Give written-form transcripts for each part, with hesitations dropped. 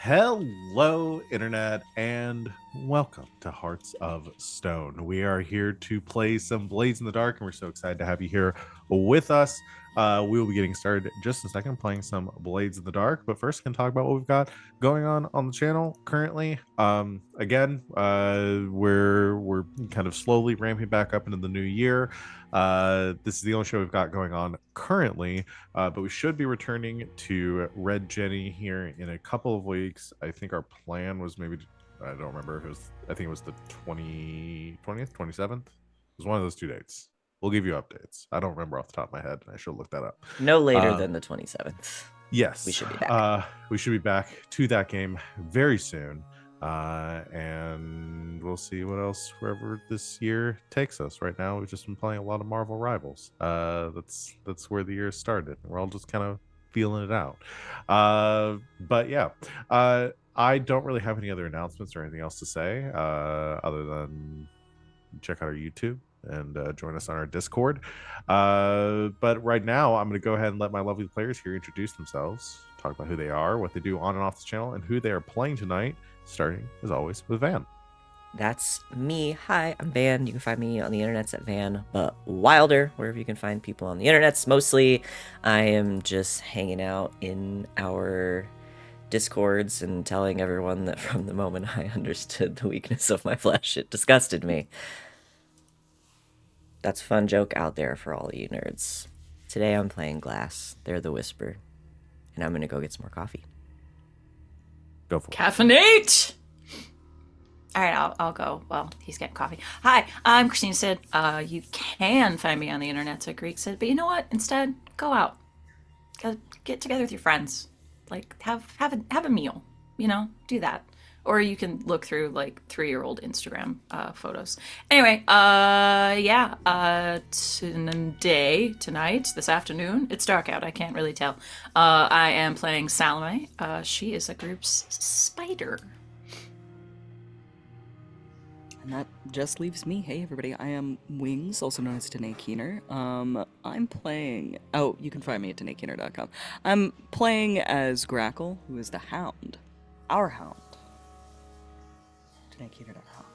Hello, Internet, and welcome to Hearts of Stone. We are here to play some Blades in the Dark, and we're so excited to have you here with us. We will be getting started in just a second playing some Blades in the Dark, but first, can talk about what we've got going on the channel currently. We're kind of slowly ramping back up into the new year. This is the only show we've got going on currently. But we should be returning to Red Jenny here in a couple of weeks. I think our plan was I don't remember if it was, I think it was the 20th, 27th. It was one of those 2 dates. We'll give you updates. I don't remember off the top of my head. I should look that up. No later than the 27th. Yes. We should be back. We should be back to that game very soon. And we'll see what else wherever this year takes us. Right now, we've just been playing a lot of Marvel Rivals. That's where the year started. We're all just kind of feeling it out. But yeah, I don't really have any other announcements or anything else to say other than check out our YouTube and join us on our Discord. But right now, I'm going to go ahead and let my lovely players here introduce themselves, talk about who they are, what they do on and off the channel, and who they are playing tonight, starting, as always, with Van. That's me. Hi, I'm Van. You can find me on the internets at Van, but Wilder, wherever you can find people on the internets. Mostly, I am just hanging out in our Discords and telling everyone that from the moment I understood the weakness of my flesh, it disgusted me. That's a fun joke out there for all of you nerds. Today I'm playing Glass. They're the Whisper. And I'm going to go get some more coffee. Go for it. Caffeinate! All right, I'll go. Well, he's getting coffee. Hi, I'm Christina Sid. You can find me on the internet at Greek Sid, but you know what? Instead, go out. Get together with your friends. Like, have a meal. You know, do that. Or you can look through like 3-year-old Instagram photos. Anyway, tonight, this afternoon, it's dark out. I can't really tell. I am playing Salome. She is a group's spider. And that just leaves me. Hey everybody, I am Wings, also known as Danae Keener. I'm playing... Oh, you can find me at DanaeKeener.com. I'm playing as Grackle, who is the Hound. Our Hound. DanaeKeener.com.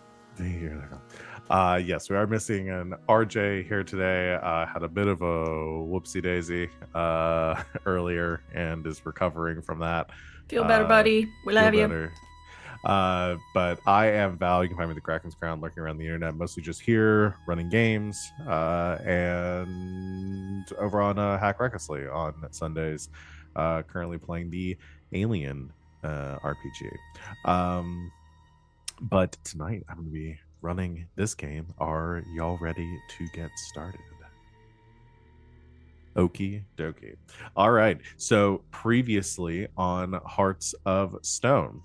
Yes, we are missing an RJ here today. Had a bit of a whoopsie daisy earlier and is recovering from that. Feel better, buddy. We love you. Better. But I am Val. You can find me at the Kraken's Crown, lurking around the internet, mostly just here, running games, and over on Hack Recklessly on Sundays, currently playing the Alien RPG. But tonight I'm going to be running this game. Are y'all ready to get started? Okie dokie. All right. So previously on Hearts of Stone,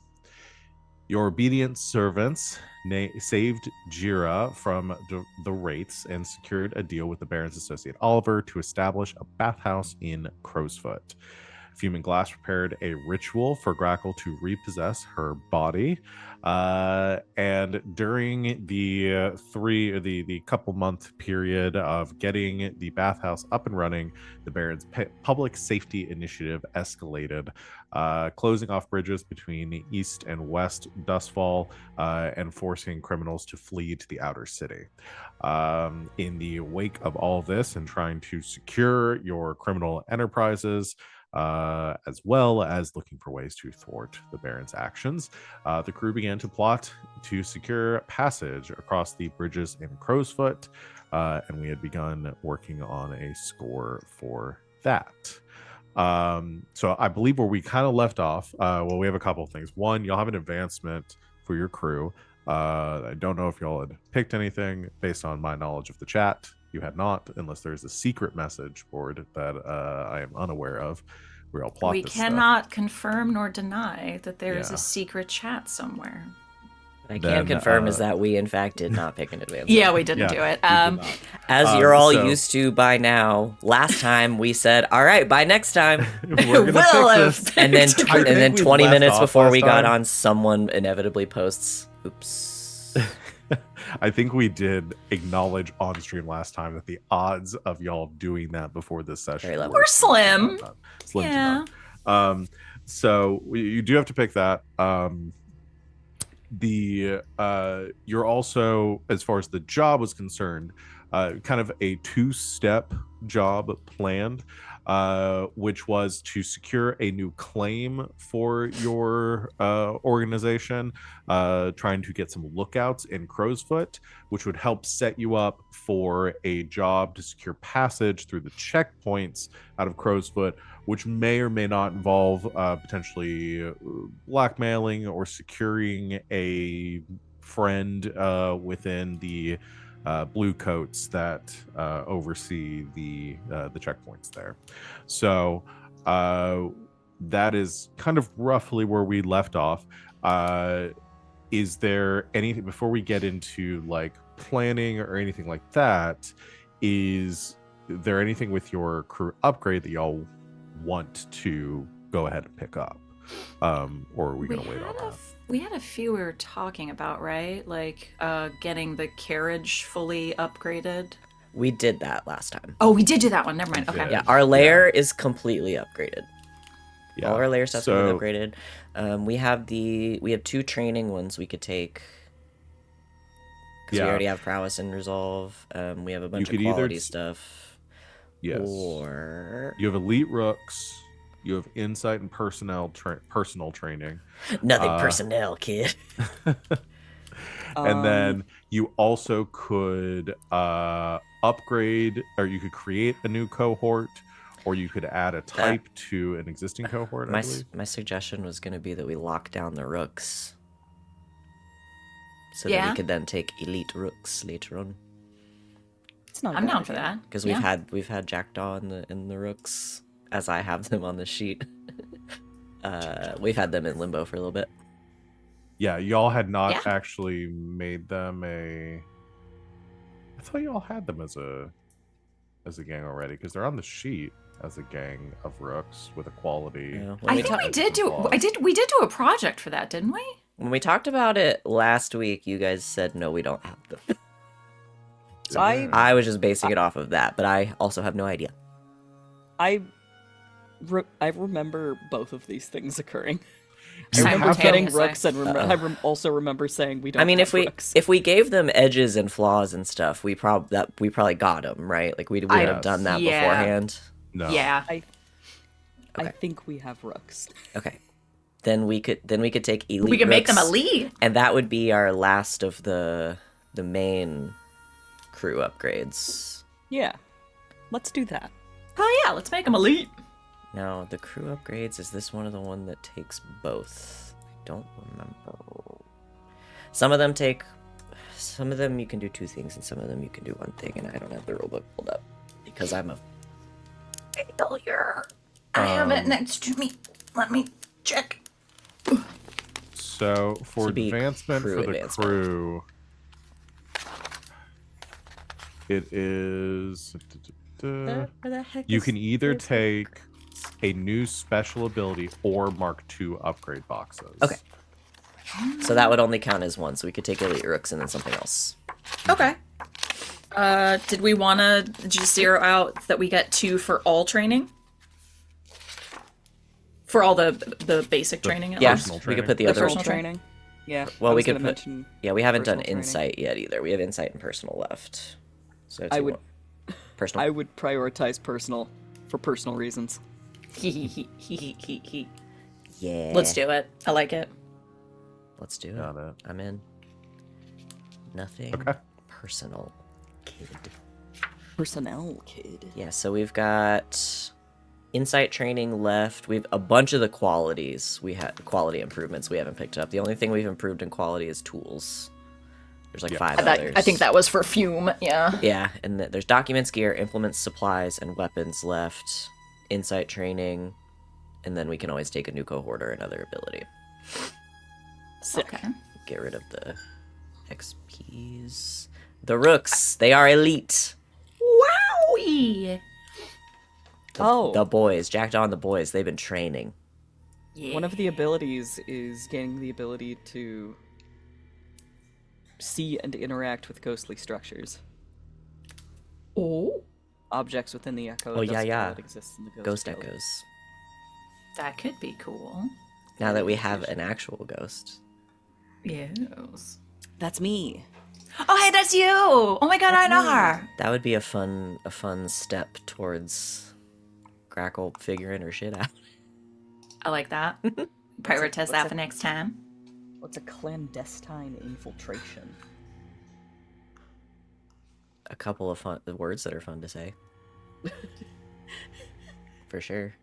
your obedient servants saved Jira from the Wraiths and secured a deal with the Baron's associate Oliver to establish a bathhouse in Crowsfoot. Fume and Glass prepared a ritual for Grackle to repossess her body. And during the couple month period of getting the bathhouse up and running, the Baron's public safety initiative escalated, closing off bridges between east and west Dustfall, and forcing criminals to flee to the outer city. In the wake of all of this and trying to secure your criminal enterprises, as well as looking for ways to thwart the Baron's actions, the crew began to plot to secure passage across the bridges in Crowsfoot, and we had begun working on a score for that. So I believe where we kind of left off, we have a couple of things. One, you'll have an advancement for your crew. I don't know if y'all had picked anything based on my knowledge of the chat. You had not, unless there's a secret message board that I am unaware of. Where I'll plot We this cannot stuff. confirm nor deny that there is a secret chat somewhere. What I can confirm is that we, in fact, did not pick an advance. Yeah, we didn't do it. As you're all used to by now, last time we said, all right, by next time. We're gonna fix this. And then 20 minutes before we got on, someone inevitably posts, oops. I think we did acknowledge on stream last time that the odds of y'all doing that before this session were slim. Slim Yeah. to none. So you do have to pick that. You're also, as far as the job was concerned, kind of a two-step job planned, which was to secure a new claim for your organization, trying to get some lookouts in Crowsfoot, which would help set you up for a job to secure passage through the checkpoints out of Crowsfoot, which may or may not involve potentially blackmailing or securing a friend within the blue coats that oversee the checkpoints there. So that is kind of roughly where we left off. Is there anything before we get into like planning or anything like that? Is there anything with your crew upgrade that y'all want to go ahead and pick up, or are we gonna wait on that? We had a few we were talking about, right? Like getting the carriage fully upgraded. We did that last time. Oh, we did do that one. Never mind. Okay. Yeah, our lair is completely upgraded. Yeah. All our lair stuff's been upgraded. We have 2 training ones we could take. Because we already have prowess and resolve. We have a bunch of quality stuff. Yes. Or you have elite rooks. You have insight and personal training. Nothing personnel, kid. And then you also could upgrade, or you could create a new cohort, or you could add a type to an existing cohort. My suggestion was going to be that we lock down the rooks, so that we could then take elite rooks later on. It's not. I'm down for that because we've had Jackdaw in the rooks, as I have them on the sheet. We've had them in limbo for a little bit. Yeah, y'all had not actually made them a. I thought y'all had them as a gang already, because they're on the sheet as a gang of rooks with a quality. Yeah. I think we did do. We did do a project for that, didn't we? When we talked about it last week, you guys said no, we don't have them. So I was just basing it off of that, but I also have no idea. I remember both of these things occurring. You I remember getting simultaneously. rooks, and I also remember saying we don't. I mean, have rooks. if we gave them edges and flaws and stuff, we probably got them right. Like we would have done that beforehand. No. Yeah. I think we have rooks. Okay, then we could take elite. We could make them rooks, elite. and that would be our last of the main crew upgrades. Yeah, let's do that. Oh yeah, let's make them elite. Now, the crew upgrades, is this one of the one that takes both? I don't remember. Some of them you can do 2 things, and some of them you can do 1 thing, and I don't have the rulebook pulled up because I'm a failure. I have it next to me. Let me check. So for advancement for the crew, it is. Where the heck You is can either this? take a new special ability or Mark II upgrade boxes. Okay. So that would only count as 1, so we could take elite rooks and then something else. Okay. Did we want to just zero out that we get 2 for all training? For all the basic training? At Yes, least? we could put the The other. personal training. Yeah. Well, I we was could gonna put. mention Yeah, we haven't done personal insight yet either. We have insight and personal left. So I would. personal. I would prioritize personal for personal reasons. Yeah. Let's do it. I like it. Let's do Got it. it. I'm in. Nothing Okay. personal, kid. Personnel, kid. Yeah, so we've got insight training left. We've a bunch of the qualities. We had quality improvements we haven't picked up. The only thing we've improved in quality is tools. There's like 5 others. I think that was for Fume. Yeah. Yeah, and there's documents, gear, implements, supplies, and weapons left. Insight training, and then we can always take a new cohort or another ability. Sick. Okay. Get rid of the XPs. The rooks, they are elite. Wowie! The boys, Jackdaw and the boys, they've been training. Yeah. One of the abilities is gaining the ability to see and interact with ghostly structures. Oh. Objects within the echo. Oh, yeah, doesn't know yeah. What exists in the Ghost field. echoes. That could be cool. Now that we have an actual ghost. Yes. That's me. Oh, hey, that's you! Oh my god, I know her! That would be a fun step towards Grackle figuring her shit out. I like that. Prioritize that for next time. What's a clandestine infiltration? A couple of fun words that are fun to say. For sure.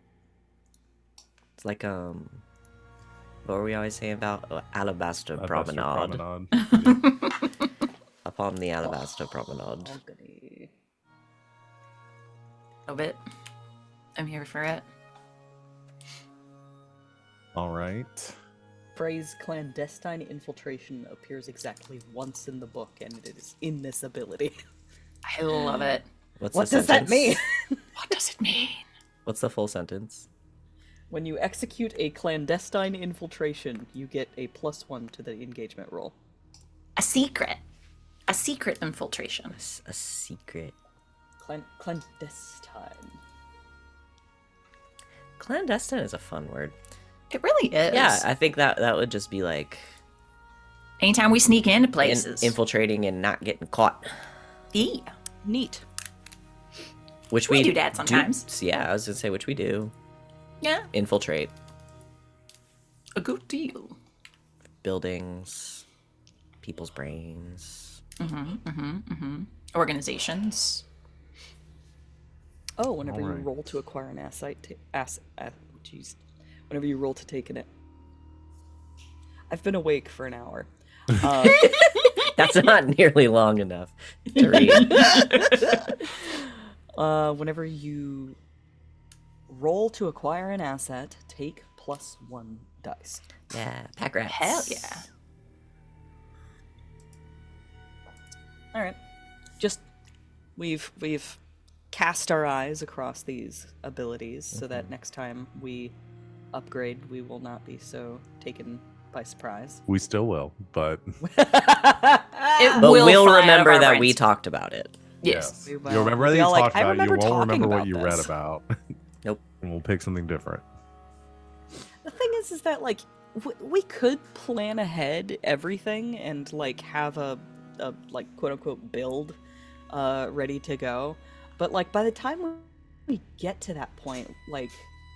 It's like what were we always saying about Alabaster Promenade? Upon the Alabaster Promenade. Mahogany. A bit. I'm here for it. All right. Phrase clandestine infiltration appears exactly once in the book, and it is in this ability. I love it. What What does that mean? What does it mean? What's the full sentence? When you execute a clandestine infiltration, you get a +1 to the engagement roll. A secret. A secret infiltration. A secret. Clandestine. Clandestine is a fun word. It really is. Yeah, I think that would just be like Anytime we sneak into places. infiltrating and not getting caught. Yeah. Neat. Which We do that sometimes. Yeah, I was gonna say which we do. Yeah. Infiltrate A good deal. buildings, people's brains. Organizations. Oh, whenever you Alright. roll to acquire an jeez. Whenever you roll to take an I've been awake for an hour. That's not nearly long enough to read. Whenever you roll to acquire an asset, take +1 dice. Yeah, pack rats. Hell yeah. All right. Just we've cast our eyes across these abilities so that next time we upgrade, we will not be so taken by surprise. We still will, but It But will we'll fly out of remember our that brains. we talked about it. Yes. We will. you'll remember We'll that be you all like, talked "I about it. You remember won't talking remember what about you read this." about. Nope. And we'll pick something different. The thing is that like we could plan ahead everything and like have a like quote unquote build ready to go, but like by the time we get to that point, like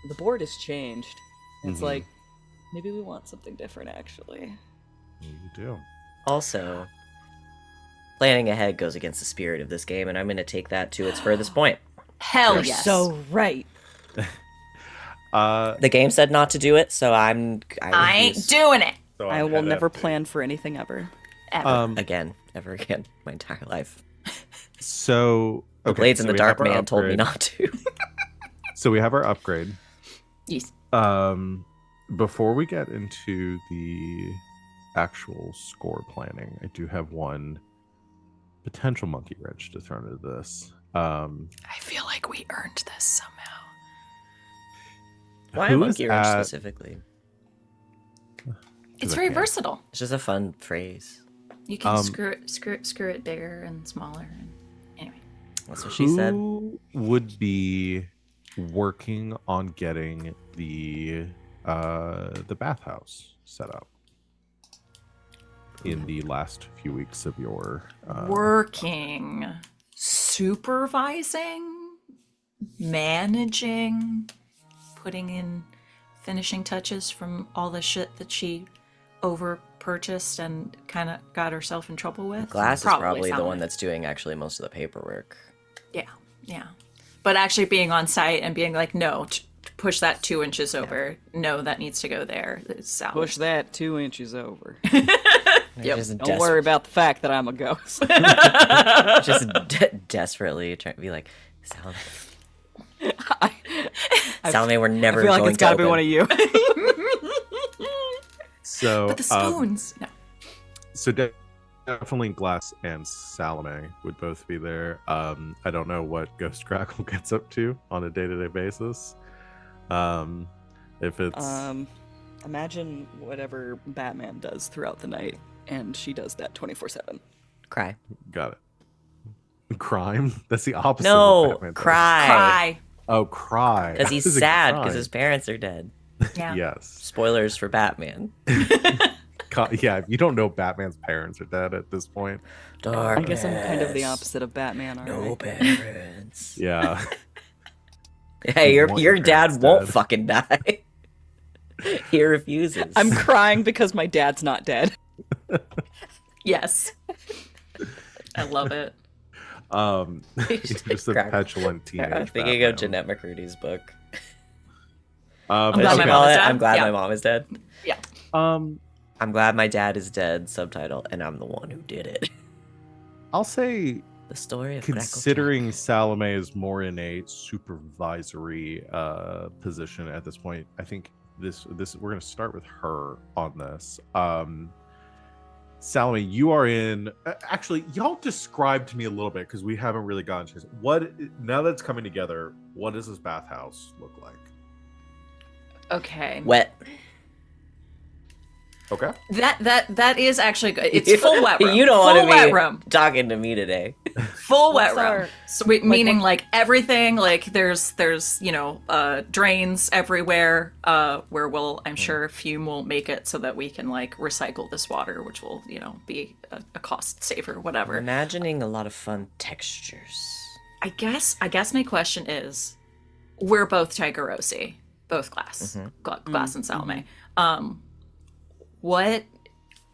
the board has changed. It's Mhm. like maybe we want something different actually. You do. Also, planning ahead goes against the spirit of this game, and I'm going to take that to its furthest point. Hell You're yes. so right. The game said not to do it, so I I ain't refuse. doing it. So I I'm will head never empty. plan for anything ever. Ever. Ever again, my entire life. So The okay, Blades in so the we Dark have our Man told me upgrade. not to. So we have our upgrade. Yes. Before we get into the actual score planning, I do have one potential monkey wrench to throw into this. I feel like we earned this somehow. Why a who's monkey wrench at- specifically? It's I very can. versatile. It's just a fun phrase. You can screw it bigger and smaller. And anyway. That's what she said. Who would be working on getting the bathhouse set up in the last few weeks of your Working, supervising, managing, putting in finishing touches from all the shit that she over purchased and kind of got herself in trouble with. Glass is probably the Salome. one that's doing actually most of the paperwork. Yeah. But actually being on site and being like, no, push that 2 inches over. No, that needs to go there. It's Salome. Push that 2 inches over. Yep. Just, Don't worry about the fact that I'm a ghost. just desperately trying to be like, Salome, Salome, we're never I feel like going it's gotta to be open. one of you. so But the spoons. No. so definitely Glass and Salome would both be there. I don't know what Ghost Grackle gets up to on a day-to-day basis. If it's Imagine whatever Batman does throughout the night, and she does that 24/7. Cry. got it. Crime? That's the opposite. of No, what Batman does. cry. Cry. Oh, cry. Because he's Is it sad because crime? his parents are dead. Yeah. Yes. Spoilers for Batman. Yeah, if you don't know, Batman's parents are dead at this point. Dark. I guess I'm kind of the opposite of Batman, aren't No I? parents. Yeah. Hey, You want your your parents dad won't dead. fucking die. He refuses. I'm crying because my dad's not dead. Yes. I love it. He's just a Grackle. petulant teenage. I'm thinking of Batman. Jeanette McCurdy's book. I'm What glad does my she mom call is it? dead. I'm glad Yeah. my mom is dead. Yeah. I'm glad my dad is dead. Subtitle, and I'm the one who did it. I'll say, The story of Grackle considering Jack. Salome is more in a supervisory position at this point, I think this we're gonna start with her on this. Salome, you are in. Actually, y'all describe to me a little bit because we haven't really gotten to what. Now that it's coming together, what does this bathhouse look like? Okay. Wet. Okay. That is actually good. It's full wet room. You don't full want to wet be room. talking to me today. Full wet What's our- room. So meaning like everything. Like there's drains everywhere. Where I'm sure Fume will make it so that we can like recycle this water, which will be a cost saver, whatever. Imagining a lot of fun textures. I guess my question is, we're both Tigerosi, both Glass, Glass and Salome. What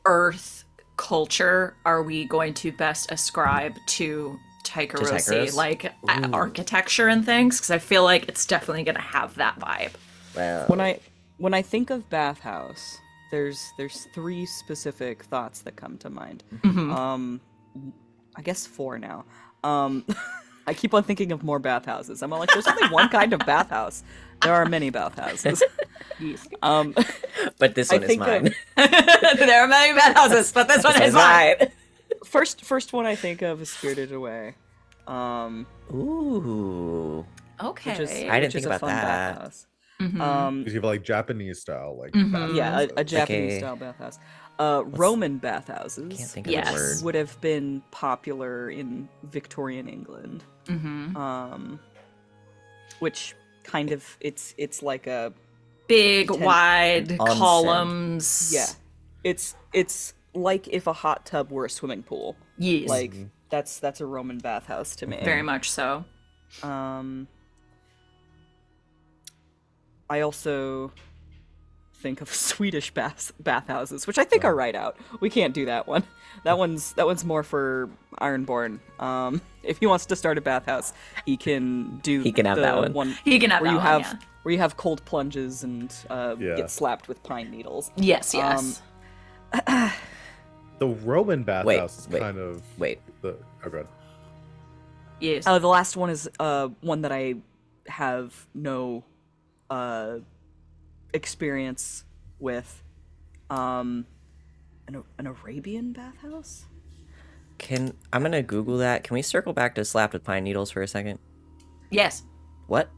Earth culture are we going to best ascribe to Tigerosi? Tycheros? Like architecture and things? Because I feel like it's definitely going to have that vibe. Well, When I think of bathhouse, there's three specific thoughts that come to mind. I guess four now. I keep on thinking of more bathhouses. I'm like, there's only one kind of bathhouse. There are many bathhouses. but this one is think mine. There are many bathhouses, but this one This is mine. First one I think of is Spirited Away. Ooh. Okay. Which is, I didn't which think is a about fun that. bathhouse. Because you have like Japanese style, like Yeah, a bathhouses. Japanese a- style bathhouse. Roman bathhouses Can't think of Yes. the word. would have been popular in Victorian England. Which kind of it's like a Big, wide Onsen. columns. yeah. It's like if a hot tub were a swimming pool. Yes. Like that's a Roman bathhouse to me. Very much so. I also think of Swedish bathhouses, which I think are right out. We can't do that one. That one's more for Ironborn. If he wants to start a bathhouse, he can do. He can have the that one. He can have where that you one, have yeah. where you have cold plunges and Yeah. get slapped with pine needles. Yes, yes. The Roman bathhouse is wait. kind of Wait. the. Oh, god. yes. The last one is one that I have no experience with. An Arabian bathhouse? I'm gonna Google that. Can we circle back to slapped with pine needles for a second? Yes. What?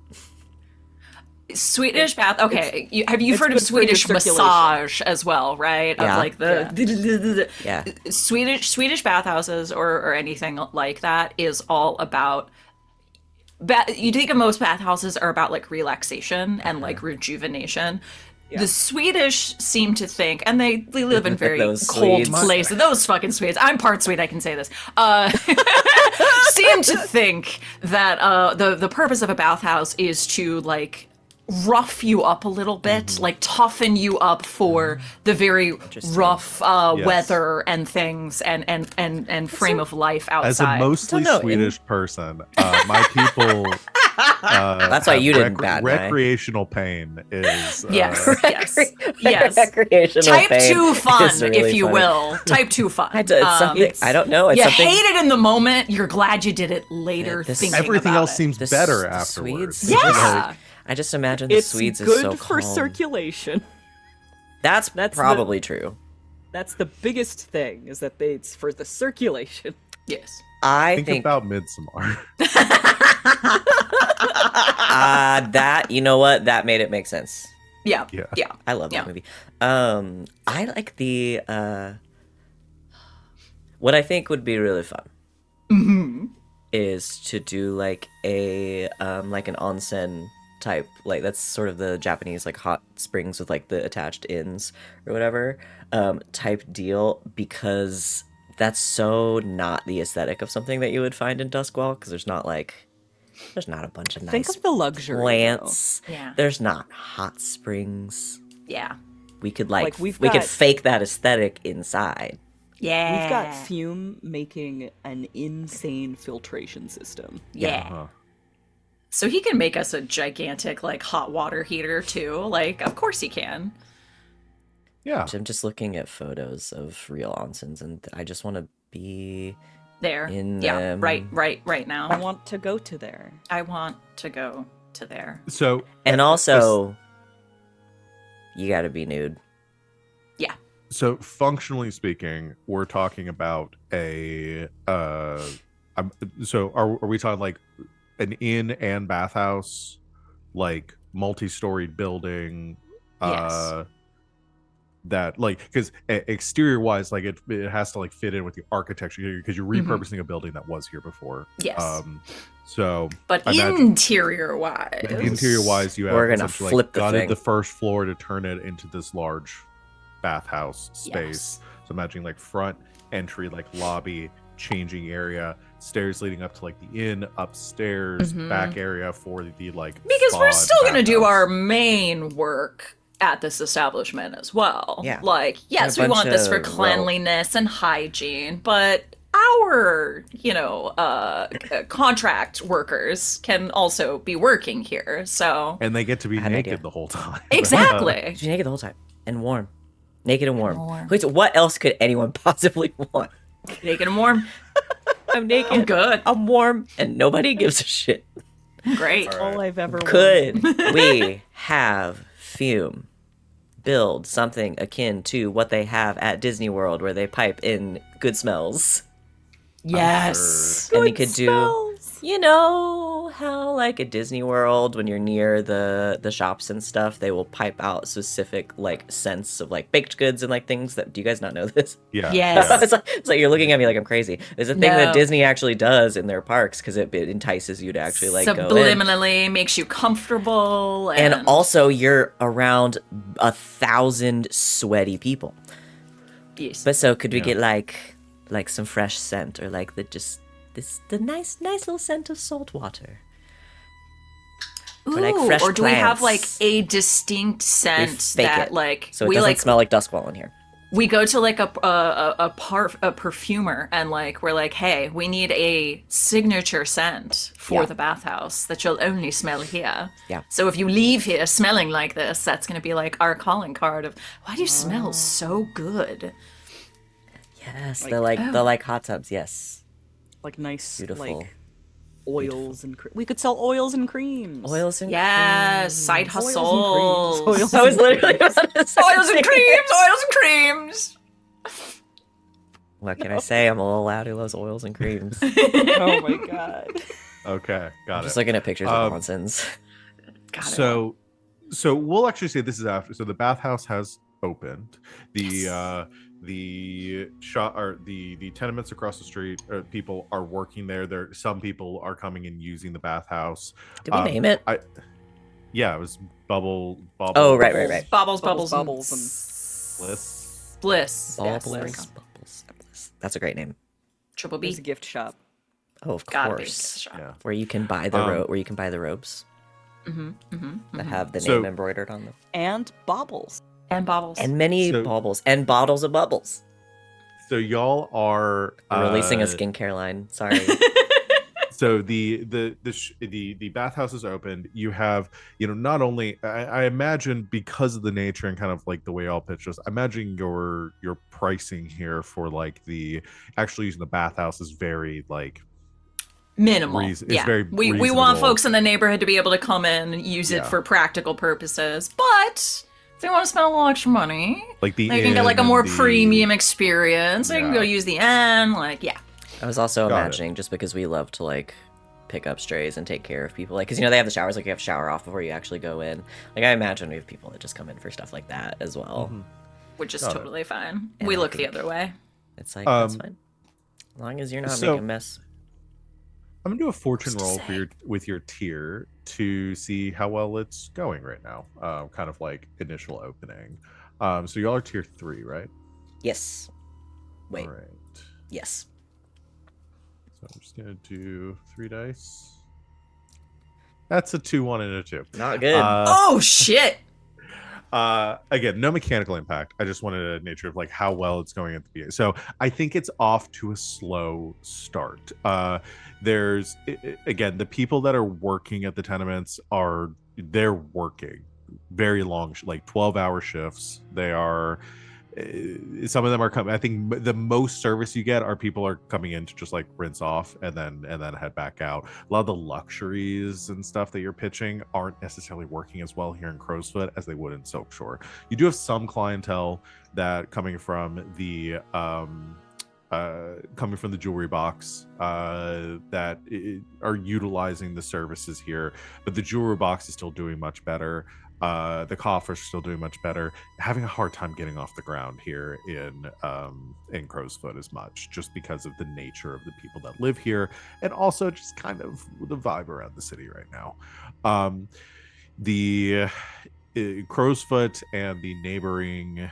Swedish bath. Okay, have you it's heard of good for your Swedish circulation. massage as well, right? Yeah. Of like the Yeah. Swedish bathhouses or anything like that is all about. You think of most bathhouses are about like relaxation and like rejuvenation. The Swedish seem to think, and they live in very Those cold Swedes. places. Those fucking Swedes. I'm part Swede. I can say this. Seem to think that the purpose of a bathhouse is to like rough you up a little bit, like toughen you up for the very rough Yes. weather and things and frame of life outside. As a mostly No, no, Swedish person, my people. That's why you have didn't bat an eye. recreational pain is. Yes, yes, yes. Recreational Type pain 2 fun, is really if you funny. will. Type 2 fun. It's something, I don't know. It's You something. hate it in the moment. You're glad you did it later. this- thinking Everything about else it. seems The better the afterwards. Swedes. Yeah. I just imagine the It's Swedes is good so for calm. circulation. That's That's probably true. That's the biggest thing, is that it's for the circulation. Yes. I Think think about Midsommar. that, you know what, that made it make sense. Yeah. Yeah. Yeah. I love Yeah. that movie. I like the what I think would be really fun is to do like a like an onsen type, like that's sort of the Japanese like hot springs with like the attached inns or whatever type deal, because that's so not the aesthetic of something that you would find in Duskwall, because there's not a bunch of Think nice of the luxury, plants. Yeah. There's not hot springs. Yeah. We could Like, we we've could got- fake that aesthetic inside. Yeah. We've got Fume making an insane filtration system. Yeah. Uh-huh. So he can make us a gigantic like hot water heater too. Like, of course he can. Yeah. I'm just looking at photos of real onsens, and I just want to be There. in Yeah. them. Right I now. want to go to there. I want to go to there. So And also, you got to be nude. Yeah. So functionally speaking, we're talking about so are we talking like an inn and bathhouse, like multi-storied building? Yes. That like, because exterior wise, like it has to like fit in with the architecture, because you're repurposing a building that was here before. Yes. So But I imagine- interior wise. interior wise, you have We're gonna essentially, flip like, the gutted thing. the first floor to turn it into this large bathhouse space. Yes. So imagine like front entry, like lobby, changing area, stairs leading up to like the inn, upstairs, back area for the like, Because we're spa still and going to do bathhouse. our main work at this establishment as well. Yeah. Like, yes, A we want this for bunch of cleanliness and hygiene, but our, contract workers can also be working here. So, And they get to be I had an naked idea. the whole time. exactly. You're naked the whole time and warm, naked and warm. warm. Wait, so what else could anyone possibly want? Naked and warm. I'm naked. I'm good. I'm warm, and nobody gives a shit. Great. All I've ever Could we have Fume build something akin to what they have at Disney World, where they pipe in good smells? Yes. And we could do, you know how like at Disney World, when you're near the shops and stuff, they will pipe out specific like scents of like baked goods and like things that, do you guys not know this? Yeah. Yes. yeah. It's like you're looking at me like I'm crazy. There's a thing No. that Disney actually does in their parks, because it entices you to actually like go in. Subliminally makes you comfortable. And also you're around 1,000 sweaty people. yes. But so could we Yeah. get like some fresh scent, or like the nice little scent of salt water? Ooh, like fresh or do we have like plants. a distinct scent fake that it, like So it we doesn't like smell like Duskwall in here. we go to like a perfumer and like we're like, hey, we need a signature scent for Yeah. the bathhouse that you'll only smell here. Yeah. So if you leave here smelling like this, that's gonna be like our calling card of why do you smell so good? Yes, Like- they're like hot tubs. Yes, Like nice, beautiful. like oils and we could sell oils and creams. Oils and Yes, side Oils and hustles. creams. Oils I was literally about to say Oils and creams, oils and creams. What can I say? I'm a little loud who loves oils and creams. Oh my god. Okay, got I'm it. just looking at pictures of Um, nonsense. Got it. So we'll actually say this is after. So the bathhouse has opened. The shop or the tenements across the street, people are working there. Some people are coming and using the bathhouse. Did we name it? Yeah, it was Bubble. Oh, right. Bubbles, Bubbles, bubbles, and Bliss. bliss. Yes, there we Bubbles, go. bubbles. That's a great name. Triple There's a B. gift shop. Oh, of Gotta be. course. Yeah. Where you can buy the robes that have the So- name embroidered on them, And baubles. And bobbles. and many So- baubles and bottles of bubbles. So y'all are We're releasing a skincare line. Sorry. So the bathhouse is opened. You have, not only I imagine, because of the nature and kind of like the way y'all pitch this, I imagine your pricing here for like the actually using the bathhouse is very like Minimal. it's Yeah. very we want reasonable. folks in the neighborhood to be able to come in and use it Yeah. for practical purposes. But if they want to spend a little extra money, like the they can get like a inn more and the- premium experience. They can Yeah. go use the inn. Like, yeah. I was also Got it. imagining, just because we love to like pick up strays and take care of people, like, because they have the showers, like you have to shower off before you actually go in. Like, I imagine we have people that just come in for stuff like that as well. Which is Got it. totally fine. And We I look the think- other way. It's like, that's Um, fine, as long as you're not so- making a mess. I'm gonna do a fortune Who's to roll for say? with your tier to see how well it's going right now. Kind of like initial opening. So y'all are tier 3, right? Yes. All Wait. right. Yes. So I'm just gonna do 3 dice. That's a 2, 1, and a 2. Not good. Oh shit! Again, no mechanical impact. I just wanted a nature of like how well it's going at the beginning. So I think it's off to a slow start. There's again, the people that are working at the tenements they're working very long, like 12-hour shifts. They are some of them are coming. I think the most service you get are people are coming in to just like rinse off and then head back out. A lot of the luxuries and stuff that you're pitching aren't necessarily working as well here in Crowsfoot as they would in Silkshore. You do have some clientele that coming from the jewelry box that are utilizing the services here, but the jewelry box is still doing much better. The coffers are still doing much better. Having a hard time getting off the ground here in Crowsfoot as much, just because of the nature of the people that live here, and also just kind of the vibe around the city right now. The Crowsfoot and the neighboring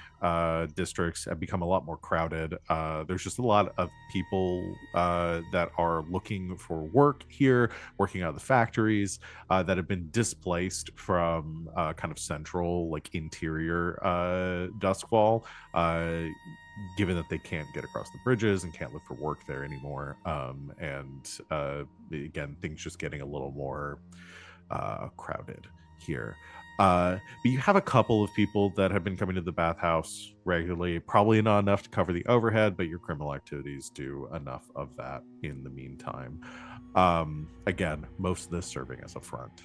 districts have become a lot more crowded. There's just a lot of people that are looking for work here, working out of the factories that have been displaced from kind of central, like interior Duskwall, given that they can't get across the bridges and can't look for work there anymore. And again, things just getting a little more crowded here. But you have a couple of people that have been coming to the bathhouse regularly. Probably not enough to cover the overhead, but your criminal activities do enough of that in the meantime. Again, most of this serving as a front.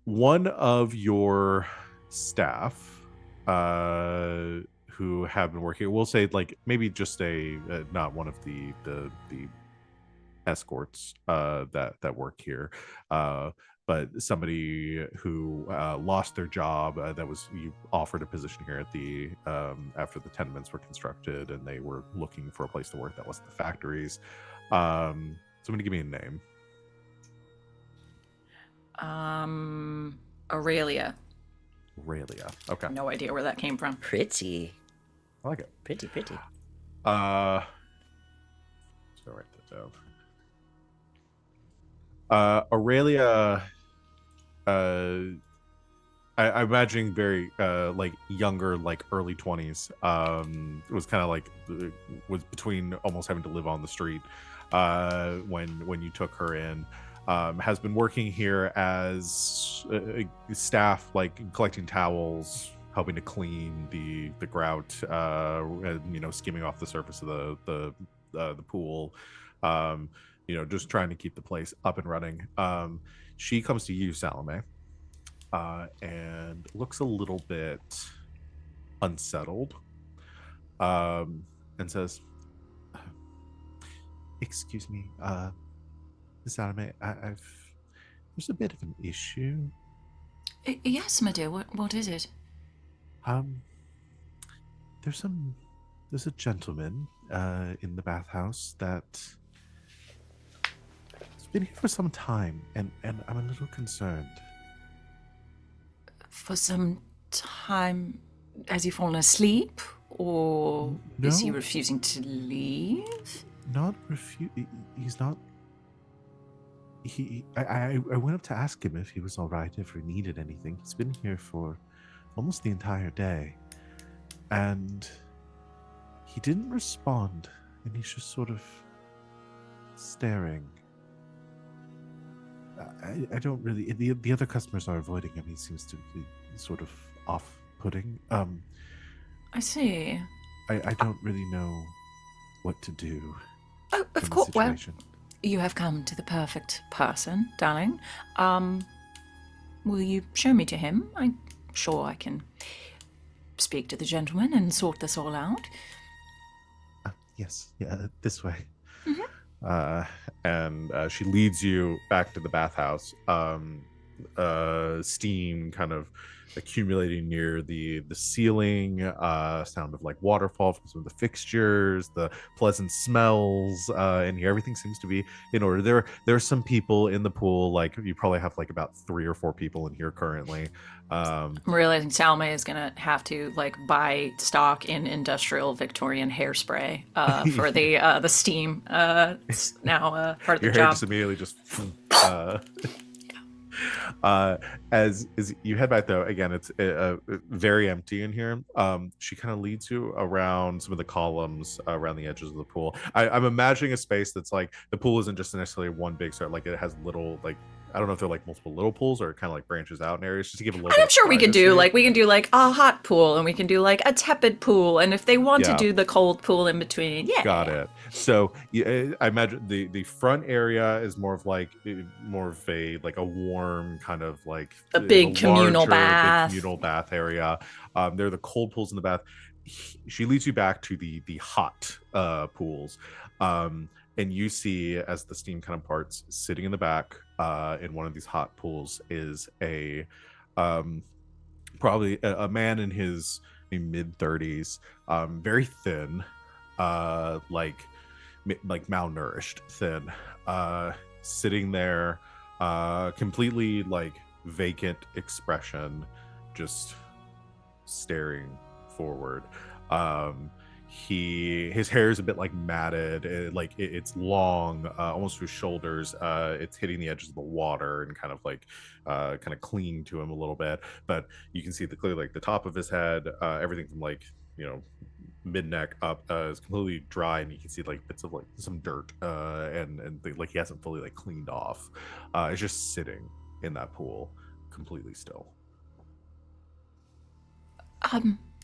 One of your staff who have been working, we'll say like maybe just not one of the escorts that work here, but somebody who lost their job, that was you offered a position here at the after the tenements were constructed, and they were looking for a place to work that wasn't the factories. Somebody give me a name. Aurelia. Aurelia. Okay, No idea where that came from. Pretty. I like it. Pretty. Let's go write that down. Aurelia, I'm imagining very like younger, like early 20s. It was kind of like was between almost having to live on the street when you took her in. Has been working here as staff, like collecting towels, helping to clean the grout, and skimming off the surface of the pool. Just trying to keep the place up and running. She comes to you, Salome, and looks a little bit unsettled, and says, "Excuse me, Miss Salome, there's a bit of an issue. Yes, my dear. What is it? Um, there's a gentleman in the bathhouse that's been here for some time, and I'm a little concerned." For some time, has he fallen asleep, or is he No. refusing to leave? Not refuse. He's not. I went up to ask him if he was all right, if he needed anything. He's been here for almost the entire day, and he didn't respond, and he's just sort of staring. I don't really. The other customers are avoiding him. He seems to be sort of off-putting. I see. I don't really know what to do Oh, in of the course. Well, situation. you have come to the perfect person, darling. Will you show me to him? I'm sure I can speak to the gentleman and sort this all out. Yes, yeah, this way. Mhm. And she leads you back to the bathhouse. steam kind of accumulating near the ceiling, sound of like waterfall from some of the fixtures, the pleasant smells in here. Everything seems to be in order. There's some people in the pool. Like you probably have like about 3 or 4 people in here currently. I'm realizing Salome is gonna have to like buy stock in industrial Victorian hairspray for the steam. It's now part of the Your hair job. just immediately just as you head back, though, again, it's very empty in here. She kind of leads you around some of the columns around the edges of the pool. I'm imagining a space that's like the pool isn't just necessarily one big start, like it has little, like, I don't know if they're like multiple little pools or it kind of like branches out in areas just to give a little And bit I'm sure of we can do privacy. like a hot pool and we can do like a tepid pool, and if they want to Yeah. do the cold pool in between, yeah. Got it. So I imagine the front area is more of like more of a like a warm kind of like A big communal big bath. communal bath area. There are the cold pools in the bath. She leads you back to the hot pools, and you see as the steam kind of parts, sitting in the back in one of these hot pools is a probably a man in his mid-30s, very thin, like malnourished, thin, sitting there, completely like vacant expression, just staring forward. His hair is a bit like matted, it's long, almost to his shoulders. It's hitting the edges of the water and kind of like kind of clinging to him a little bit, but you can see clearly like the top of his head, everything from like mid neck up is completely dry, and you can see like bits of like some dirt, like he hasn't fully like cleaned off. It's just sitting in that pool completely still.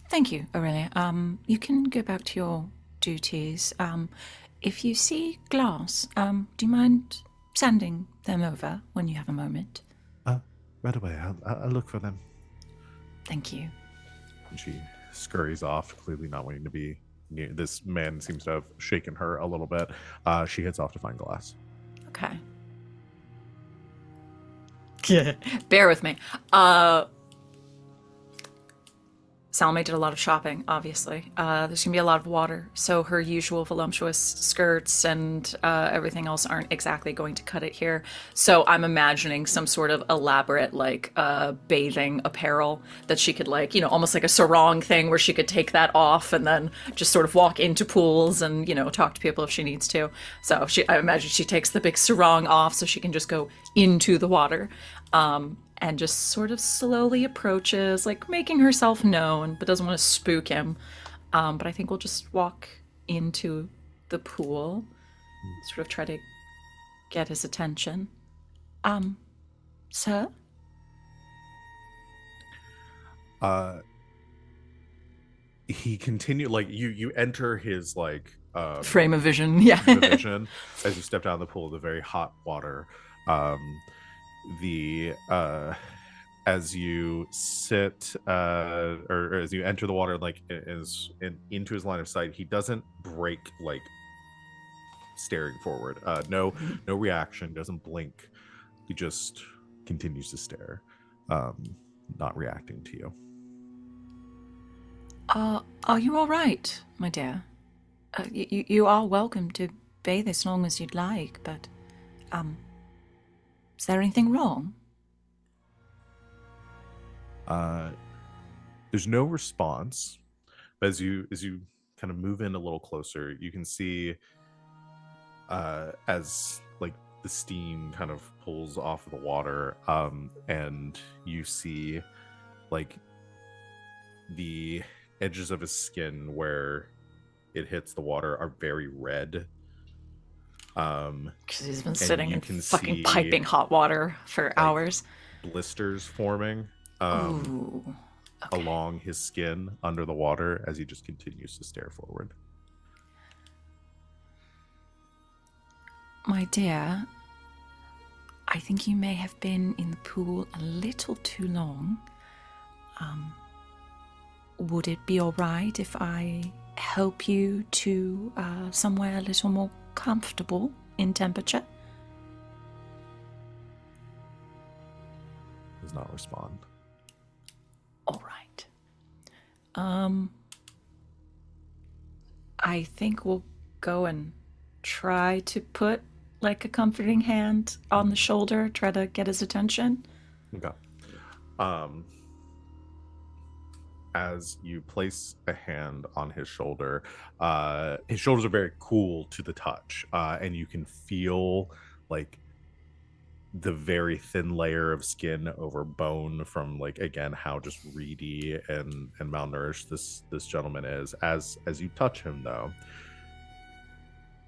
Thank you, Aurelia. You can go back to your duties. If you see glass, do you mind sending them over when you have a moment? Right away, I'll look for them. Thank you. And she scurries off, clearly not wanting to be near. This man seems to have shaken her a little bit. She heads off to find glass. Okay. Bear with me. Salome did a lot of shopping, obviously. There's gonna be a lot of water, so her usual voluptuous skirts and everything else aren't exactly going to cut it here. So I'm imagining some sort of elaborate, like, bathing apparel that she could, like, almost like a sarong thing where she could take that off and then just sort of walk into pools and, talk to people if she needs to. So I imagine she takes the big sarong off so she can just go into the water. And just sort of slowly approaches, like making herself known, but doesn't want to spook him. But I think we'll just walk into the pool, sort of try to get his attention. Sir? He continued, like you enter his like Frame of vision, yeah. vision as you step down the pool of the very hot water. As you sit or as you enter the water, like into his line of sight, he doesn't break, like staring forward. No reaction, doesn't blink. He just continues to stare, not reacting to you. Are you all right, my dear? You are welcome to bathe as long as you'd like, but is there anything wrong? There's no response, but as you kind of move in a little closer, you can see as like the steam kind of pulls off of the water, and you see like the edges of his skin where it hits the water are very red. Because he's been sitting in fucking see, piping hot water for hours. Blisters forming Ooh, okay. along his skin under the water as he just continues to stare forward. My dear, I think you may have been in the pool a little too long. Would it be all right if I help you to somewhere a little more comfortable in temperature? not respond. All right. I think we'll go and try to put like a comforting hand on the shoulder, try to get his attention. Okay. As you place a hand on his shoulder, his shoulders are very cool to the touch, and you can feel like the very thin layer of skin over bone from, like, again, how just reedy and malnourished this gentleman is. As you touch him, though,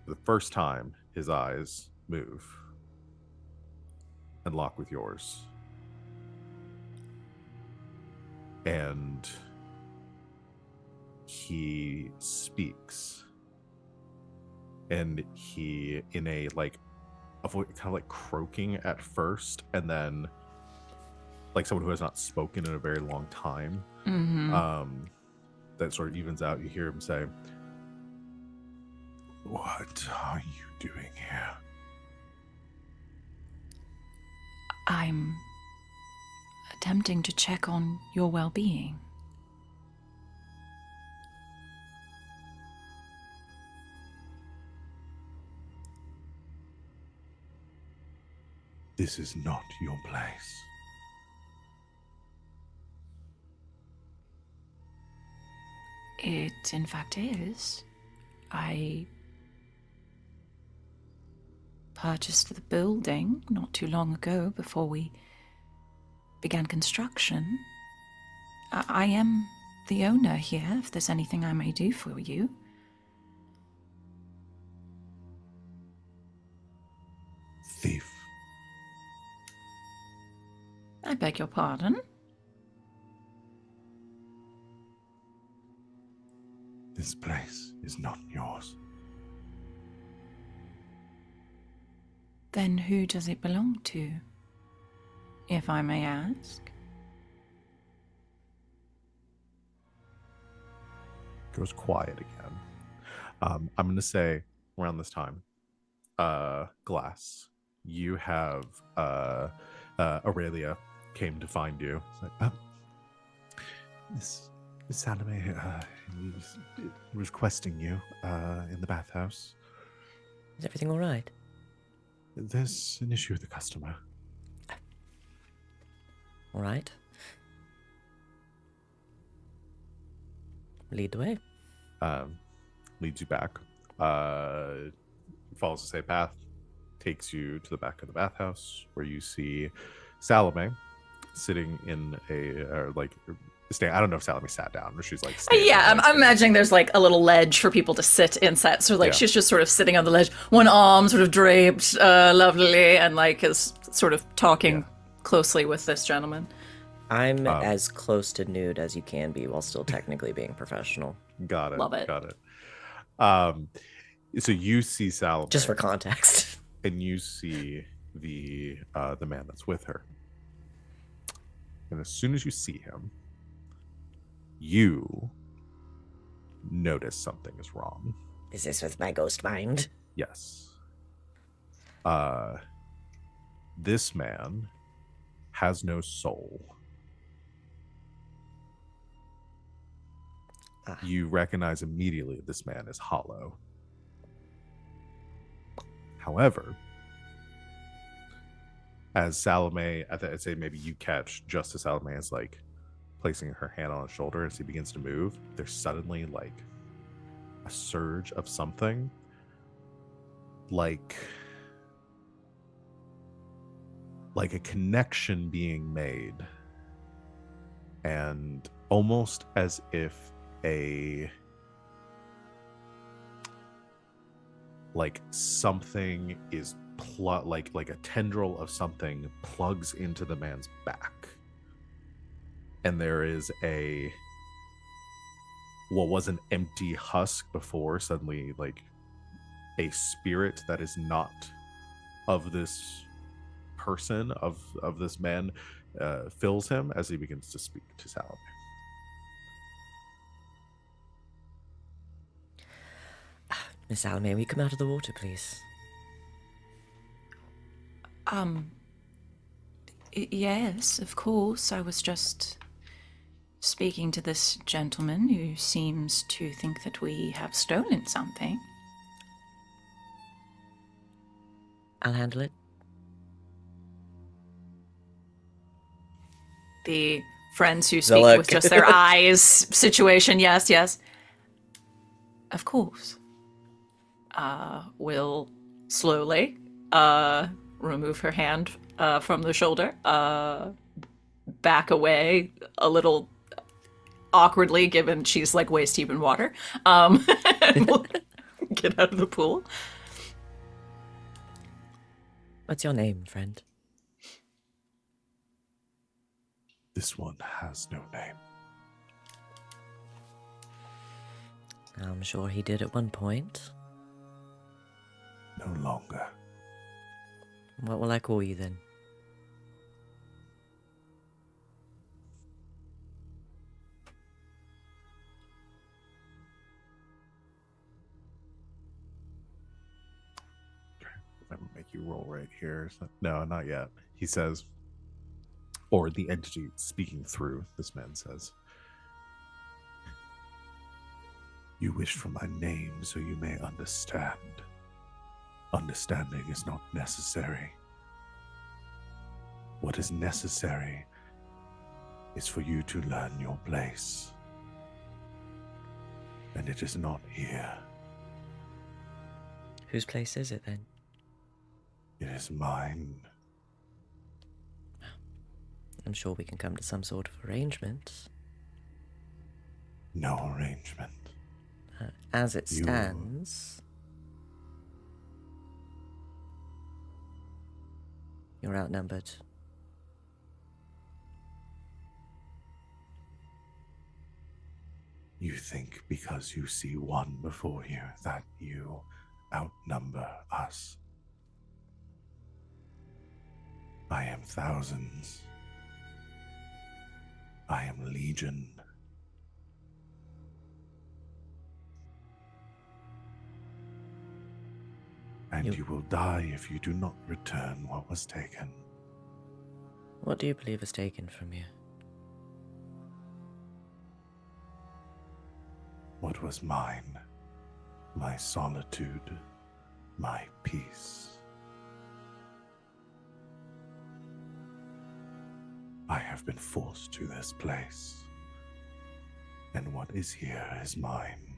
for the first time, his eyes move and lock with yours, and he speaks, and he, in a like a voice kind of like croaking at first, and then like someone who has not spoken in a very long time, that sort of evens out. You hear him say, "What are you doing here?" I'm attempting to check on your well-being. This is not your place. It, in fact, is. I purchased the building not too long ago before we began construction. I am the owner here, if there's anything I may do for you. Thief. I beg your pardon? This place is not yours. Then who does it belong to, if I may ask? Goes quiet again. I'm going to say around this time, Glass, you have Aurelia came to find you. It's like, Miss Salome was requesting you in the bathhouse. Is everything all right? There's an issue with the customer. All right. Lead the way. Leads you back. Follows the same path. Takes you to the back of the bathhouse where you see Salome sitting in I don't know if Salome sat down or she's like standing. Yeah, I'm imagining there's like a little ledge for people to sit inside. So like she's just sort of sitting on the ledge, one arm sort of draped lovely, and like is sort of talking closely with this gentleman. I'm as close to nude as you can be while still technically being professional. Got it. Love it. Got it. So you see Salome. Just for context. And you see the man that's with her. And as soon as you see him, you notice something is wrong. Is this with my ghost mind? Yes. This man has no soul. You recognize immediately this man is hollow. However, as Salome, I'd say maybe you catch just as Salome is like placing her hand on his shoulder as he begins to move, there's suddenly like a surge of something like a connection being made, and almost as if something is like a tendril of something plugs into the man's back, and there is what was an empty husk before suddenly like a spirit that is not of this person, of this man, fills him as he begins to speak to Salome. Miss Salome, will you come out of the water, please? Yes, of course. I was just speaking to this gentleman who seems to think that we have stolen something. I'll handle it. The friends who The speak look. with just their eyes situation. Yes, yes. Of course. Will slowly remove her hand from the shoulder, back away a little awkwardly, given she's like waist deep in water, and will get out of the pool. What's your name, friend? This one has no name. I'm sure he did at one point. No longer. What will I call you then? If I make you roll right here. No, not yet. He says, or the entity speaking through this man says, "You wish for my name so you may understand. Understanding is not necessary. What is necessary is for you to learn your place. And it is not here. Whose place is it then? It is mine." I'm sure we can come to some sort of arrangement. No arrangement. As it You- stands, you're outnumbered. You think because you see one before you that you outnumber us. I am thousands. I am legion. And you will die if you do not return what was taken. What do you believe is taken from you? What was mine? My solitude, my peace. I have been forced to this place, and what is here is mine.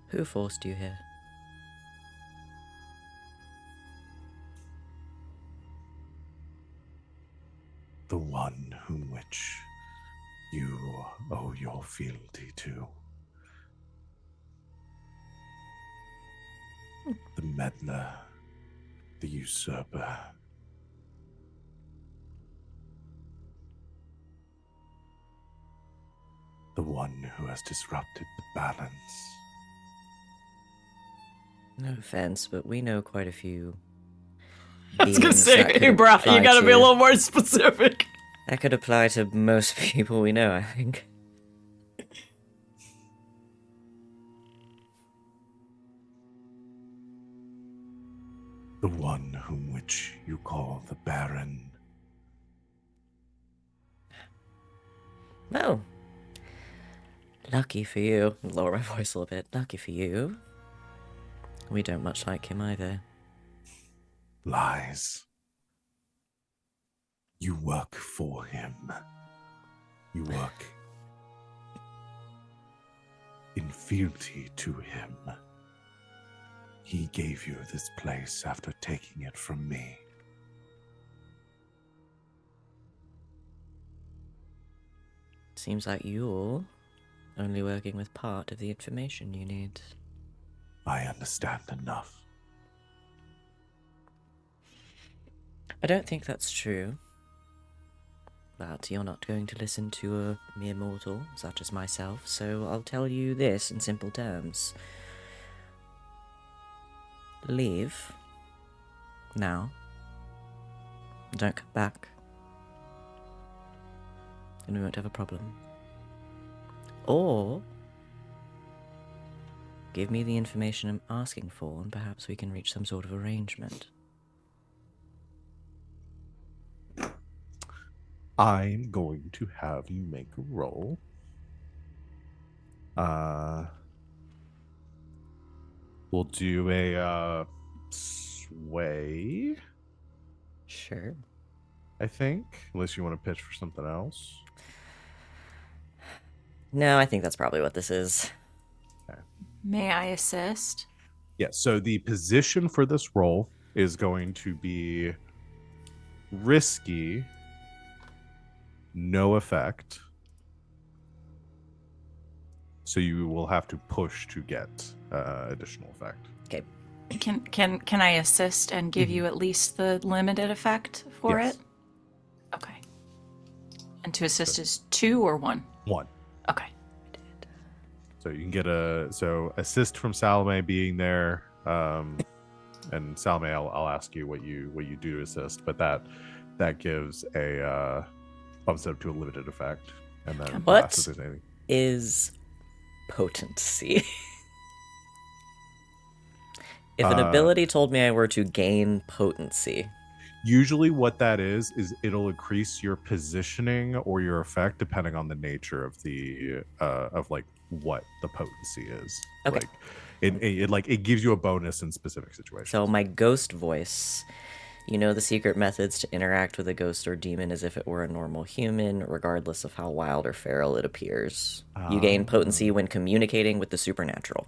Who forced you here? The one whom which you owe your fealty to. The meddler, the usurper. The one who has disrupted the balance. No offense, but we know quite a few I was gonna beings say, that could hey, bro, you apply gotta be a to- little more specific. That could apply to most people we know, I think. The one whom which you call the Baron. Well, lucky for you. Lower my voice a little bit. Lucky for you. We don't much like him either. Lies. You work for him. You work in fealty to him. He gave you this place after taking it from me. Seems like you're only working with part of the information you need. I understand enough. I don't think that's true. But you're not going to listen to a mere mortal such as myself, so I'll tell you this in simple terms. Leave. Now. Don't come back. And we won't have a problem. Or give me the information I'm asking for, and perhaps we can reach some sort of arrangement. I'm going to have you make a roll. We'll do a sway, Sure. I think, unless you want to pitch for something else. No, I think that's probably what this is. May I assist? Yeah, so the position for this roll is going to be risky, no effect. So you will have to push to get additional effect. Okay. Can I assist and give you at least the limited effect for Yes. it? Okay. And to assist is 2 or 1? 1. Okay. So you can get so assist from Salome being there, and Salome, I'll ask you what you do to assist, but that gives a bumps it up to a limited effect, and then What? ask if there's anything. Is potency. If an ability told me I were to gain potency. Usually what that is it'll increase your positioning or your effect depending on the nature of the of like what the potency is. Okay. Like it gives you a bonus in specific situations. So my ghost voice, you know the secret methods to interact with a ghost or demon as if it were a normal human, regardless of how wild or feral it appears. You gain potency when communicating with the supernatural.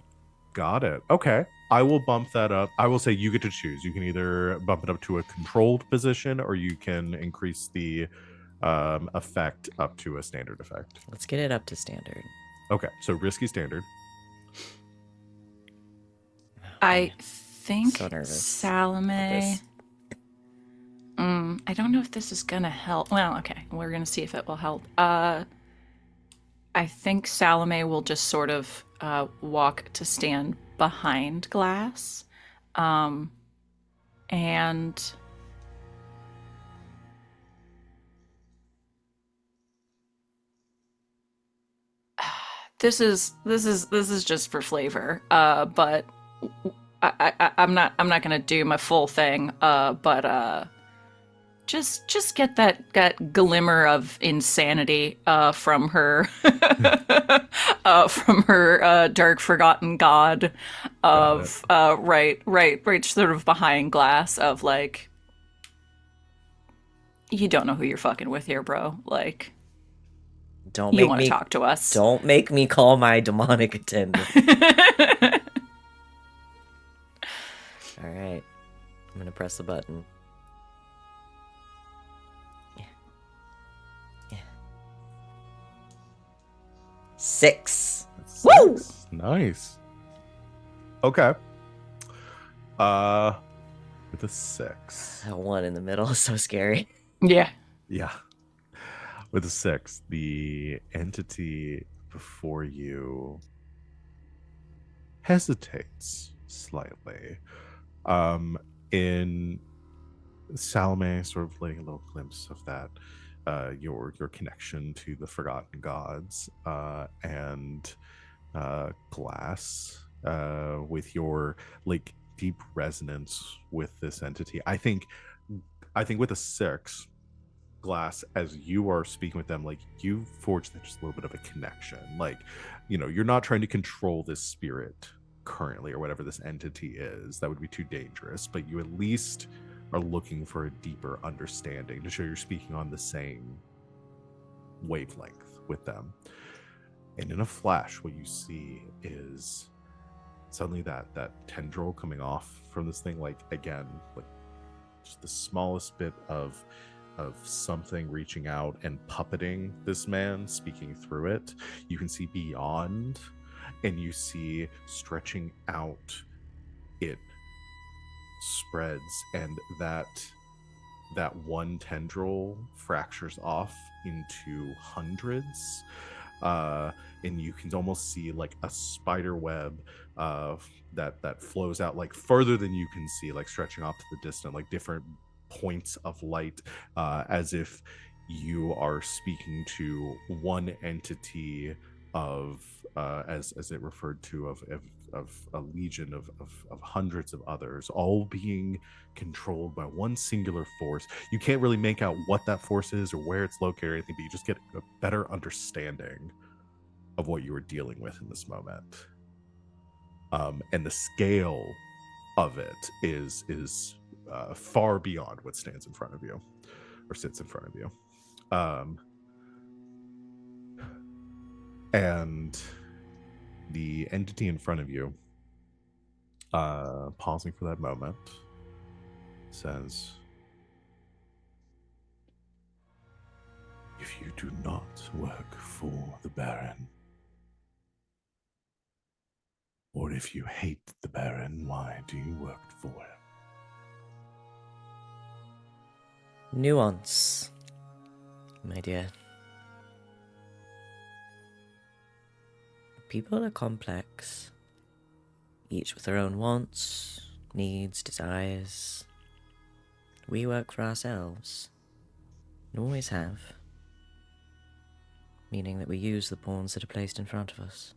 Got it. Okay. I will bump that up. I will say you get to choose. You can either bump it up to a controlled position or you can increase the effect up to a standard effect. Let's get it up to standard. Okay. So risky standard. I think So nervous Salome. I don't know if this is gonna help. Well, okay, we're gonna see if it will help. I think Salome will just sort of walk to stand behind Glass, and this is just for flavor. But I'm not gonna do my full thing. But just get that glimmer of insanity from her from her dark forgotten god of right sort of behind Glass of like, you don't know who you're fucking with here, bro. Like, Don't you make want to me talk to us. Don't make me call my demonic attendant. All right. I'm going to press the button. Yeah. 6. Woo! Nice. Okay. With a 6. That one in the middle is so scary. Yeah. Yeah. With a 6, the entity before you hesitates slightly. In Salome, sort of letting a little glimpse of that, your connection to the forgotten gods, and Glass, with your like deep resonance with this entity. I think with a 6, Glass, as you are speaking with them, like you forged just a little bit of a connection. Like, you know, you're not trying to control this spirit currently or whatever this entity is. That would be too dangerous, but you at least are looking for a deeper understanding to show you're speaking on the same wavelength with them. And in a flash, what you see is suddenly that tendril coming off from this thing, like again, like just the smallest bit of something reaching out and puppeting this man, speaking through it. You can see beyond, and you see stretching out, it spreads, and that one tendril fractures off into hundreds, and you can almost see like a spider web that flows out like further than you can see, like stretching off to the distant, like different points of light, as if you are speaking to one entity of as it referred to of a legion of hundreds of others, all being controlled by one singular force. You can't really make out what that force is or where it's located or anything, but you just get a better understanding of what you were dealing with in this moment. And the scale of it is far beyond what stands in front of you or sits in front of you. And the entity in front of you, pausing for that moment, says, "If you do not work for the Baron, or if you hate the Baron, why do you work for him?" Nuance, my dear. People are complex, each with their own wants, needs, desires. We work for ourselves, and always have, meaning that we use the pawns that are placed in front of us.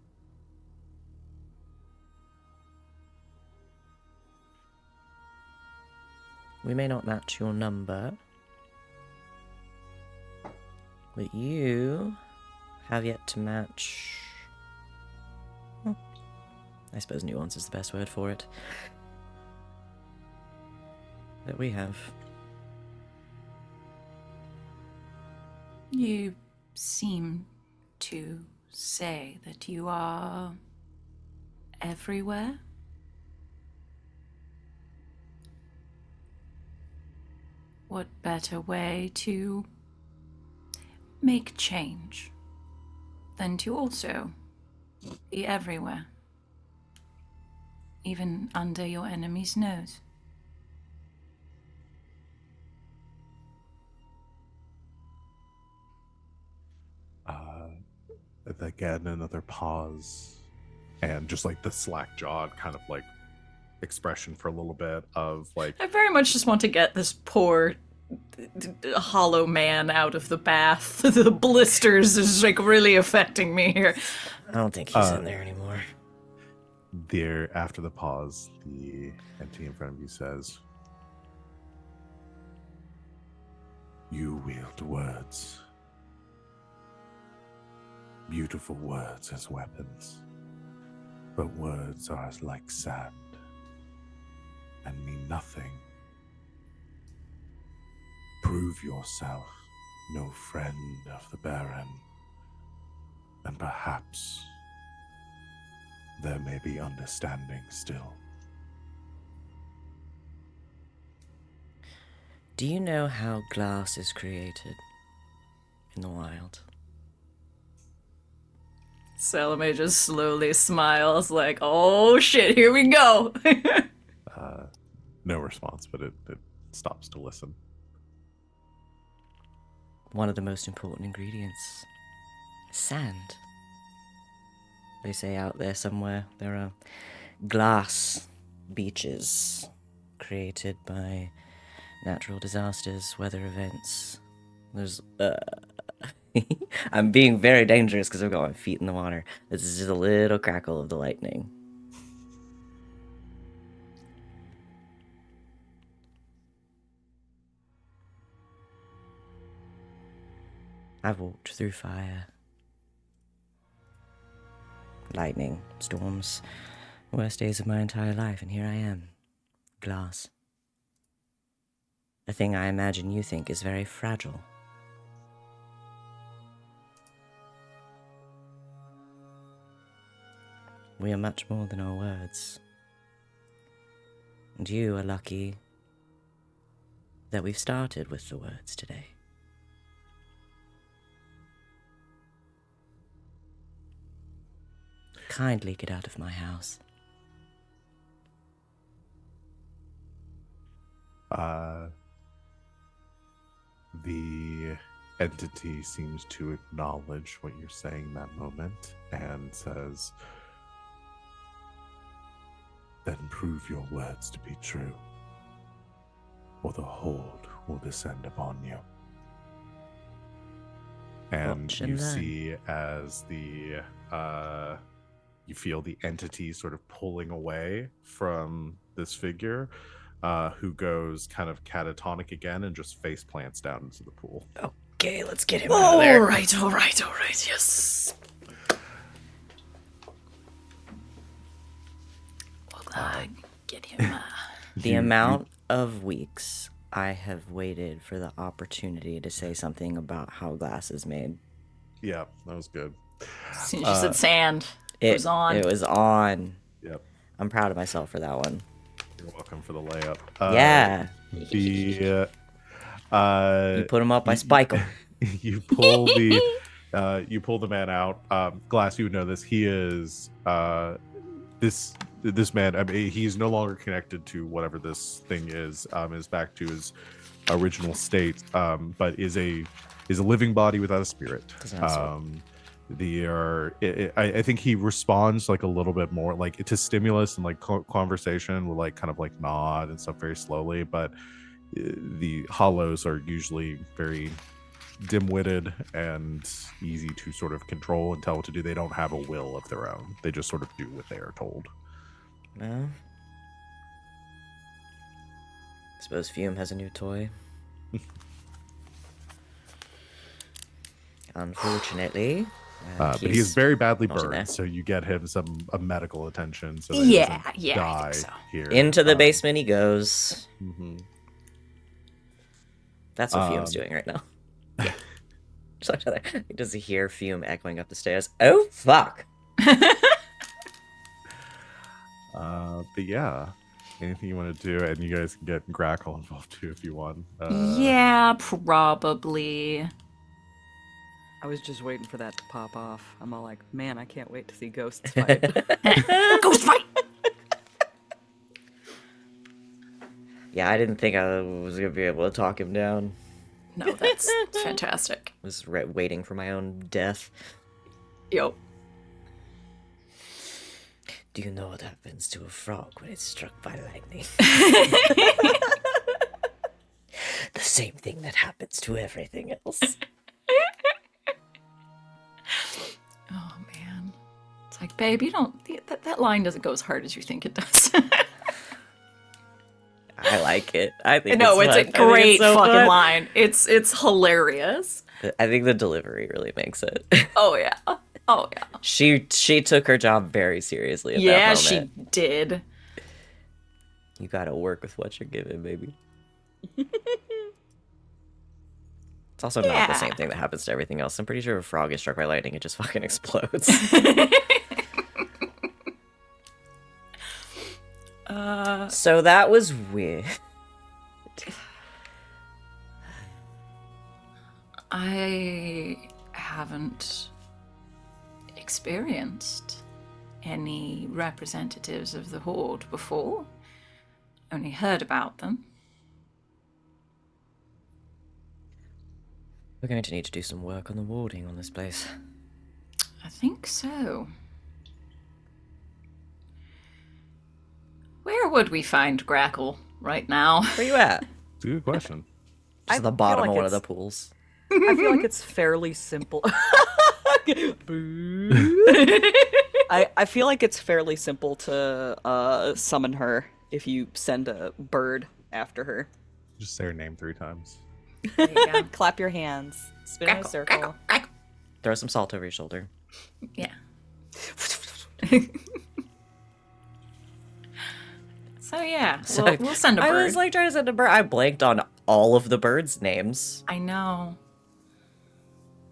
We may not match your number, but you have yet to match... Well, I suppose nuance is the best word for it. That we have. You seem to say that you are everywhere? What better way to make change than to also be everywhere, even under your enemy's nose? Again, another pause, and just like the slack-jawed kind of like expression for a little bit of like, I very much just want to get this poor hollow man out of the bath. The blisters is like really affecting me here. I don't think he's in there anymore. there after the pause, the entity in front of you says, "You wield words, beautiful words as weapons, but words are as like sand and mean nothing. Prove yourself no friend of the Baron, and perhaps there may be understanding still." Do you know how glass is created in the wild? Salome just slowly smiles like, oh shit, here we go. No response, but it stops to listen. One of the most important ingredients, sand. They say out there somewhere there are glass beaches created by natural disasters, weather events. There's I'm being very dangerous because I've got my feet in the water. This is just a little crackle of the lightning. I've walked through fire, lightning, storms, worst days of my entire life, and here I am, glass. A thing I imagine you think is very fragile. We are much more than our words. And you are lucky that we've started with the words today. Kindly get out of my house. The entity seems to acknowledge what you're saying in that moment and says, "Then prove your words to be true, or the hold will descend upon you." and Watch and you learn. see as you feel the entity sort of pulling away from this figure, who goes kind of catatonic again and just face plants down into the pool. Okay, let's get him out of there. All right, yes. Well, get him. The You- amount of weeks I have waited for the opportunity to say something about how glass is made. Yeah, that was good. As soon as you said sand, it It was on. It was on. Yep. I'm proud of myself for that one. You're welcome for the layup. Yeah. The You put him up, I spike him. you pull the you pull the man out. Glass, you would know this. He is this man. I mean, he's no longer connected to whatever this thing is. Is back to his original state. But is a living body without a spirit. Doesn't have a soul. I think he responds like a little bit more like to stimulus and like conversation will like kind of like nod and stuff very slowly, but the hollows are usually very dim-witted and easy to sort of control and tell what to do. They don't have a will of their own. They just sort of do what they are told. Well, I suppose Fume has a new toy. Unfortunately. But he is very badly not in there. burned, so you get him a medical attention so that Yeah, he doesn't I die think so. here. Into the basement he goes. Mhm. That's what Fume's doing right now. So he does hear Fume echoing up the stairs. Oh, fuck. But yeah, anything you want to do, and you guys can get Grackle involved too if you want. Yeah, probably. I was just waiting for that to pop off. I'm all like, man, I can't wait to see ghosts fight. Ghost fight! Yeah, I didn't think I was going to be able to talk him down. No, that's fantastic. I was waiting for my own death. Yo. Do you know what happens to a frog when it's struck by lightning? The same thing that happens to everything else. Oh, man. It's like, babe, you don't... That line doesn't go as hard as you think it does. I like it. I think No, it's fun. I a think great so fucking fun. line. It's hilarious. I think the delivery really makes it. Oh, yeah. Oh, yeah. She took her job very seriously. Yeah, that she moment. did. You gotta work with what you're given, baby. It's also not the Yeah. same thing that happens to everything else. I'm pretty sure if a frog is struck by lightning, it just fucking explodes. So that was weird. I haven't experienced any representatives of the Horde before. Only heard about them. We're going to need to do some work on the warding on this place. I think so. Where would we find Grackle right now? Where you at? It's a good question. Just I at the feel bottom like of one of the it's- pools. I feel like it's fairly simple. Boo. I feel like it's fairly simple to summon her if you send a bird after her. Just say her name 3 times. There you go. Clap your hands. Spin in a Grackle, circle. Grackle, Grackle. Throw some salt over your shoulder. Yeah. So yeah, we'll send a bird. I was like trying to send a bird. I blanked on all of the birds' names. I know.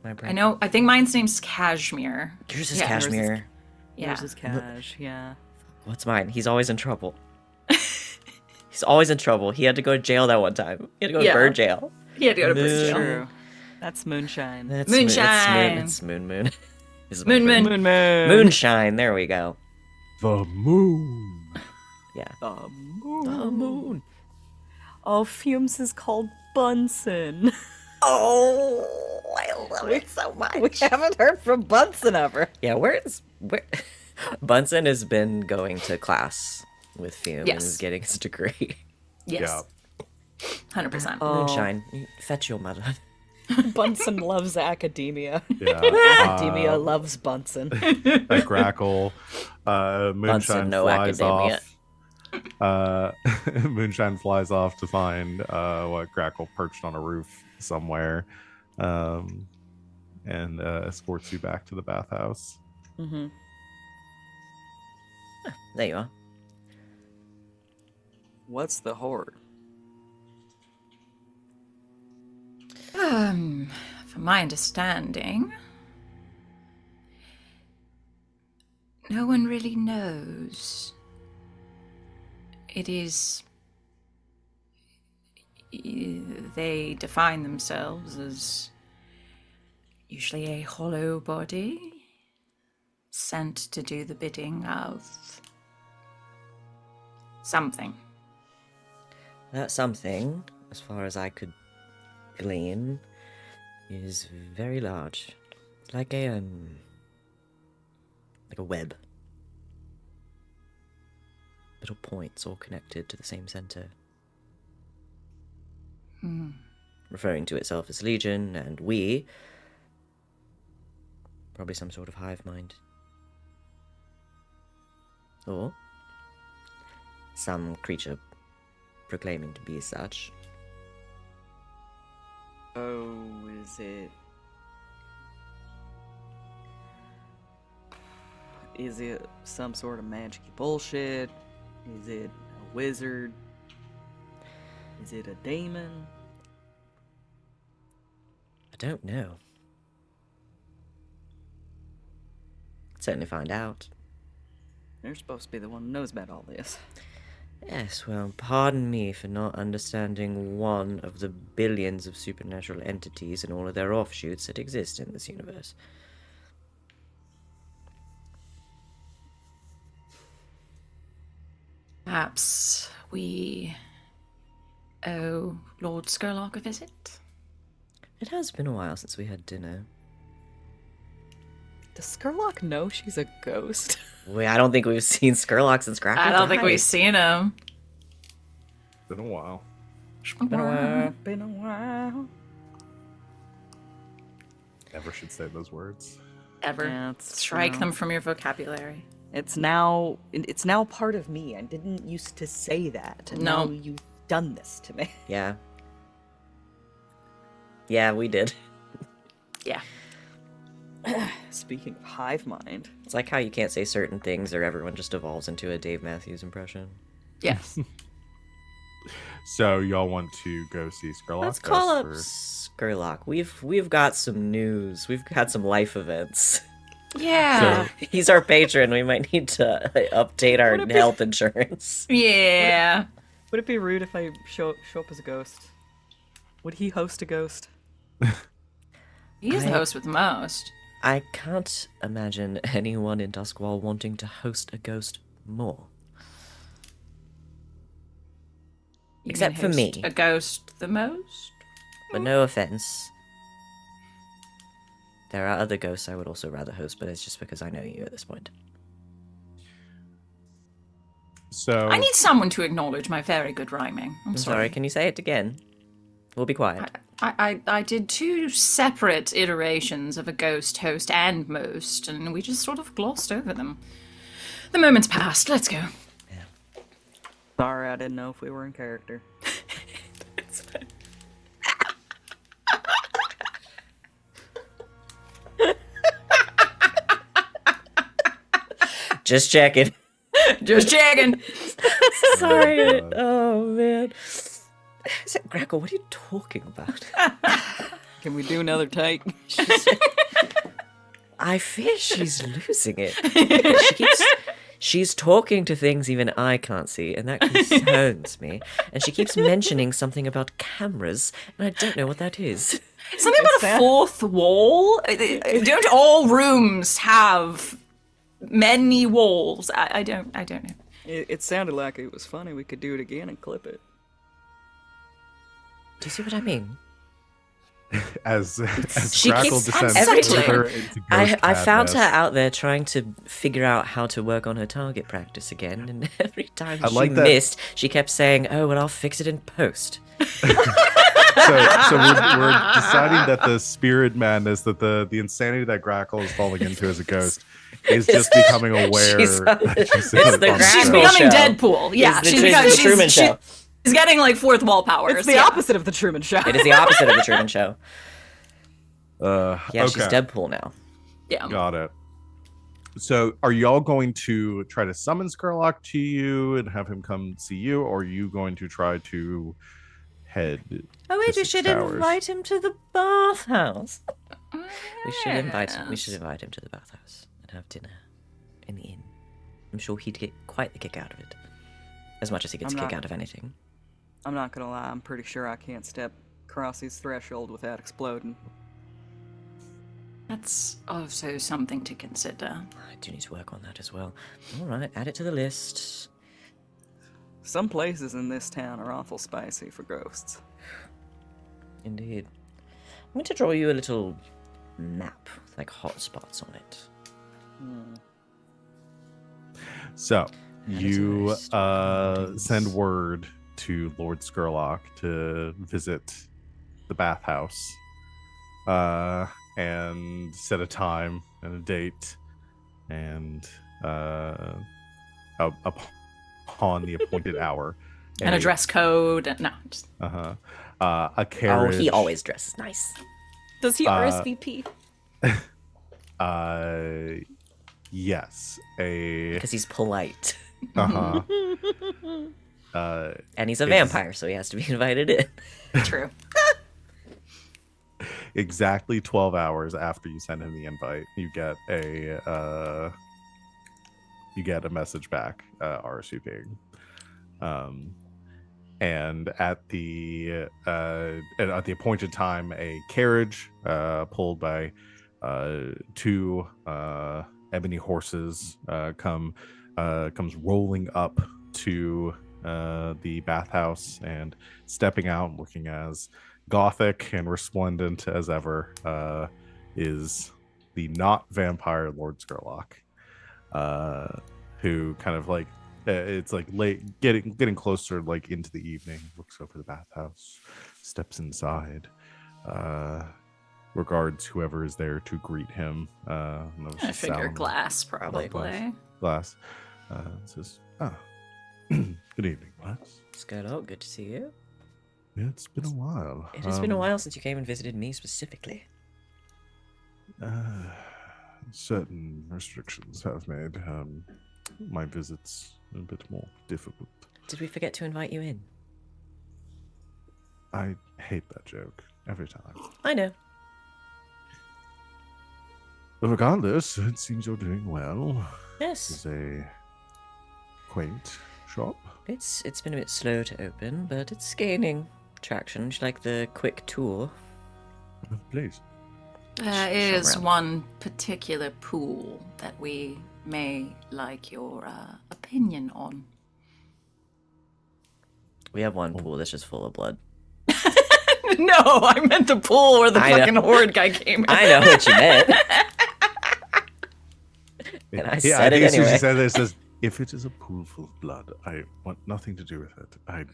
My brain. I know. I think mine's name's Cashmere. Yours is Yeah, yours is- Cashmere. Yeah. Yours is Cash, yeah. What's mine? He's always in trouble. He's always in trouble. He had to go to jail that one time. He had to go to Yeah. bird jail. He had to go to Moon. prison jail. True. That's moonshine. That's Moonshine. It's moon. It's Moon, moon. Moon moon. Moonshine. There we go. The moon. Yeah. The moon. The moon. Oh, Fumes is called Bunsen. Oh, I love it so much. We haven't heard from Bunsen ever. Yeah, where Bunsen has been going to class with Fume and Yes. is getting his degree. Yes. 100%. Oh. Moonshine, fetch your mother. Bunsen loves academia. Yeah. Academia loves Bunsen. At Grackle. Moonshine no flies academia. off. Moonshine flies off to find Grackle perched on a roof somewhere, and escorts you back to the bathhouse. Mm-hmm. There you are. What's the horror? From my understanding, no one really knows. It is. They define themselves as usually a hollow body sent to do the bidding of something. That something, as far as I could glean, is very large. It's like a web. Little points all connected to the same center. Referring to itself as Legion, and we, probably some sort of hive mind. Or some creature proclaiming to be such. Oh, is it? Is it some sort of magic bullshit? Is it a wizard? Is it a demon? I don't know. Certainly find out. You're supposed to be the one who knows about all this. Yes, well, pardon me for not understanding one of the billions of supernatural entities and all of their offshoots that exist in this universe. Perhaps we owe Lord Skurlock a visit? It has been a while since we had dinner. Does Skurlock know she's a ghost? I don't think we've seen Skurlock since Grackle I don't think died. we've seen him. Been a while. Been a while. Been a while. Never should say those words. Ever. Yeah, it's, Strike them from your vocabulary. It's now part of me. I didn't used to say that. And No. now you've done this to me. Yeah. Yeah, we did. Yeah. Speaking of hive mind, It's like how you can't say certain things or everyone just evolves into a Dave Matthews impression. Yes. So y'all want to go see Skurlock? Let's call up That's Skurlock. We've got some news. We've got some life events. Yeah. He's our patron. We might need to update our Would it be- health insurance. Yeah. would it be rude if I show up as a ghost? Would he host a ghost? He's the host with the most. I can't imagine anyone in Duskwall wanting to host a ghost more. You Except can for me. host a ghost the most? But no offense. There are other ghosts I would also rather host, but it's just because I know you at this point. so. I need someone to acknowledge my very good rhyming. I'm I'm sorry, can you say it again? We'll be quiet. I did 2 separate iterations of a ghost, host, and most, and we just sort of glossed over them. The moment's passed. Let's go. Sorry, I didn't know if we were in character. It's fine. Just checking. Just checking. Sorry. God. Oh, man. Is it Grackle? What are you talking about? Can we do another take? I fear she's losing it. She's talking to things even I can't see, and that concerns me. And she keeps mentioning something about cameras, and I don't know what that is. Something about a fourth wall? Don't all rooms have many walls? I don't know. It sounded like it was funny. We could do it again and clip it. Do you see what I mean? as She Grackle keeps- descends every further time- into I ghost found her madness. out there trying to figure out how to work on her target practice again, and every time I she like that- missed, she kept saying, "Oh, well, I'll fix it in post." So we're deciding that the spirit madness, that the insanity that Grackle is falling into as a ghost, is just becoming aware. She's on that the- she's it's on the the She's Grackle show. becoming show. Deadpool. Yeah, It's the she's Tru- becoming the Truman Show. She's getting like fourth wall powers. It's the yeah. opposite of the Truman Show. It is the opposite of the Truman Show. Yeah, Okay. she's Deadpool now. Yeah. Got it. So, are y'all going to try to summon Skurlock to you and have him come see you, or are you going to try to head? Oh wait, to we Six should Towers? invite him to the bathhouse. We should invite him. We should invite him to the bathhouse and have dinner in the inn. I'm sure he'd get quite the kick out of it, as much as he gets a I'm kick not- out of anything. I'm not gonna lie, I'm pretty sure I can't step across his threshold without exploding. That's also something to consider. I do need to work on that as well. All right, add it to the list. Some places in this town are awful spicy for ghosts. Indeed. I'm going to draw you a little map with like hot spots on it. So, Add it to the you list. send word to Lord Skurlock to visit the bathhouse, and set a time and a date, and upon the appointed hour, And a dress code. No, just a carriage. Oh, he always dresses nice. Does he RSVP? Yes, a Because he's polite. uh-huh. And he's a Ex- vampire, so he has to be invited in. true. Exactly 12 hours after you send him the invite, you get a message back, RSVPing. And at the appointed time, a carriage pulled by two ebony horses comes rolling up to the bathhouse, and stepping out, looking as gothic and resplendent as ever, is the not vampire Lord Skurlock, who kind of like it's like late, getting closer, like into the evening. Looks over the bathhouse, steps inside, regards whoever is there to greet him. I figure glass, probably. Glass says, good evening, Glass. Skurlock, good to see you. Yeah, it's been a while. It has been a while since you came and visited me specifically. Certain restrictions have made my visits a bit more difficult. Did we forget to invite you in? I hate that joke every time. I know. But regardless, it seems you're doing well. Yes. It's a quaint shop. It's been a bit slow to open, but it's gaining traction. Would you like the quick tour? Please. There Show is around. one particular pool that we may like your opinion on. We have one pool that's just full of blood. No, I meant the pool where the I know. fucking horde guy came in. I know what you meant. And I said it as soon as anyway. she said this, says, if it is a pool full of blood, I want nothing to do with it. I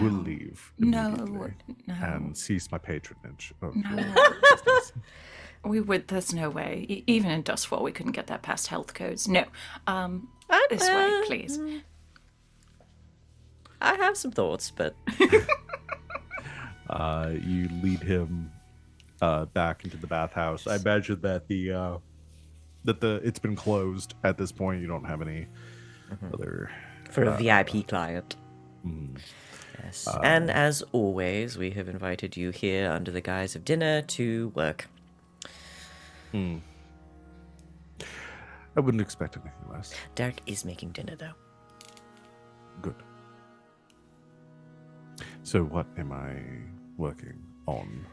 will leave No, immediately no. and cease my patronage of No. your business. We would. There's no way. Even in Dustfall, we couldn't get that past health codes. No. This way, please. I have some thoughts, but You lead him back into the bathhouse. I imagine that it's been closed at this point. You don't have any other. for a VIP client. mm, Yes. And as always, we have invited you here under the guise of dinner to work. I wouldn't expect anything less. Derek is making dinner, though. Good. So, what am I working on?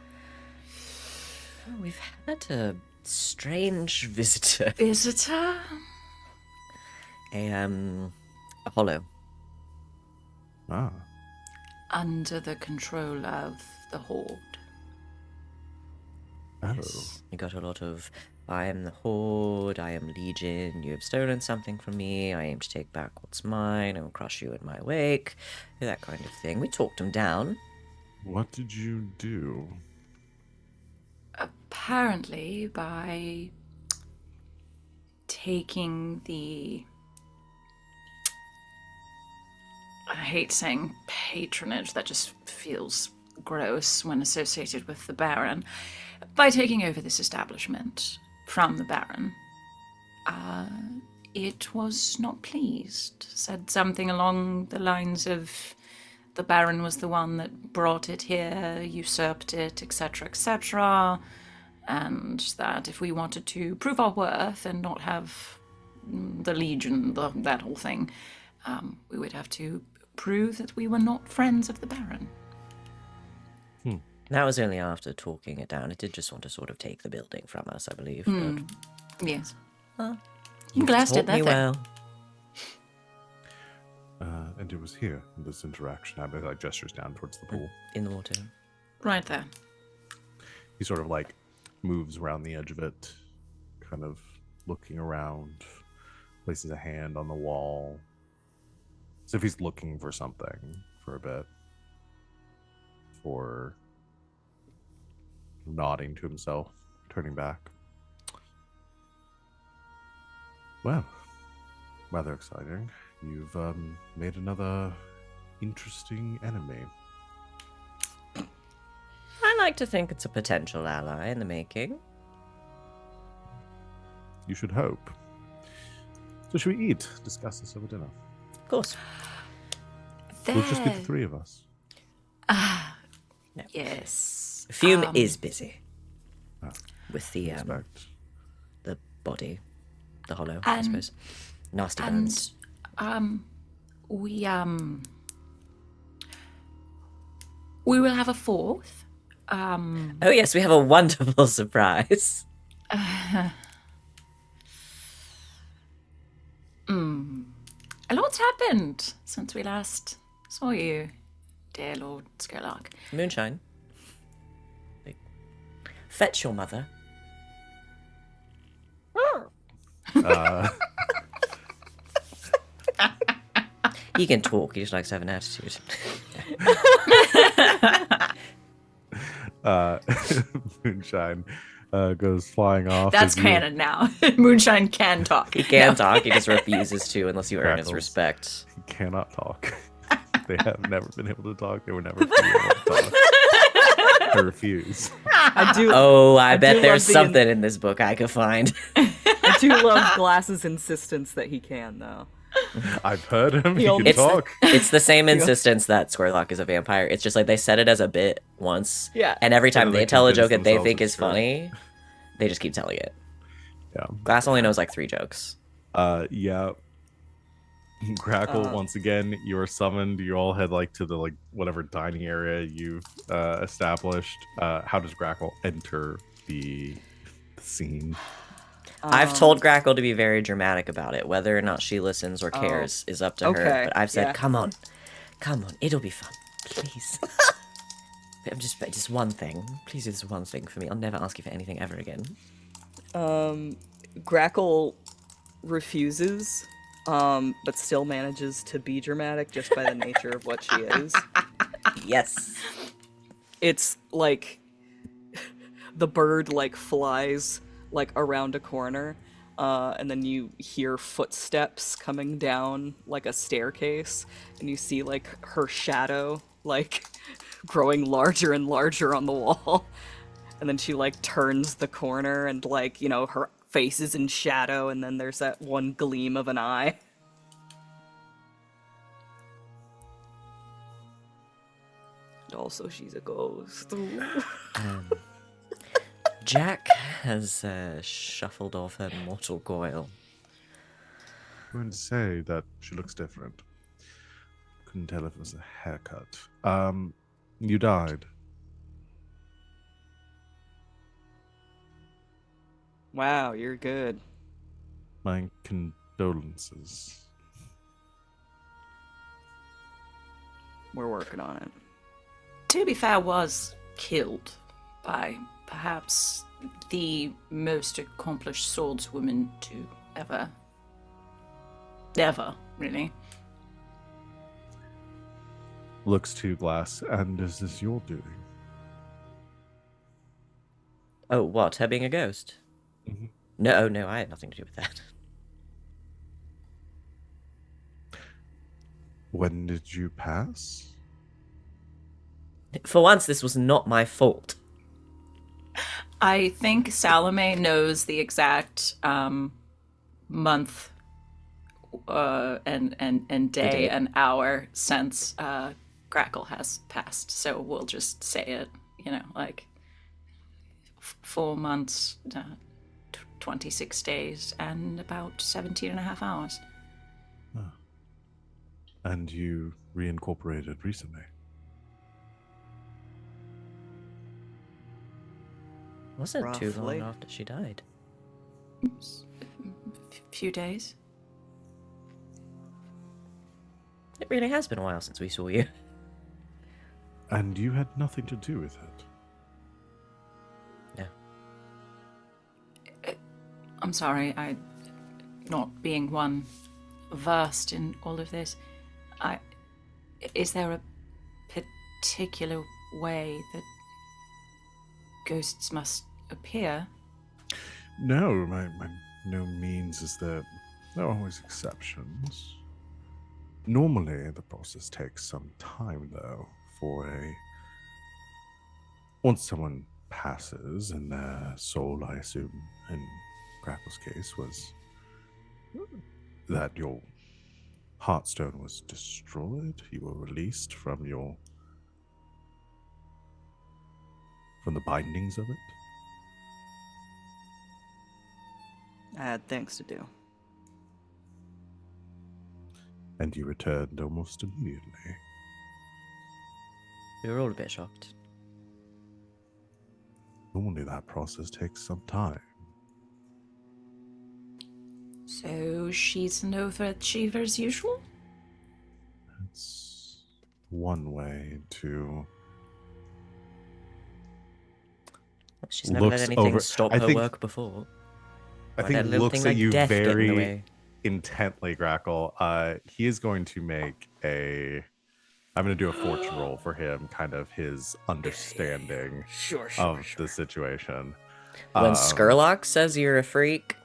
Oh, we've had a strange visitor. Visitor? A hollow. Ah, Under the control of the horde. oh. You got a lot of, I am the Horde, I am Legion, you have stolen something from me, I aim to take back what's mine, I will crush you in my wake, that kind of thing. We talked him down. What did you do? Apparently, by taking the... I hate saying patronage, that just feels gross when associated with the Baron. By taking over this establishment from the Baron, it was not pleased. Said something along the lines of the Baron was the one that brought it here, usurped it, etc., etc., and that if we wanted to prove our worth and not have the Legion, that whole thing, we would have to prove that we were not friends of the Baron. That was only after talking it down. It did just want to sort of take the building from us, I believe. But Yes. you've Glass did taught me that thing. well. And it was here, in this interaction. I like gestures down towards the pool. In the water. Right there. He sort of like moves around the edge of it, kind of looking around, places a hand on the wall, as if he's looking for something for a bit, for nodding to himself, turning back. Well, rather exciting. You've made another interesting enemy. I like to think it's a potential ally in the making. You should hope. So should we eat? Discuss this over dinner. Of course. We'll just be the three of us. Yes. Fume is busy. Ah, With the Respect. the body. The hollow, I And- suppose. Nasty And bones. we will have a fourth. Oh yes, we have a wonderful surprise. A lot's happened since we last saw you, dear Lord Skerlark. Moonshine. Wait. Fetch your mother. Uh, He can talk, he just likes to have an attitude. Moonshine goes flying off. That's as you- canon now. Moonshine can talk. He can talk, he just refuses to unless you earn his Grackles. respect. He cannot talk. They have never been able to talk. They were never free able to talk. They refuse. I do. Oh, I do bet love there's the something in this book I could find. I do love Glass's insistence that he can, though. I've heard him. He only- can It's talk. It's the same insistence that Squirlock is a vampire. It's just like they said it as a bit once. Yeah. And every time then they they tell a convince joke that they themselves think it's is true. funny, they just keep telling it. Yeah. Glass only knows like 3 jokes. Yeah. Grackle, once again, you're summoned. You all head like to the like whatever dining area you've established. How does Grackle enter the scene? I've told Grackle to be very dramatic about it. Whether or not she listens or cares is up to her. Okay, But I've said, yeah. come on, it'll be fun, please. I'm just one thing. Please do this one thing for me. I'll never ask you for anything ever again. Grackle refuses, but still manages to be dramatic just by the nature of what she is. Yes. It's like the bird like flies like around a corner, and then you hear footsteps coming down like a staircase, and you see like her shadow like growing larger and larger on the wall, and then she like turns the corner and like, you know, her face is in shadow, and then there's that one gleam of an eye. And also she's a ghost. Jack has shuffled off her mortal coil. I'm going to say that she looks different. Couldn't tell if it was a haircut. You died. Wow, you're good. My condolences. We're working on it. To be fair, was killed by perhaps the most accomplished swordswoman to ever, really. looks to Glass, and is this your doing? Oh, what? Her being a ghost? Mhm. No, I had nothing to do with that. When did you pass? For once, this was not my fault. I think Salome knows the exact month and day date. and hour since Grackle has passed. So we'll just say it, like 4 months, 26 days, and about 17 and a half hours. And you reincorporated recently? Wasn't too long Roughly. after she died. Few days. It really has been a while since we saw you. And you had nothing to do with it? No. I'm sorry, I, not being one versed in all of this, is there a particular way that ghosts must appear? No, by no means is there always exceptions. Normally, the process takes some time, though, once someone passes, and their soul, I assume, in Grackle's case, was that your Heartstone was destroyed. You were released from the bindings of it. I had things to do. And you returned almost immediately. We were all a bit shocked. Normally that process takes some time. So she's an overachiever as usual? It's one way to She's never let looks anything over- stop I her think- work before. I Why'd think that little looks thing at like you death get in the very way? intently, Grackle. He is going to make I'm going to do a fortune roll for him, kind of his understanding of the situation. When Skurlock says you're a freak,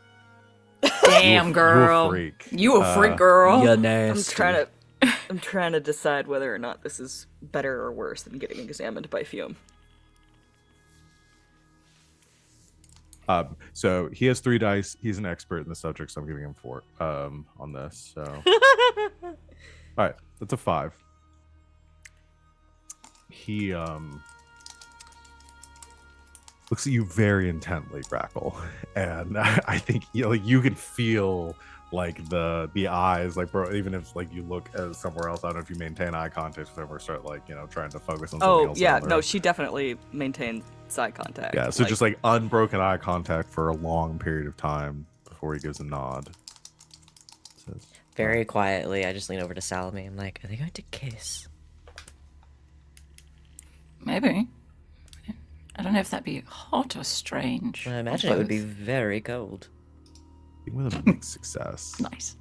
Damn, girl. You a freak. You a freak, girl. you're I'm nasty. trying to decide whether or not this is better or worse than getting examined by Fume. So he has 3 dice. He's an expert in the subject, so I'm giving him 4 on this. So, all right, that's a 5. He looks at you very intently, Grackle, and I think you can feel like the eyes, like, bro. Even if like you look somewhere else, I don't know if you maintain eye contact with him or start trying to focus on something Oh, else. yeah, around the no, room. she definitely maintains eye contact. Yeah, so just unbroken eye contact for a long period of time before he gives a nod. Says, Very quietly, I just lean over to Salome. I'm like, are they going to kiss? Maybe. I don't know if that'd be hot or strange. I or imagine it would be both. very cold. with a mixed success. Nice.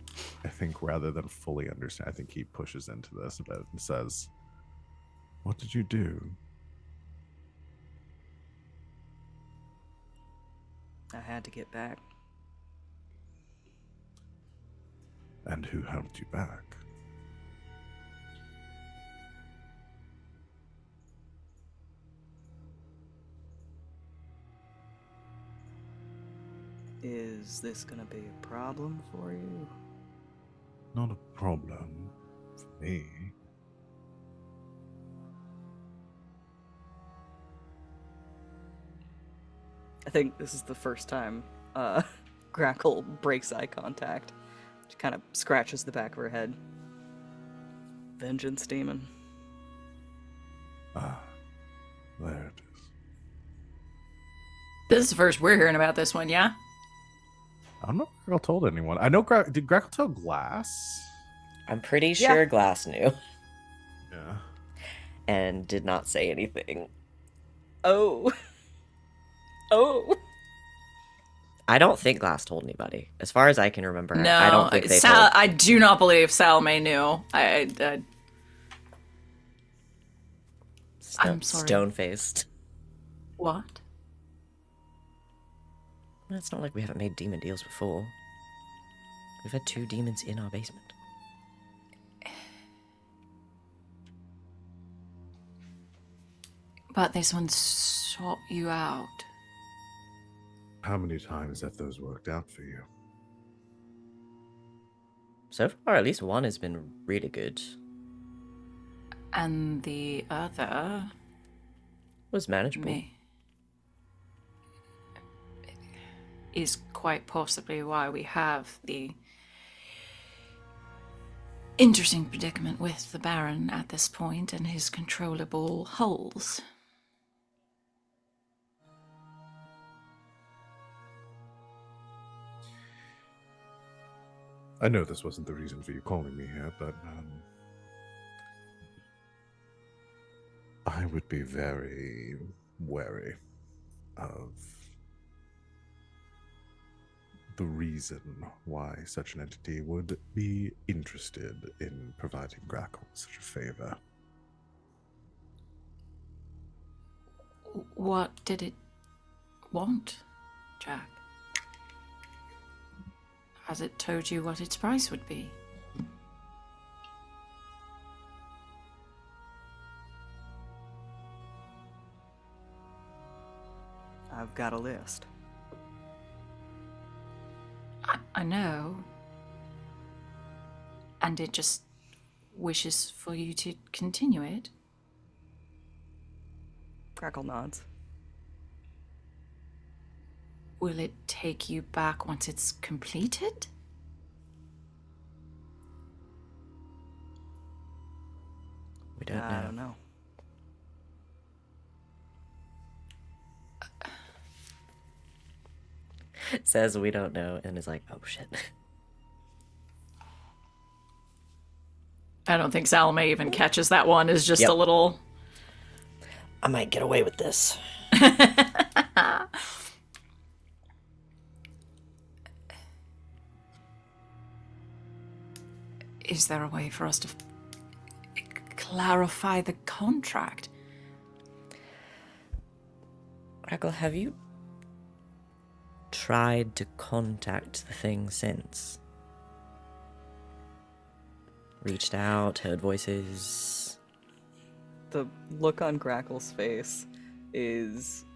I think rather than fully understand, I think he pushes into this a bit and says, "What did you do?" I had to get back. And who helped you back? Is this gonna be a problem for you? Not a problem for me. I think this is the first time Grackle breaks eye contact. She kind of scratches the back of her head. Vengeance demon. Ah, there it is. This is the first we're hearing about this one, yeah? I don't know if Grackle told anyone. I know did Grackle tell Glass? I'm pretty Yeah. sure Glass knew Yeah. and did not say anything. Oh. Oh. I don't think Glass told anybody. As far as I can remember, No, I don't think they told. I do not believe Salome knew. I I'm sorry. Stone-faced. What? Well, it's not like we haven't made demon deals before. We've had 2 demons in our basement. But this one sought you out. How many times have those worked out for you? So far, at least one has been really good. And the other... Was manageable. me. Is quite possibly why we have the interesting predicament with the Baron at this point and his controllable holes. I know this wasn't the reason for you calling me here, but I would be very wary of the reason why such an entity would be interested in providing Grackle such a favor. What did it want, Jack? Has it told you what its price would be? I've got a list. I know. And it just wishes for you to continue it? Grackle nods. Will it take you back once it's completed? We don't know. I don't know. Says we don't know, and is like, oh shit. I don't think Salome even catches that one as just Yep. a little... I might get away with this. Is there a way for us to clarify the contract? Grackle, have you tried to contact the thing since? Reached out, heard voices. The look on Grackle's face is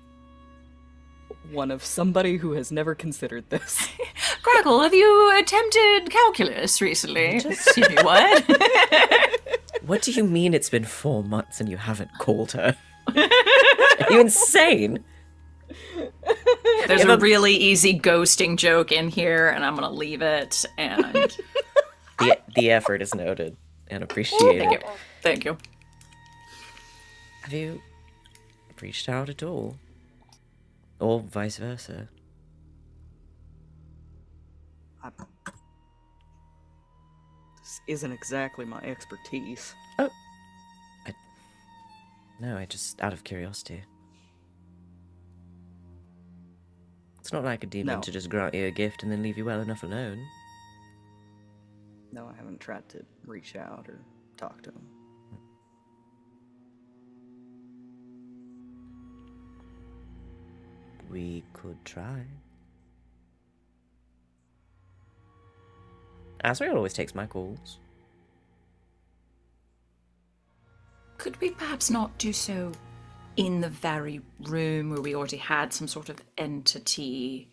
one of somebody who has never considered this. Grackle, have you attempted calculus recently? Excuse me, what? What do you mean it's been 4 months and you haven't called her? Are you insane? There's a really easy ghosting joke in here, and I'm gonna leave it. And The effort is noted and appreciated. thank you, thank you. Have you reached out at all? Or vice versa? This isn't exactly my expertise. No, I just out of curiosity. It's not like a demon No. to just grant you a gift and then leave you well enough alone. No, I haven't tried to reach out or talk to him. We could try. Asriel always takes my calls. Could we perhaps not do so in the very room where we already had some sort of entity?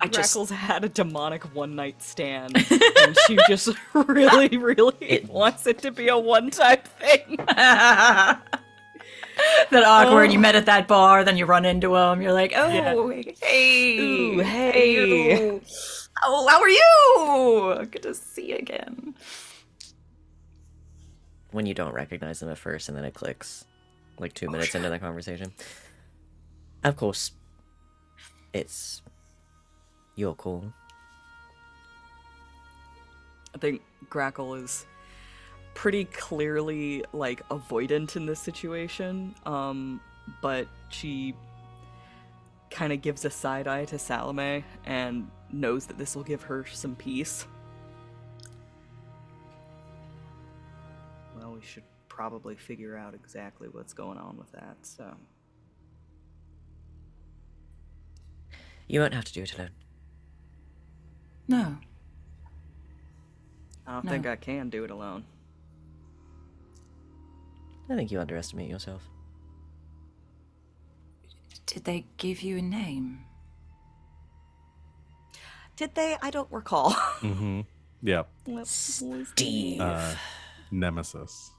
I just Grackle's had a demonic one-night stand, and she just really wants it to be a one-time thing. that awkward. You met at that bar, then you run into him. You're like, oh, Yeah. hey, Ooh, hey. you. Oh, how are you? Good to see you again. When you don't recognize them at first and then it clicks. Like 2 minutes into the conversation. Of course, it's your call. I think Grackle is pretty clearly, like, avoidant in this situation, but she kind of gives a side eye to Salome and knows that this will give her some peace. Well, we should probably figure out exactly what's going on with that. So You won't have to do it alone. No. I don't No. think I can do it alone. I think you underestimate yourself. Did they give you a name? Did they? I don't recall. Mm-hmm. Yep. What was the Steve. Nemesis.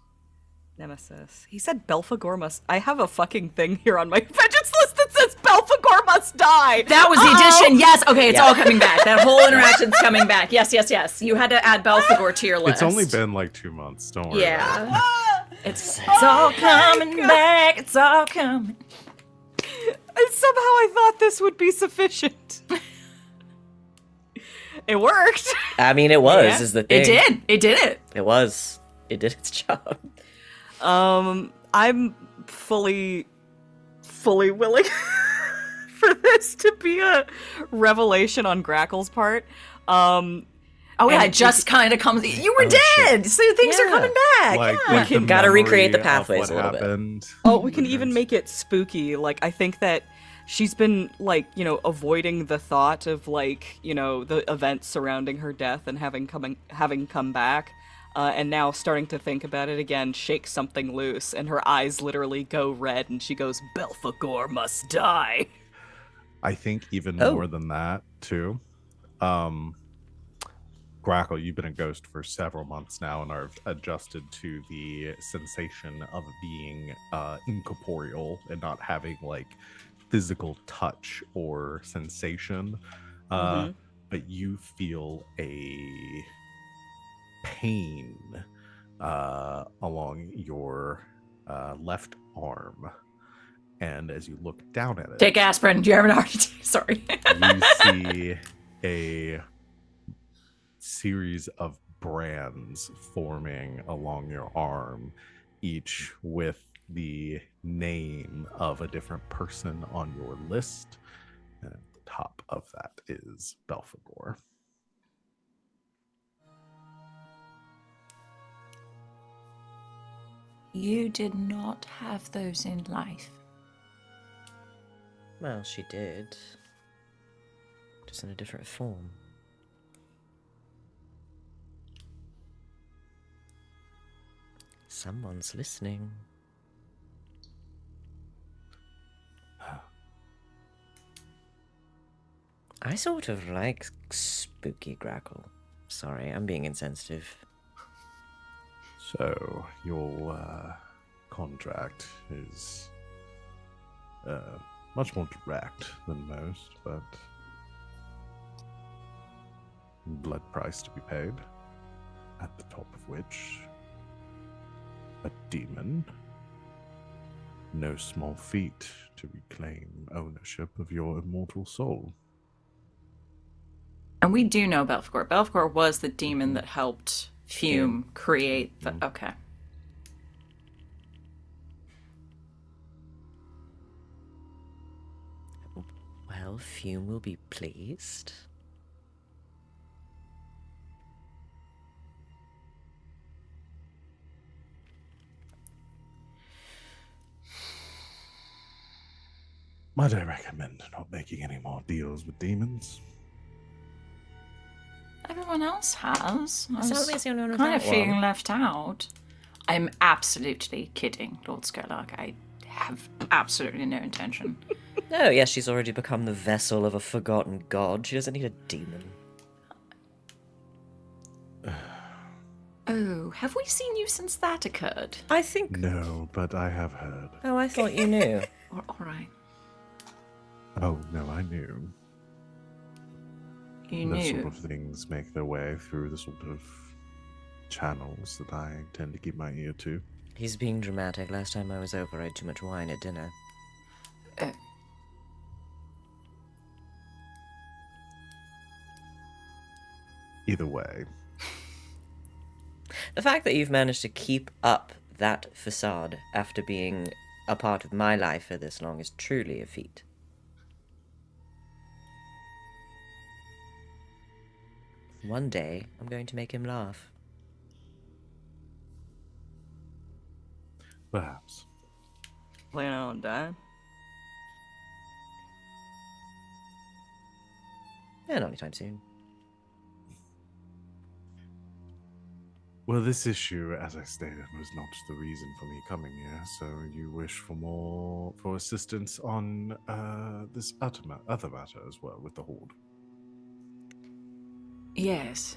Nemesis. He said Belphegor must. I have a fucking thing here on my vengeance list that says Belphegor must die. That was the addition. Yes. Okay, it's Yeah. all coming back. That whole interaction's coming back. Yes, yes, yes. You had to add Belphegor to your list. It's only been like 2 months. Don't worry. About it. Yeah. It's all coming back. It's all coming. And somehow I thought this would be sufficient. It worked. I mean, it was, Yeah. is the thing. It did. It did it. It was. It did its job. I'm fully willing for this to be a revelation on Grackle's part. Oh yeah, And it just kind of comes. You were Oh, shit. dead, so things are Yeah. coming back. Like, yeah. like the Gotta recreate the memory of pathways what a little bit. happened. Oh, we can even make it spooky. Like, I think that she's been, like, avoiding the thought of, like, the events surrounding her death and having come back. And now starting to think about it again, shakes something loose, and her eyes literally go red, and she goes, Belphegor must die. I think even Oh. more than that too. Grackle, you've been a ghost for several months now and are adjusted to the sensation of being incorporeal and not having like physical touch or sensation. But you feel a pain along your left arm. And as you look down at it, Take aspirin. Do you have an heart attack? Sorry. you see a series of brands forming along your arm, each with the name of a different person on your list. And at the top of that is Belphegor. You did not have those in life. Well, she did. Just in a different form. Someone's listening. I sort of like spooky Grackle. Sorry, I'm being insensitive. So your contract is much more direct than most, but blood price to be paid, at the top of which a demon. No small feat to reclaim ownership of your immortal soul. And we do know Belphegor. Belphegor was the demon that helped Fume create the. Okay. Well, Fume will be pleased. Might I recommend not making any more deals with demons? Everyone else has. I Salome's was the only one with kind that of feeling one. left out. I'm absolutely kidding, Lord Skerlark. I have absolutely no intention. Oh, yes, she's already become the vessel of a forgotten god. She doesn't need a demon. Oh, have we seen you since that occurred? I think... No, but I have heard. Oh, I thought you knew. All right. Oh, no, I knew. You Those knew. sort of things make their way through the sort of channels that I tend to keep my ear to. He's being dramatic. Last time I was over, I had too much wine at dinner. Either way, The fact that you've managed to keep up that facade after being a part of my life for this long is truly a feat. One day, I'm going to make him laugh. Perhaps. Planning on dying? Yeah, not anytime soon. Well, this issue, as I stated, was not the reason for me coming here. So you wish for assistance on this other matter as well with the Horde. Yes.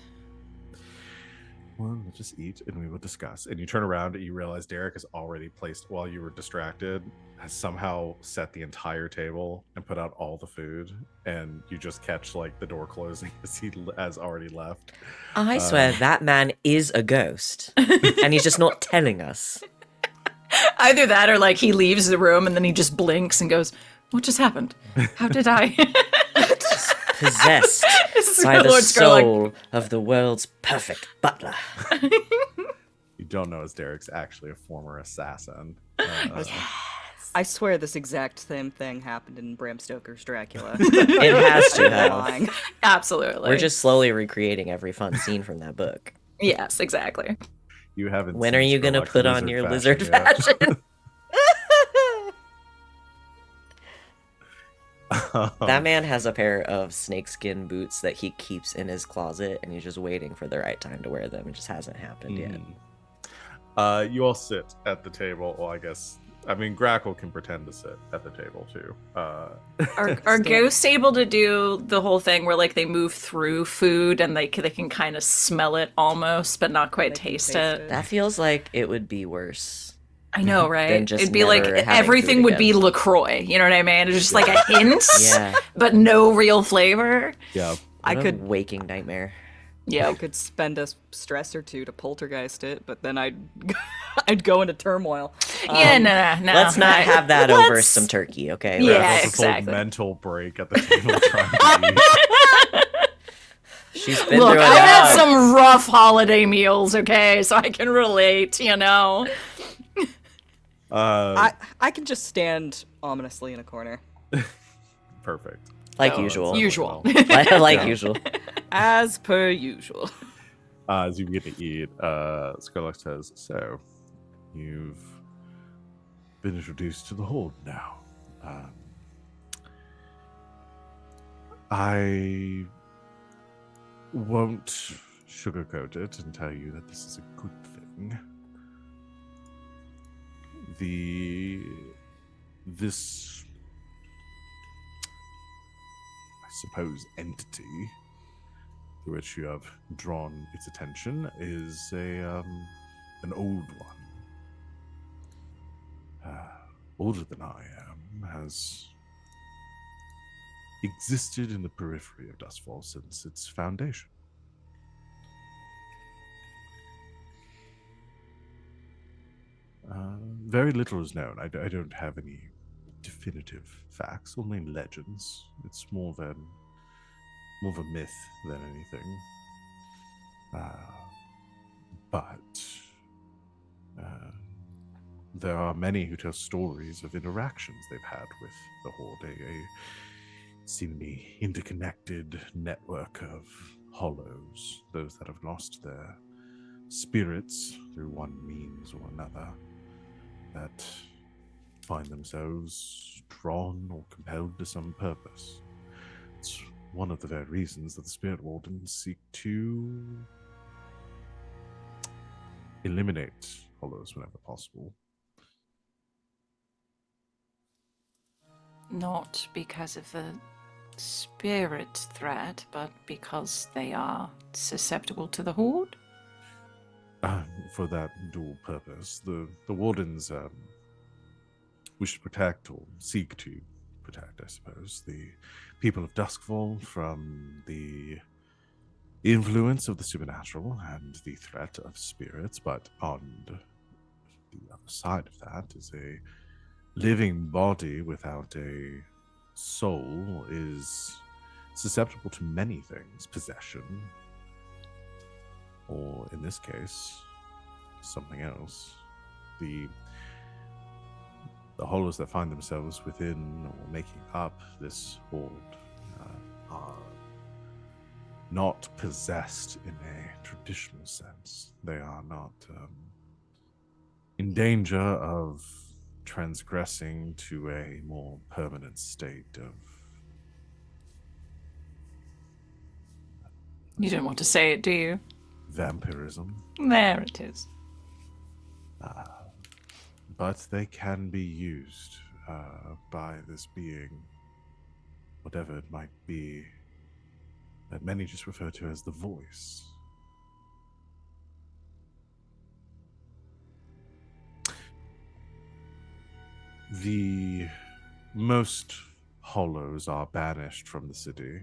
Well, let's just eat and we will discuss. And you turn around and you realize Derek has already placed, while you were distracted, has somehow set the entire table and put out all the food. And you just catch like the door closing as he has already left. I swear that man is a ghost. And he's just not telling us. Either that or like he leaves the room and then he just blinks and goes, "What just happened? How did I?" Possessed This is by the Lord Scarlet. soul of the world's perfect butler. You don't know as Derek's actually a former assassin. I swear this exact same thing happened in Bram Stoker's Dracula. It has to have. Lying. Absolutely. We're just slowly recreating every fun scene from that book. Yes, exactly. You haven't. When seen are you gonna Sherlock's put on your lizard yet. fashion? That man has a pair of snakeskin boots that he keeps in his closet, and he's just waiting for the right time to wear them. It just hasn't happened yet. You all sit at the table. Well, I mean, Grackle can pretend to sit at the table too. Are ghosts able to do the whole thing where like they move through food and they can kind of smell it almost, but not quite They can taste taste it? it. That feels like it would be worse. I know, right? Than just It'd be like never having everything food would be again. LaCroix. You know what I mean? It's just like a hint, Yeah. but no real flavor. Yeah. I What a could waking nightmare. Yeah. I could spend a stress or two to poltergeist it, but then I'd I'd go into turmoil. Yeah, no. Let's not I- have that over let's- some turkey, okay? Yeah, Grackle's this whole exactly. mental break at the table trying to eat. She's been Look, through a I've lot. had some rough holiday meals, okay? So I can relate, you know? I can just stand ominously in a corner. Perfect. Like Oh, usual. Usual. Like Yeah. usual. As per usual. As you begin to eat, Scarlet says, "So, you've been introduced to the Horde now. I won't sugarcoat it and tell you that this is a good thing. This, I suppose, entity to which you have drawn its attention is an old one, older than I am, has existed in the periphery of Dustfall since its foundation. Very little is known. I don't have any definitive facts, only legends. It's more of a myth than anything. But there are many who tell stories of interactions they've had with the Horde, a seemingly interconnected network of hollows, those that have lost their spirits through one means or another, that find themselves drawn or compelled to some purpose. It's one of the very reasons that the Spirit Wardens seek to eliminate hollows whenever possible. Not because of the spirit threat, but because they are susceptible to the Horde? For that dual purpose, the Wardens wish to protect, or seek to protect, I suppose, the people of Duskfall from the influence of the supernatural and the threat of spirits, but on the other side of that is a living body without a soul is susceptible to many things, possession, or in this case, something else. The hollows that find themselves within or making up this horde are not possessed in a traditional sense. They are not in danger of transgressing to a more permanent state of You don't want to say it, do you? vampirism. There it is. But they can be used by this being, whatever it might be, that many just refer to as the voice. The most hollows are banished from the city,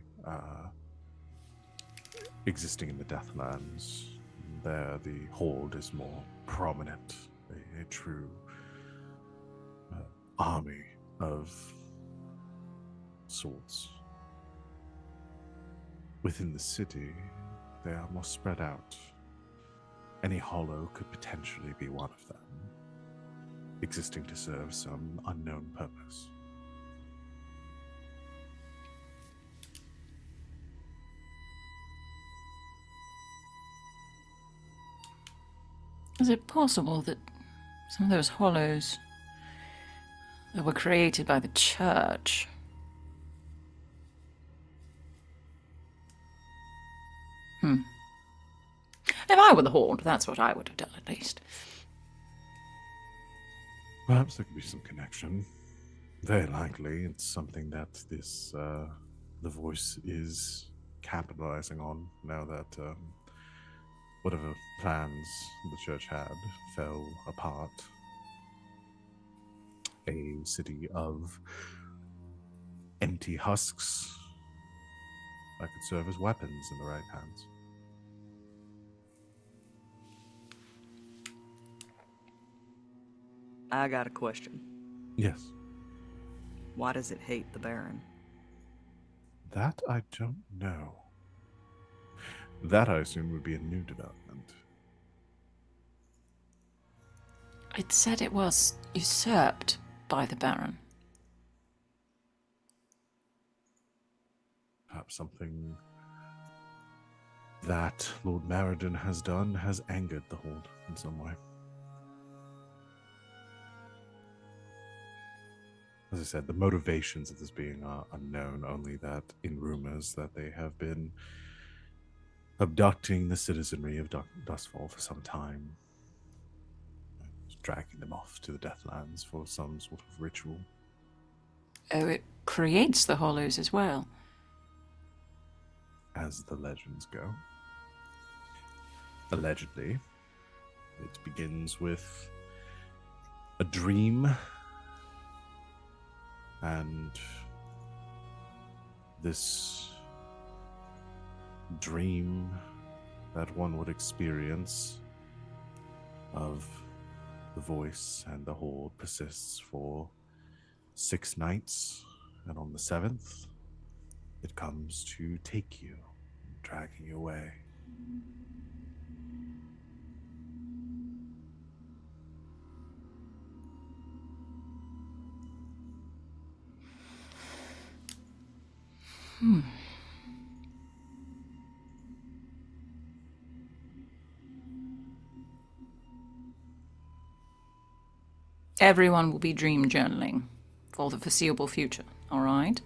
existing in the Deathlands. There, the horde is more prominent, a true army of sorts. Within the city, they are more spread out. Any hollow could potentially be one of them, existing to serve some unknown purpose. Is it possible that some of those hollows that were created by the church If I were the Horde, that's what I would have done, at least. Perhaps there could be some connection. Very likely, it's something that this the voice is capitalizing on now that whatever plans the church had fell apart. A city of empty husks that could serve as weapons in the right hands. I got a question. Yes. Why does it hate the Baron? That I don't know. That I assume would be a new development. It said it was usurped by the Baron. Perhaps something that Lord Meriden has done has angered the Horde in some way. As I said, the motivations of this being are unknown, only that in rumors that they have been abducting the citizenry of Dustfall for some time, dragging them off to the Deathlands for some sort of ritual. Oh, it creates the hollows as well. As the legends go. Allegedly, it begins with a dream, and this dream that one would experience of the voice and the Horde persists for 6 nights, and on the 7th, it comes to take you, dragging you away. Everyone will be dream journaling for the foreseeable future, all right?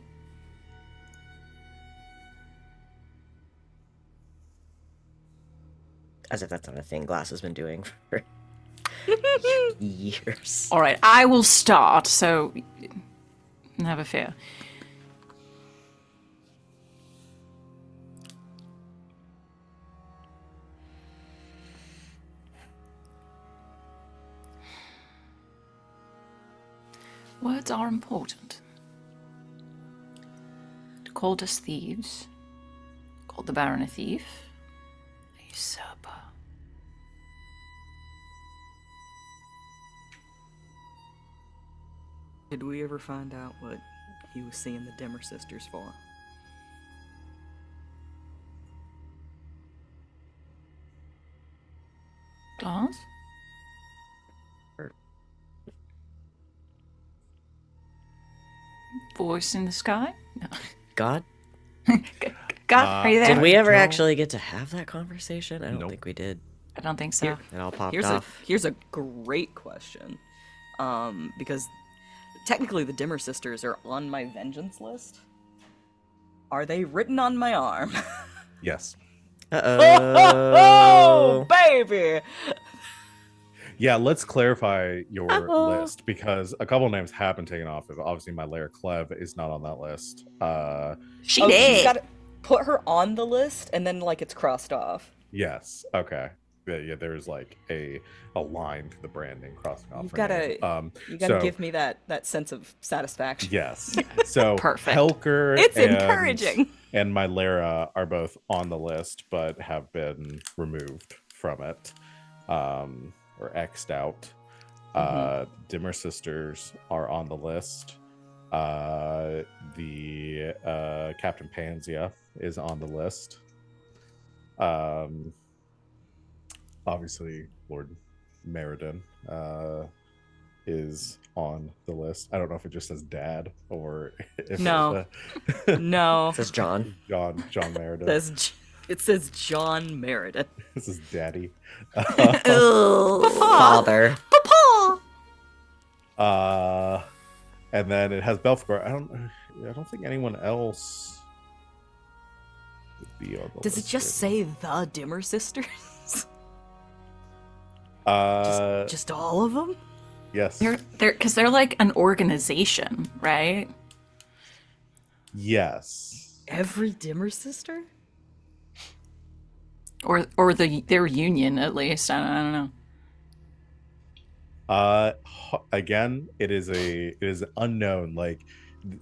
As if that's not a thing Glass has been doing for years. All right, I will start, so never fear. Words are important. Called us thieves. Called the Baron a thief. A usurper. Did we ever find out what he was seeing the Dimmer sisters for? Glass? Voice in the sky? No. God? God, are you there? Did we ever don't- actually get to have that conversation? I don't Nope. think we did. I don't think so. Here- It all popped Here's off. here's a great question, because technically the Dimmer sisters are on my vengeance list. Are they written on my arm? Yes. Oh, Uh-oh. baby! Yeah, let's clarify your Uh-oh. list because a couple names have been taken off of. Obviously, my Lair Clev is not on that list. She Oh, she's did. got to put her on the list, and then like it's crossed off. Yes. Okay. Yeah, there's like a line to the branding crossing off. You've her got name. to you got to so, give me that sense of satisfaction. Yes. So Perfect. Helker It's and, encouraging. and my Lara are both on the list, but have been removed from it, or X'd out. Dimmer Sisters are on the list. The Captain Panzea is on the list. Obviously, Lord Meriden is on the list. I don't know if it just says Dad or if No. it, No, It says John. John Meriden. it says John Meriden. This is Daddy. Father. And then it has Belfegor. I don't think anyone else would be on the Does it list just right say the Dimmer sisters? now. Just all of them? Yes. They're like an organization, right? Yes. Every Dimmer sister? Or their union at least. I don't know. Again, it is unknown. Like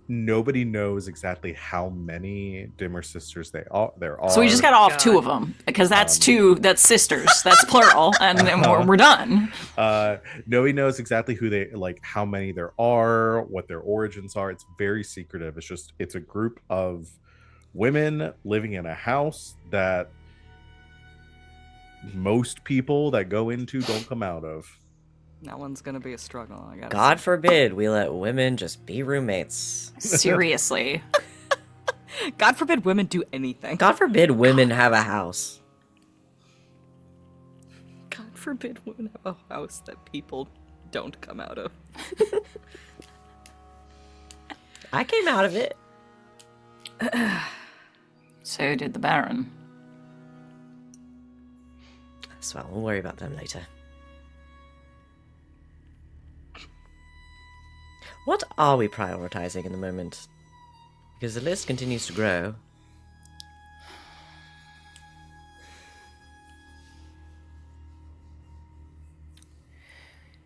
nobody knows exactly how many Dimmer sisters there are. So we just got off two of them because that's two. That's sisters. That's plural, and then we're done. Nobody knows exactly who they like, how many there are, what their origins are. It's very secretive. It's a group of women living in a house that most people that go into don't come out of. That one's gonna be a struggle, I gotta God say. forbid we let women just be roommates. Seriously. God forbid women do anything. God forbid women have a house. God forbid women have a house that people don't come out of. I came out of it. So did the Baron. So we'll worry about them later. What are we prioritizing in the moment? Because the list continues to grow.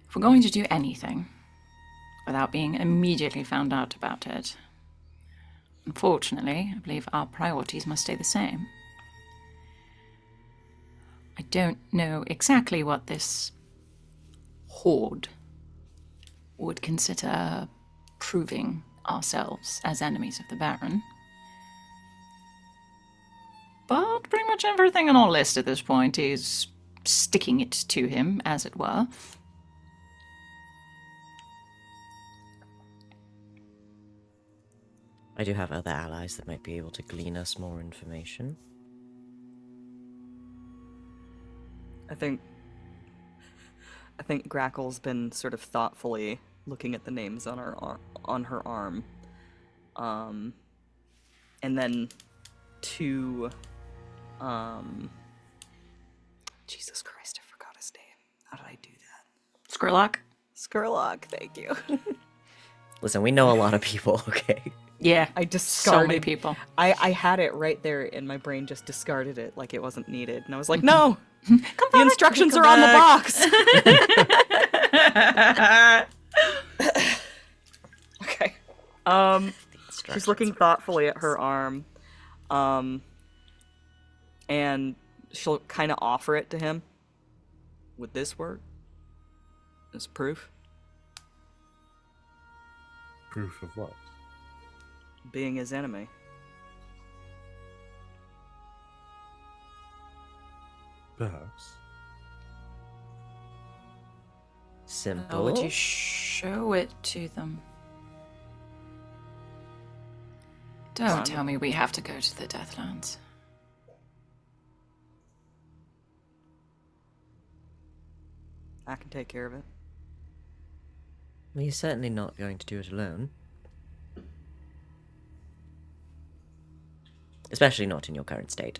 If we're going to do anything without being immediately found out about it, unfortunately, I believe our priorities must stay the same. I don't know exactly what this horde would consider proving ourselves as enemies of the Baron. But pretty much everything on our list at this point is sticking it to him, as it were. I do have other allies that might be able to glean us more information. I think Grackle's been sort of thoughtfully looking at the names on her arm, and then to, Jesus Christ, I forgot his name. How did I do that? Skurlock? Skurlock, thank you. Listen, we know a lot of people, okay? Yeah, I so discarded many people. I had it right there, and my brain just discarded it like it wasn't needed, and I was like, no. The instructions are on the box. Okay. She's looking thoughtfully at her arm, and she'll kind of offer it to him. Would this work as proof? Proof of what? Being his enemy. Perhaps. Simple. How would you show it to them? Don't tell me we have to go to the Deathlands. I can take care of it. Well, you're certainly not going to do it alone. Especially not in your current state.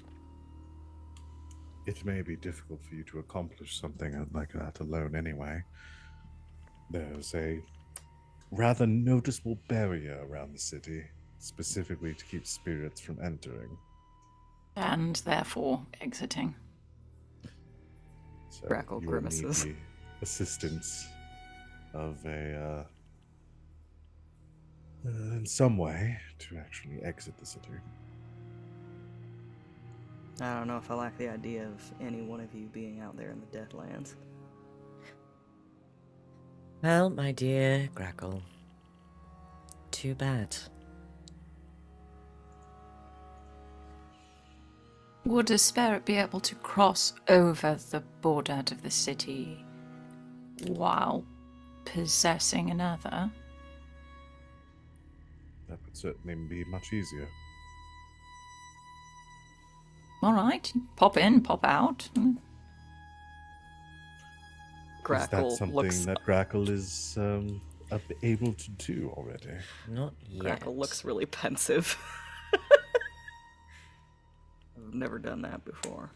It may be difficult for you to accomplish something like that alone anyway. There's a rather noticeable barrier around the city, specifically to keep spirits from entering. And therefore exiting. So Grackle you will need grimaces. the assistance of in some way to actually exit the city. I don't know if I like the idea of any one of you being out there in the Deathlands. Well, my dear Grackle, too bad. Would a spirit be able to cross over the border of the city while possessing another? That would certainly be much easier. All right, pop in, pop out. Is that Grackle something looks. that Grackle is able to do already? Not yet. Grackle looks really pensive. I've never done that before.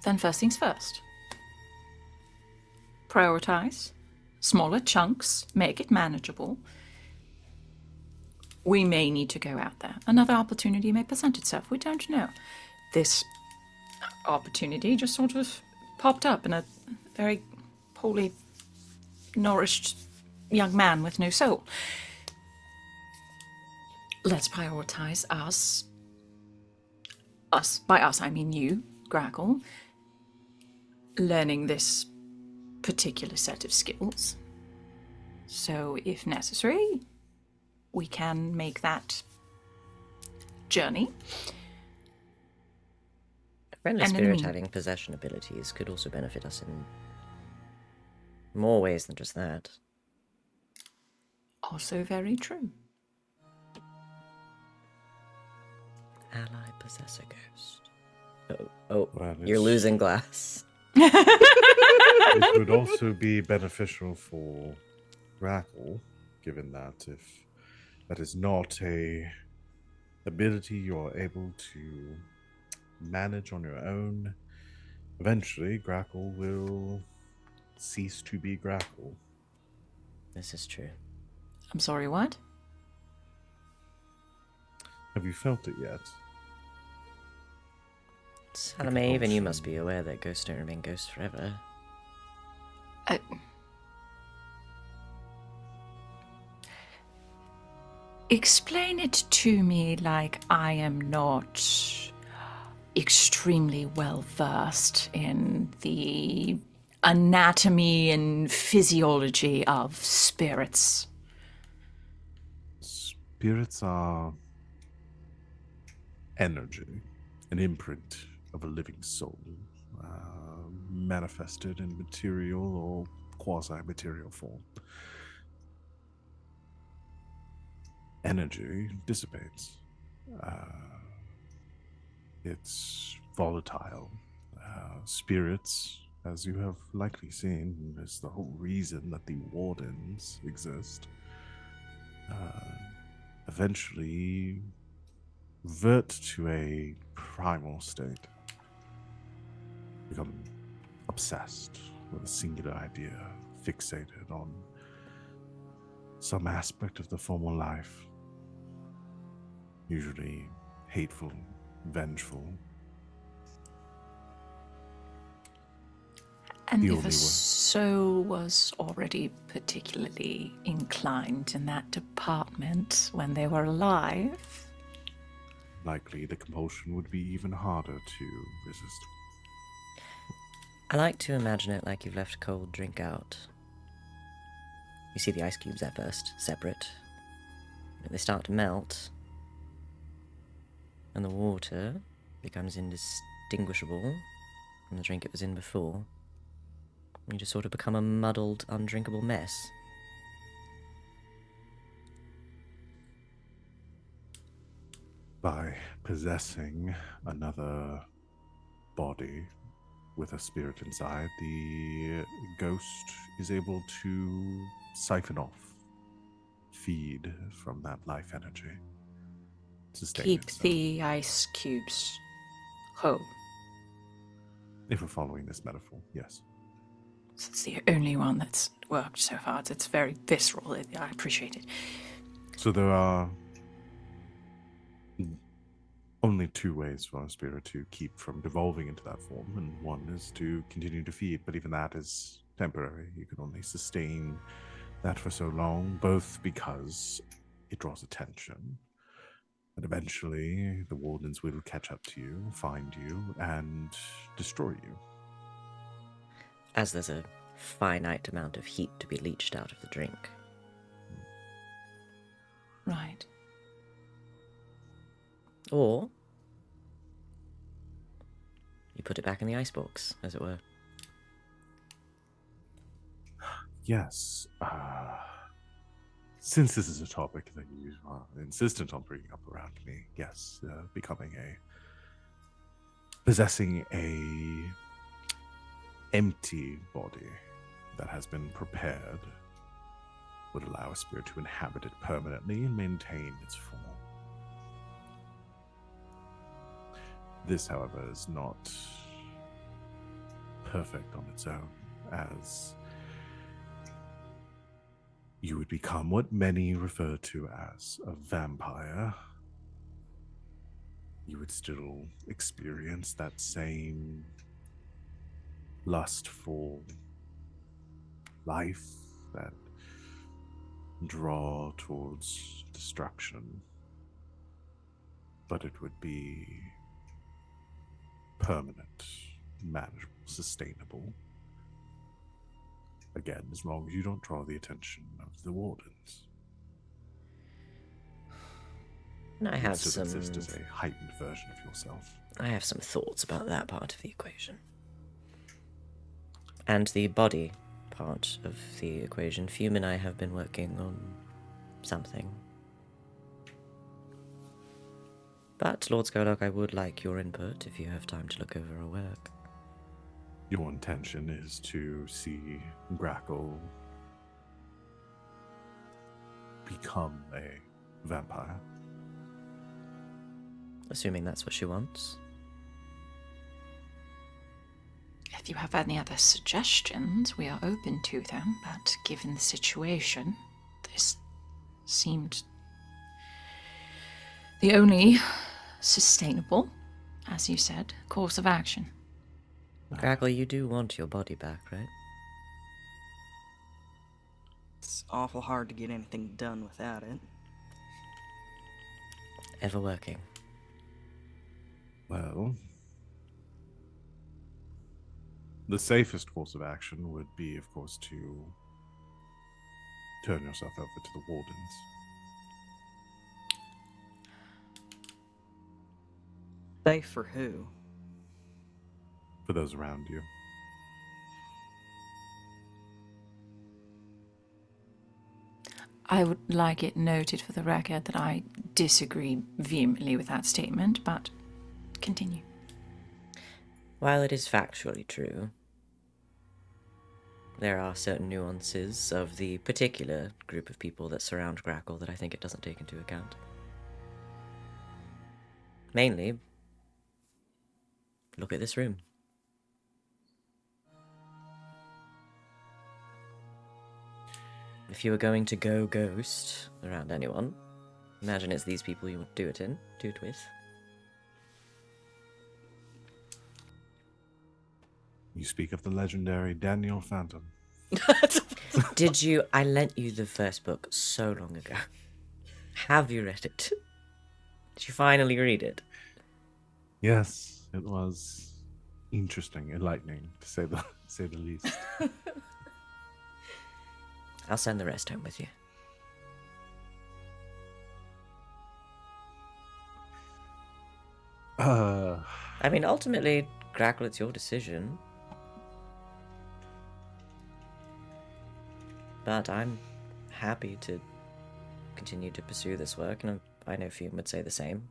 Then first things first. Prioritize. Smaller chunks. Make it manageable. We may need to go out there. Another opportunity may present itself. We don't know. This opportunity just sort of popped up in a very poorly nourished young man with no soul. Let's prioritize us. Us. By us, I mean you, Grackle. Learning this particular set of skills. So, if necessary, we can make that journey. A friendly And in the spirit mean- having possession abilities could also benefit us in more ways than just that. Also very true. Ally possess a ghost. Oh, Well, you're it's- losing glass. It would also be beneficial for Grackle, given that if that is not a ability you're able to manage on your own, eventually Grackle will cease to be Grackle. This is true. I'm sorry, what? Have you felt it yet? Salome, even you must be aware that ghosts don't remain ghosts forever. Explain it to me like I am not extremely well versed in the anatomy and physiology of spirits. Spirits are energy, an imprint of a living soul, manifested in material or quasi-material form. Energy dissipates. It's volatile. Spirits, as you have likely seen, is the whole reason that the wardens exist. Eventually revert to a primal state. Become obsessed with a singular idea, fixated on some aspect of the former life. Usually hateful, vengeful. And The if only a one. soul was already particularly inclined in that department when they were alive, Likely the compulsion would be even harder to resist. I like to imagine it like you've left a cold drink out. You see the ice cubes at first, separate. But they start to melt, and the water becomes indistinguishable from the drink it was in before. You just sort of become a muddled, undrinkable mess. By possessing another body, with a spirit inside, the ghost is able to siphon off, feed from that life energy, sustain Keep itself. the ice cubes whole. If we're following this metaphor, yes. It's the only one that's worked so far. It's very visceral. I appreciate it. So there are only two ways for a spirit to keep from devolving into that form, and one is to continue to feed, but even that is temporary. You can only sustain that for so long, both because it draws attention, and eventually the wardens will catch up to you, find you, and destroy you. As there's a finite amount of heat to be leached out of the drink. Right. Or you put it back in the icebox, as it were. Yes. Since this is a topic that you are insistent on bringing up around me, yes, possessing a empty body that has been prepared would allow a spirit to inhabit it permanently and maintain its form. This, however, is not perfect on its own, as you would become what many refer to as a vampire. You would still experience that same lustful life, that draw towards destruction, but it would be permanent, manageable, sustainable. Again, as long as you don't draw the attention of the wardens. And I You have still some. exist as a heightened version of yourself. I have some thoughts about that part of the equation. And the body part of the equation. Fume and I have been working on something. But, Lord Skylark, I would like your input if you have time to look over our work. Your intention is to see Grackle become a vampire. Assuming that's what she wants. If you have any other suggestions, we are open to them, but given the situation, this seemed the only sustainable, as you said, course of action. Grackle, you do want your body back, right? It's awful hard to get anything done without it. Ever working. Well, the safest course of action would be, of course, to turn yourself over to the wardens. Safe for who? For those around you. I would like it noted for the record that I disagree vehemently with that statement, but continue. While it is factually true, there are certain nuances of the particular group of people that surround Grackle that I think it doesn't take into account. Mainly, look at this room. If you were going to go ghost around anyone, imagine it's these people you would do it with. You speak of the legendary Daniel Phantom. Did you? I lent you the first book so long ago. Have you read it? Did you finally read it? Yes, it was interesting, enlightening, to say the least. I'll send the rest home with you. I mean, ultimately, Grackle, it's your decision. But I'm happy to continue to pursue this work, and I know Fume would say the same.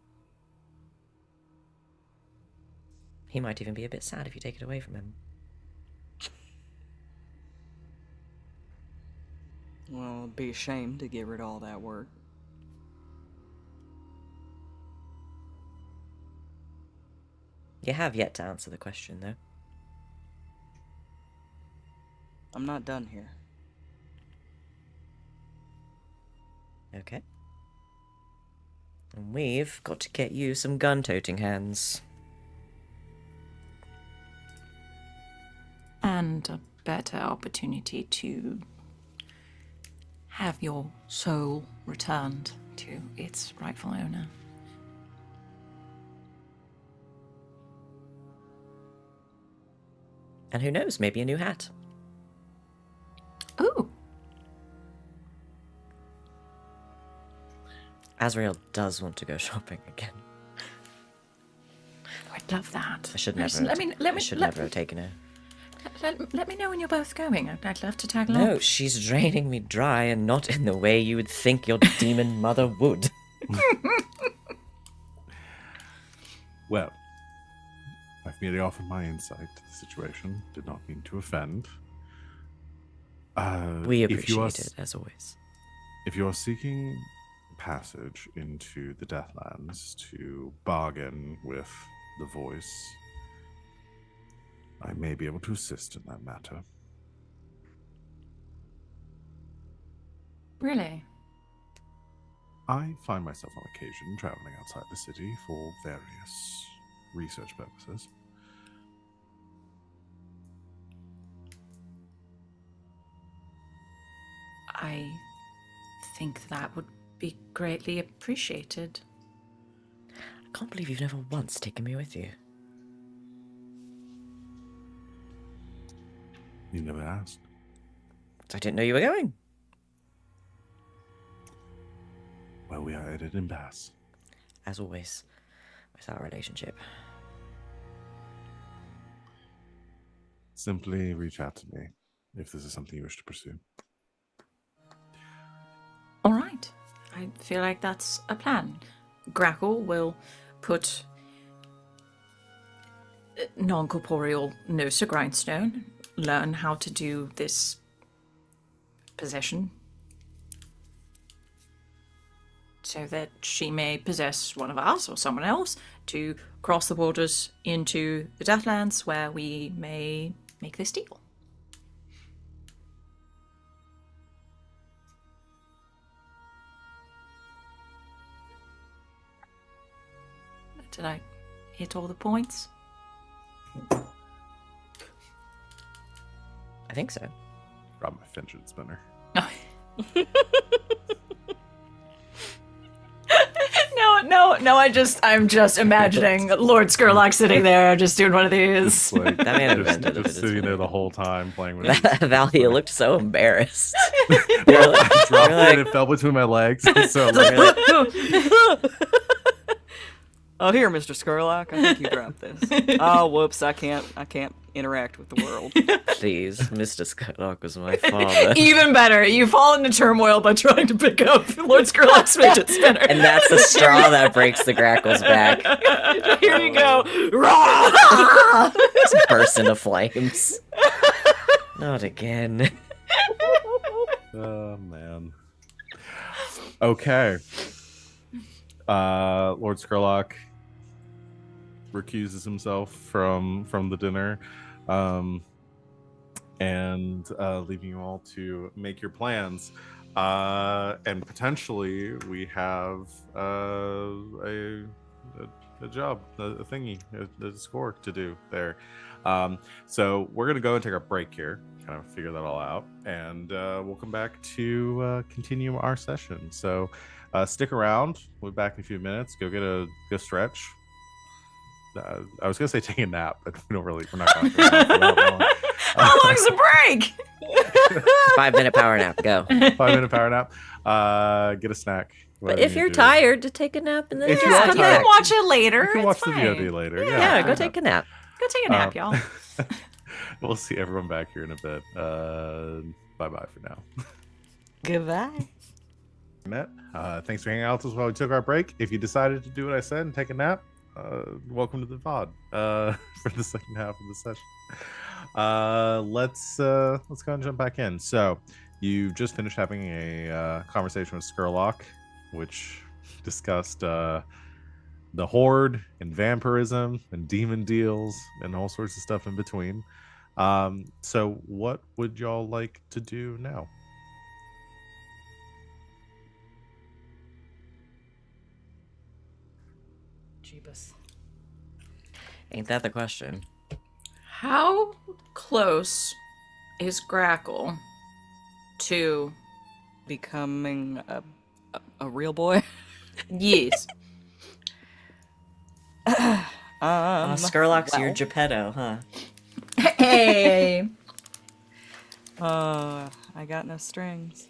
He might even be a bit sad if you take it away from him. Well, it'd be a shame to get rid of all that work. You have yet to answer the question, though. I'm not done here. Okay. And we've got to get you some gun-toting hands. And a better opportunity to have your soul returned to its rightful owner. And who knows, maybe a new hat. Ooh. Azrael does want to go shopping again. I'd love that. I should Listen, never. let I me should let, never have taken her. let me know when you're both going. I'd love to tag along. No, she's draining me dry, and not in the way you would think your demon mother would. Well, I've merely offered my insight to the situation. Did not mean to offend. We if you are appreciate it, as always. If you're seeking passage into the Deathlands to bargain with the Voice, I may be able to assist in that matter. Really? I find myself on occasion traveling outside the city for various research purposes. I think that would be greatly appreciated. I can't believe you've never once taken me with you. You never asked. I didn't know you were going. Well, we are at an impasse. As always, with our relationship. Simply reach out to me if this is something you wish to pursue. All right. I feel like that's a plan. Grackle will put non-corporeal nose to grindstone, learn how to do this possession so that she may possess one of us or someone else to cross the borders into the Deathlands where we may make this deal. Did I hit all the points? I think so. Grab my fidget spinner. No, I'm just imagining Lord Skurlock sitting there just doing one of these. Just, like, That man just, invented the just fidget sitting there spinner. the whole time playing with it. Valia looked so embarrassed. I dropped You're like- it, it fell between my legs. So I'm You're like, like, Oh, here, Mr. Skurlock. I think you dropped this. Oh, whoops! I can't interact with the world. please, Mr. Skylock was my father. Even better, you fall into turmoil by trying to pick up Lord Skurlock's fidget spinner. And that's the straw that breaks the Grackle's back. Here you go. Just burst into flames. Not again. oh man. Okay. Lord Skurlock recuses himself from the dinner, and leaving you all to make your plans. And potentially we have a job, a thingy, a score to do there. So we're gonna go and take our break here, kind of figure that all out, and we'll come back to continue our session. So stick around. We'll be back in a few minutes. Go stretch. I was gonna say take a nap, but we're not going to. How long's the break? 5-minute power nap, go. 5-minute power nap. Get a snack. But whatever if you you're do. tired, to take a nap and then If just you are come You tired- can back. watch it later. You can it's watch the fine. VOD later. Yeah, go take a nap. Go take a nap, y'all. We'll see everyone back here in a bit. Bye bye for now. Goodbye. Thanks for hanging out with us while we took our break. If you decided to do what I said and take a nap, welcome to the pod for the second half of the session. Let's go and jump back in. So you just finished having a conversation with Skurlock, which discussed the Horde and vampirism and demon deals and all sorts of stuff in between. So what would y'all like to do now? Jeebus. Ain't that the question? How close is Grackle to Becoming a real boy. yes? Skurlock's your well. Geppetto, huh? Hey. I got no strings.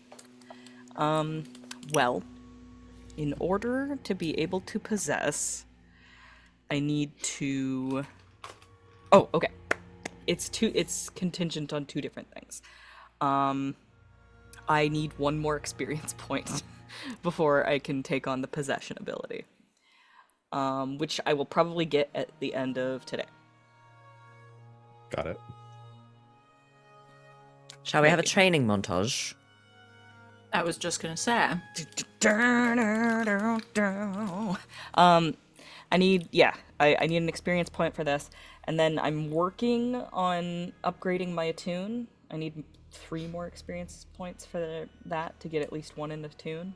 Well, in order to be able to possess, I need to. Oh, okay. It's contingent on two different things. I need one more experience point before I can take on the possession ability. Which I will probably get at the end of today. Got it. Shall we have a training montage? I was just gonna say. I need an experience point for this, and then I'm working on upgrading my attune. I need 3 more experience points for that to get at least 1 in attune.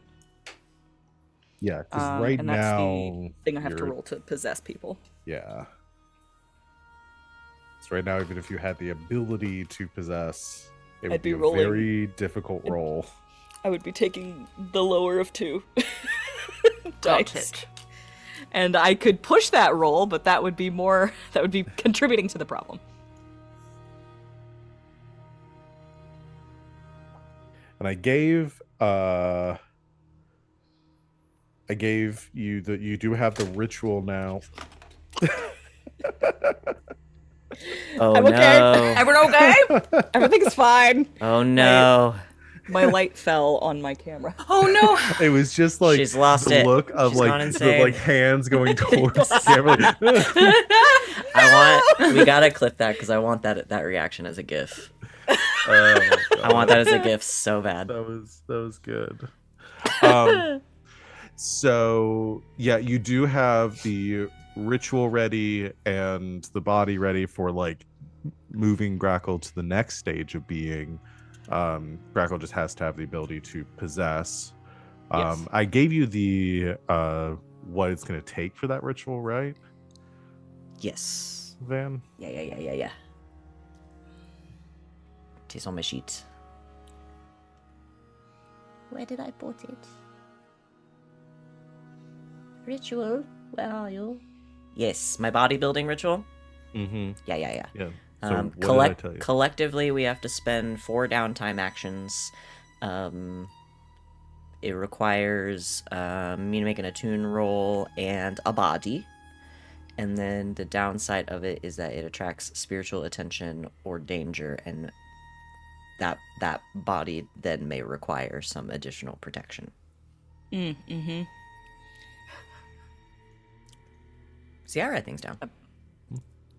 Yeah, because right and that's now the thing I have to you're- roll to possess people. Yeah. So right now, even if you had the ability to possess, it would I'd be be a rolling- very difficult roll. I would be taking the lower of 2 Got dice. it. And I could push that roll, but that would be contributing to the problem. And I gave you that you do have the ritual now. Oh I'm okay. no! Everyone okay? Everything's fine. Oh no! My light fell on my camera. Oh no. It was just like She's lost the it. look of She's gone the insane. hands going towards the camera. We gotta clip that because I want that reaction as a GIF. Oh my I want God. that as a GIF so bad. That was good. So yeah, you do have the ritual ready and the body ready for like moving Grackle to the next stage of being. Grackle just has to have the ability to possess. Yes. I gave you the what it's going to take for that ritual, right, Yes. Van? Yeah. It's on my sheet. Where did I put it? Ritual, where are you? Yes, my bodybuilding ritual. Mm-hmm. Yeah. Yeah. So what did I tell you? Collectively, we have to spend 4 downtime actions. It requires me to make an attune roll and a body. And then the downside of it is that it attracts spiritual attention or danger, and that body then may require some additional protection. Mm-hmm. See, I write things down.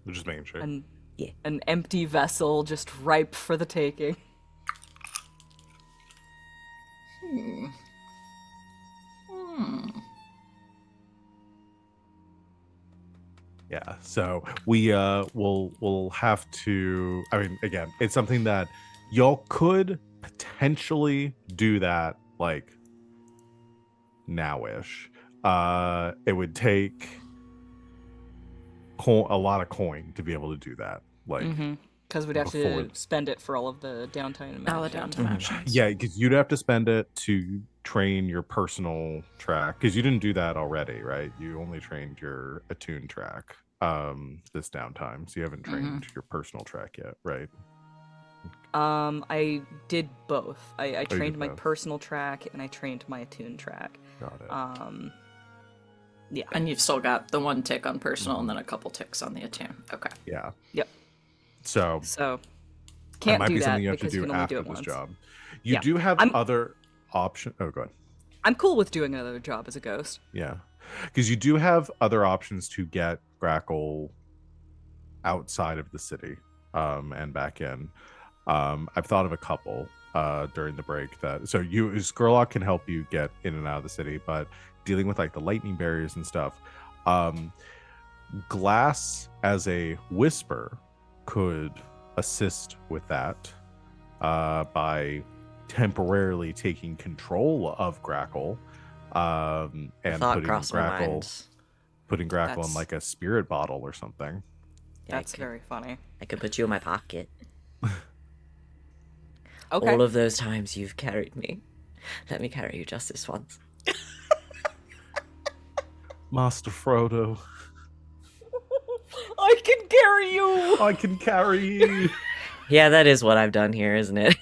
We're just making sure. An empty vessel just ripe for the taking. Yeah, so we'll have to. I mean, again, it's something that y'all could potentially do that like nowish. It would take a lot of coin to be able to do that. Like, Because we'd have Before- to spend it for all of the downtime. All the downtime actions. yeah, because you'd have to spend it to train your personal track. Because you didn't do that already, right? You only trained your attune track this downtime, so you haven't trained your personal track yet, right? I did both. I you trained did my both. personal track and I trained my attune track. Got it. Yeah. And you've still got the 1 tick on personal and then a couple ticks on the attune. Okay. Yeah. Yep. So So that can't might do be that something you have to because you do can only after do it this once. job. You Yeah. do have I'm- other options. Oh, go ahead. I'm cool with doing another job as a ghost. Yeah. Because you do have other options to get Grackle outside of the city and back in. I've thought of a couple during the break that Skurlock can help you get in and out of the city, but dealing with like the lightning barriers and stuff, Glass as a whisper could assist with that by temporarily taking control of Grackle and Thought putting crossed my mind. Grackle in That's- like a spirit bottle or something. Yeah, That's very funny. I could put you in my pocket. Okay. All of those times you've carried me. Let me carry you just this once. Master Frodo, I can carry you. I can carry you. Yeah, that is what I've done here, isn't it?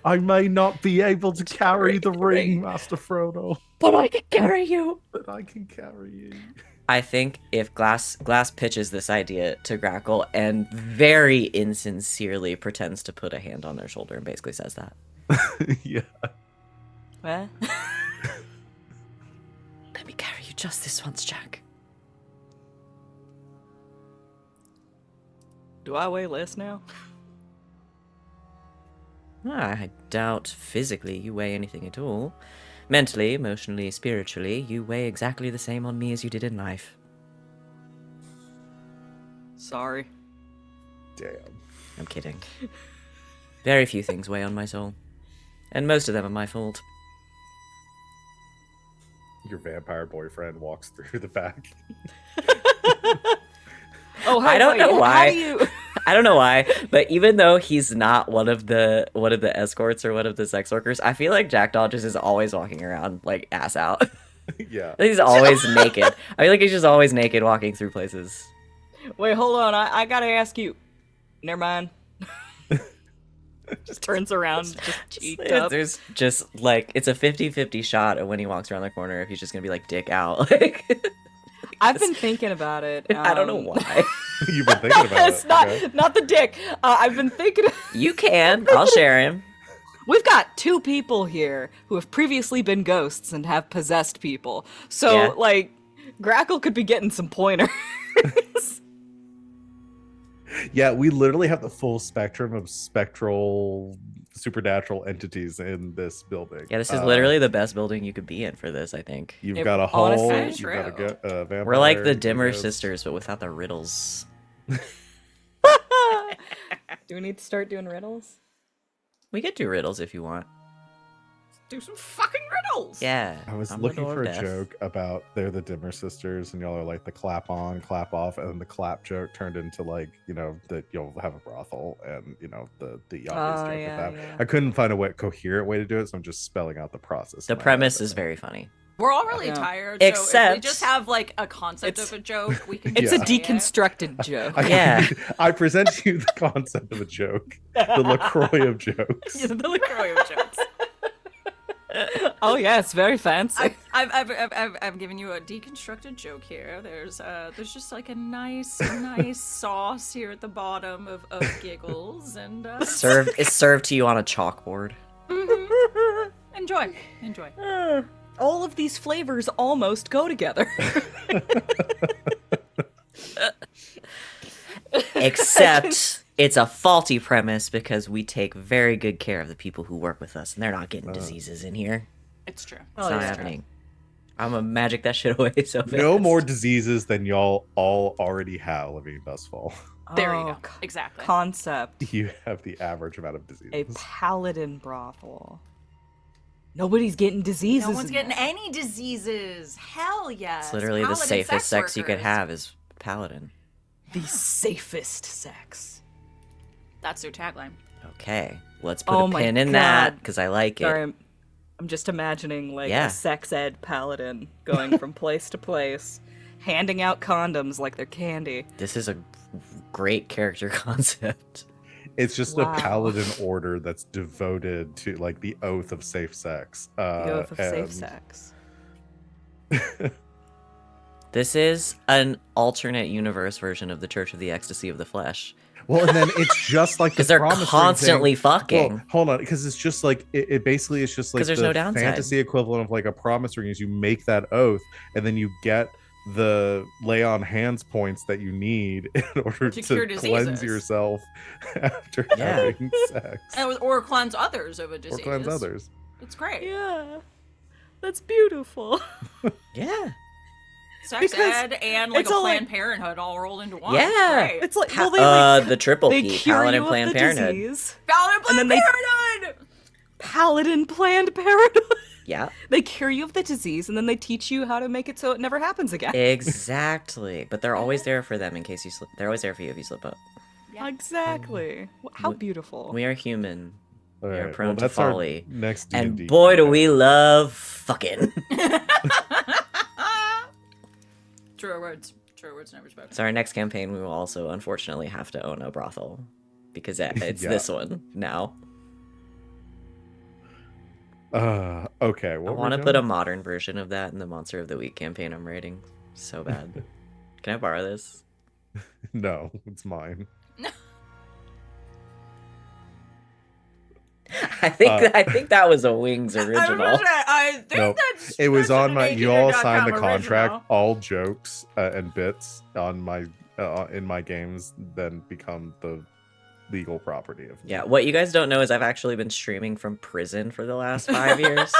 I may not be able to carry the ring, Master Frodo, But I can carry you. but I can carry you. I think if Glass pitches this idea to Grackle and very insincerely pretends to put a hand on their shoulder and basically says that. Yeah. What? Let me carry you just this once, Jack. Do I weigh less now? I doubt physically you weigh anything at all. Mentally, emotionally, spiritually, you weigh exactly the same on me as you did in life. Sorry. Damn. I'm kidding. Very few things weigh on my soul. And most of them are my fault. Your vampire boyfriend walks through the back. Oh, I don't know How why. do you? I don't know why, but even though he's not one of the escorts or one of the sex workers, I feel like Jack Dodges is always walking around like ass out. Yeah. He's always naked. I feel like he's just always naked walking through places. Wait, hold on. I gotta ask you. Never mind. Just turns around, just cheeked up. There's just like it's a 50-50 shot of when he walks around the corner if he's just gonna be like dick out. Like, I've been thinking about it. I don't know why. You've been thinking about It's it. not okay. not the dick. I've been thinking. You can. I'll share him. We've got two people here who have previously been ghosts and have possessed people. So Yeah. like, Grackle could be getting some pointers. Yeah, we literally have the full spectrum of spectral supernatural entities in this building. Yeah, this is literally the best building you could be in for this, I think. You've It- got a hole, honestly, you've got a vampire. We're like the you've got Dimmer ghosts. sisters, but without the riddles. Do we need to start doing riddles? We could do riddles if you want. Do some fucking riddles. Yeah. I was I'm looking Riddle for or a Death. joke about they're the Dimmer sisters, and y'all are like the clap on, clap off, and then the clap joke turned into like, you know, that you'll have a brothel, and you know the obvious Oh, joke yeah, with that. yeah. I couldn't find a coherent way to do it, so I'm just spelling out the process. The in my premise head. is very funny. We're all really Yeah. tired. So if we Except- just have like a concept It's- of a joke, we can. It's just a say it. deconstructed joke. Yeah. I present to you the concept of a joke, the LaCroix of jokes. Yeah, the LaCroix of jokes. Oh yeah, it's very fancy. I've given you a deconstructed joke here. There's just like a nice sauce here at the bottom of giggles and It's served to you on a chalkboard. enjoy. All of these flavors almost go together. Except it's a faulty premise because we take very good care of the people who work with us, and they're not getting diseases in here. It's true. It's not happening. I'm gonna magic that shit away so fast. No more diseases than y'all all already have living Dustfall. There you Oh, go. Exactly. Concept. You have the average amount of diseases. A paladin brothel. Nobody's getting diseases. No one's in getting there. any diseases. Hell yes. It's literally the Paladin safest sex you could workers. have is paladin. The safest sex. That's their tagline. Okay, let's put Oh a my pin in that God. because I like it. Sorry, I'm just imagining like Yeah. a sex ed paladin going from place to place, handing out condoms like they're candy. This is a great character concept. It's just Wow. a paladin order that's devoted to like the oath of safe sex. The oath of safe and- sex. This is an alternate universe version of the Church of the Ecstasy of the Flesh. Well, and then it's just like the Because they're promise ring constantly thing. fucking. Well, hold on, because it's just like it basically is just like 'Cause there's the no downside. fantasy equivalent of like a promise ring is you make that oath and then you get the lay on hands points that you need in order To to cure cleanse diseases. yourself after Yeah. having sex Or cleanse others of a or disease. cleanse others. It's great. Yeah. That's beautiful. Yeah. Sex Because ed and like it's a all Planned like- Parenthood all rolled into one. Yeah. It's great. It's like, well, they like the triple they P, cure Paladin you Planned of the Parenthood. disease. Paladin And Planned then they- Parenthood! Paladin Planned Parenthood. Yeah. They cure you of the disease, and then they teach you how to make it so it never happens again. Exactly. But they're always there for them in case you slip. They're always there for you if you slip up. Yeah. Exactly. How beautiful. We are human. All We are right, prone well, to that's our folly. next And D&D boy, do campaign. we love fucking. True words. True words never spoken. So our next campaign, we will also unfortunately have to own a brothel. Because it's Yeah. this one now. Okay. I What want to we're put a doing? modern version of that in the Monster of the Week campaign I'm writing. So bad. Can I borrow this? No, it's mine. I think that was a Wings original. I think Nope. that's It was that's on an my. You all AKR.com signed the contract. original. All jokes and bits on my in my games then become the legal property of. Yeah, what you guys don't know is I've actually been streaming from prison for the last 5 years.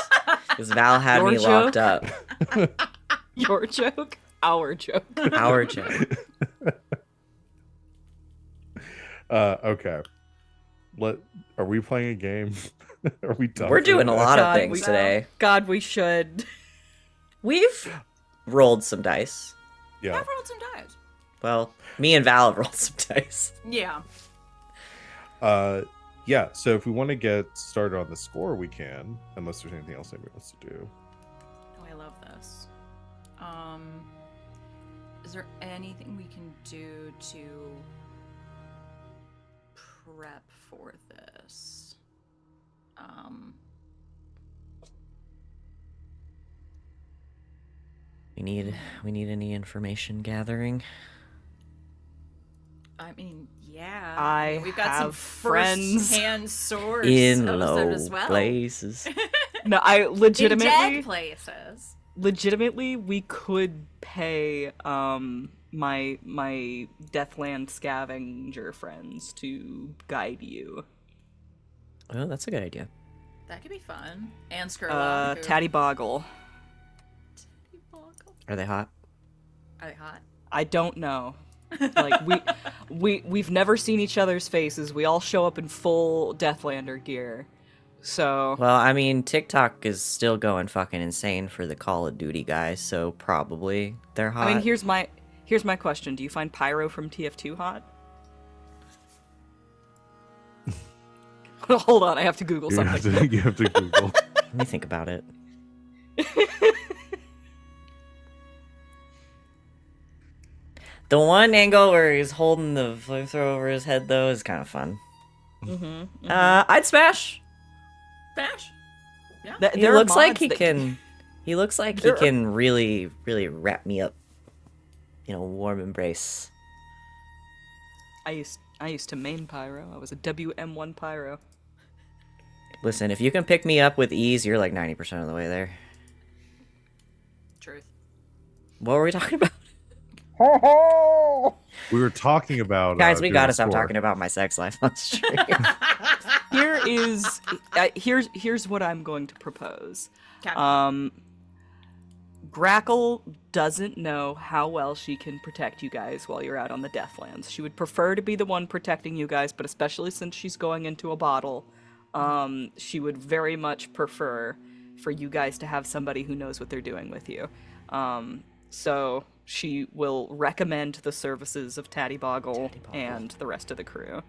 Because Val had Your me locked joke? up. Your joke? Our joke. Our joke. Okay. Are we playing a game? Are we done? We're for doing a today? lot of God, things we- today. God, we should. We've rolled some dice. Yeah. I've rolled some dice. Well, me and Val have rolled some dice. Yeah. Yeah. So if we want to get started on the score, we can. Unless there's anything else anybody wants to do. Oh, I love this. Is there anything we can do to prep for this? We need any information gathering. I mean, yeah. I we've got some have friends first-hand source In of low it as well. places. No, I In legitimately, dead places. we could pay my Deathland scavenger friends to guide you. Oh, that's a good idea. That could be fun. And Skurlock. who- Tatty Boggle. Are they hot? Are they hot? I don't know. Like we've never seen each other's faces. We all show up in full Deathlander gear. So Well, I mean, TikTok is still going fucking insane for the Call of Duty guys, so probably they're hot. I mean, here's my question. Do you find Pyro from TF2 hot? Hold on, I have to Google You have something. to, you have to Google. Let me think about it. The one angle where he's holding the flamethrower over his head, though, is kind of fun. I'd smash. Bash. He looks like he can. He looks like he can really, really wrap me up in a warm embrace. I used to main Pyro. I was a WM1 Pyro. Listen, if you can pick me up with ease, you're like 90% of the way there. Truth. What were we talking about? We were talking about Guys, we doing gotta a stop score. talking about my sex life on stream. Here's what I'm going to propose. Captain. Grackle doesn't know how well she can protect you guys while you're out on the Deathlands. She would prefer to be the one protecting you guys, but especially since she's going into a bottle, she would very much prefer for you guys to have somebody who knows what they're doing with you. So she will recommend the services of Tatty Boggle and the rest of the crew.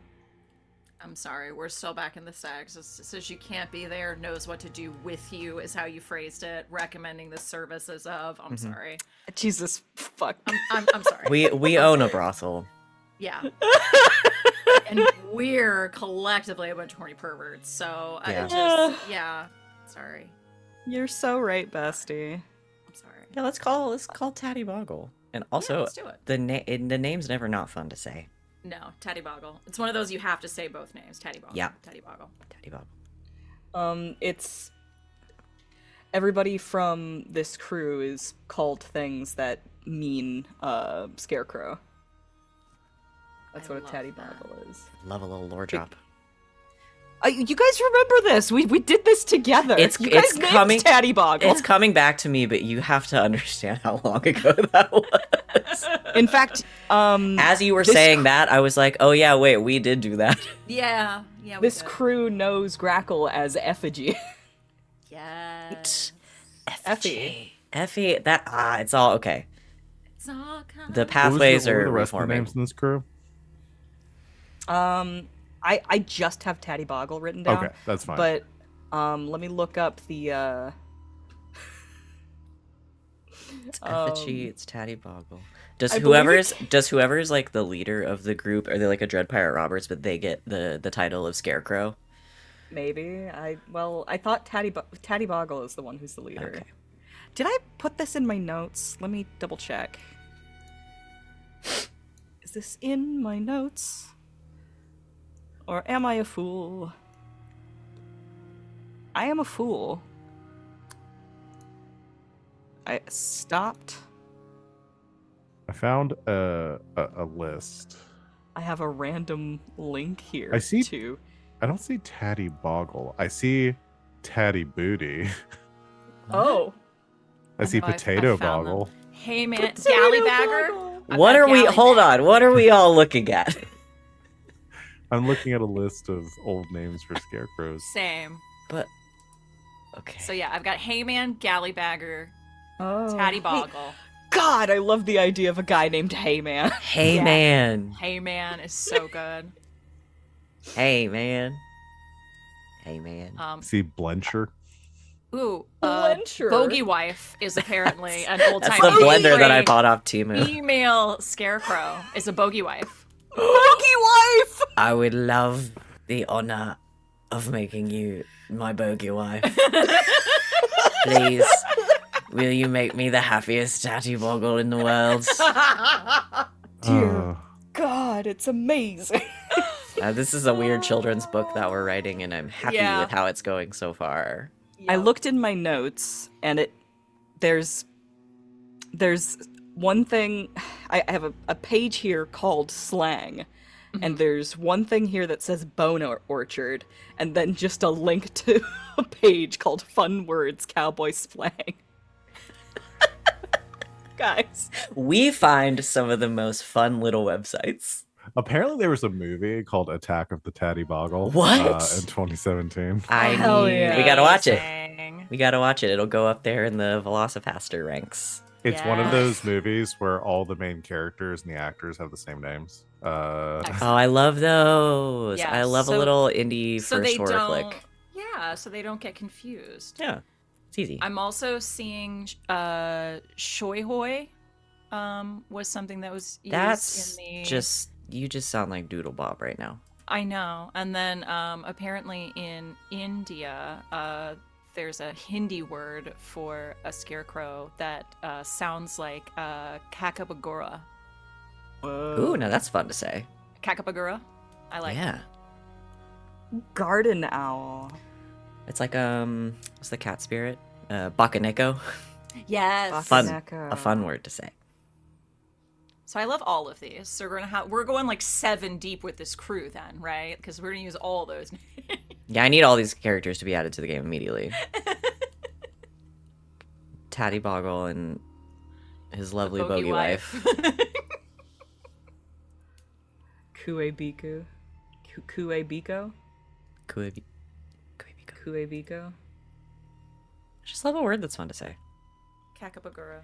I'm sorry, we're still back in the sags. It says you can't be there, knows what to do with you, is how you phrased it. Recommending the services of. I'm sorry. Jesus, fuck. I'm sorry. we own a brothel. Yeah. And we're collectively a bunch of horny perverts, so Yeah. yeah. Sorry. You're so right, bestie. I'm sorry. Yeah, let's call Tatty Boggle. And also, let's do it. the name's never not fun to say. No, Teddy Boggle. It's one of those you have to say both names. Teddy Boggle. Yeah. Teddy Boggle. Teddy Boggle. It's everybody from this crew is called things that mean scarecrow. That's I what a love Teddy that. Boggle is. Love a little lore drop. You guys remember this? We did this together. It's named coming. Teddy Boggle. It's coming back to me, but you have to understand how long ago that was. In fact, As you were this saying that, I was like, "Oh yeah, wait, we did do that." Yeah. Yeah. We this did. crew knows Grackle as Effigy. Yes. Effie. Effie, that it's all okay. It's all coming. The What was pathways what were are the rest of the reforming. names in this crew? I just have Teddy Boggle written down. Okay, that's fine. But let me look up the It's Effigy, it's Taddy Boggle. Does I believe whoever's like the leader of the group, are they like a Dread Pirate Roberts, but they get the title of Scarecrow? maybe I thought Taddy Boggle is the one who's the leader. Okay. Did I put this in my notes? Let me double check. Is this in my notes? Or am I a fool? I am a fool. I stopped. I found a list. I have a random link here. I see- To I don't see Taddy Boggle. I see Taddy Booty. oh, I see know, I Potato found them. Boggle. Hey man, Potato Gallybagger. Boggle. I've What got are we? Hold Gallybagger. on. What are we all looking at? I'm looking at a list of old names for scarecrows. Same. But okay. So yeah, I've got Heyman, Gallybagger, Oh. Taddy Hey, Boggle. God, I love the idea of a guy named Heyman. Hey Yeah. man. Heyman is so good. Hey man. Hey man. See Blencher. Blencher. Bogey Wife is apparently an old That's time. the blender that I bought off Timu. Female scarecrow is a bogey wife. Bogey wife. I would love the honor of making you my bogey wife. Please, will you make me the happiest Tatty Boggle in the world? Dear God, it's amazing. This is a weird children's book that we're writing, and I'm happy Yeah. with how it's going so far. I looked in my notes, and there's one thing. I have a page here called slang, and there's one thing here that says bone orchard, and then just a link to a page called fun words cowboy slang. Guys, We find some of the most fun little websites. Apparently, there was a movie called Attack of the Taddy Boggle. What? In 2017. I Hell mean, yeah. we gotta watch it. Amazing. We gotta watch it. It'll go up there in the Velocipaster ranks. It's one of Yes. those movies where all the main characters and the actors have the same names. Oh, I love those. Yeah, I love a so- little indie So first they horror don't. flick. Yeah, so they don't get confused. Yeah, it's easy. I'm also seeing Shoy Hoy was something that was used That's in the just you just sound like Doodle Bob right now. I know. And then apparently in India, there's a Hindi word for a scarecrow that sounds like Kakabagura. Ooh, now that's fun to say. Kakabagura? I like Yeah, garden owl. it's like what's the cat spirit? Bakaneko. Yes. Fun, Bakaneko. a fun word to say. So I love all of these. So we're going like 7 deep with this crew then, right? Because we're gonna use all those. Yeah, I need all these characters to be added to the game immediately. Taddy Boggle and his lovely bogey wife. Kuebiku. Kuebiko. Kuebiko. Kuebiko. I just love a word that's fun to say. Kakabagura.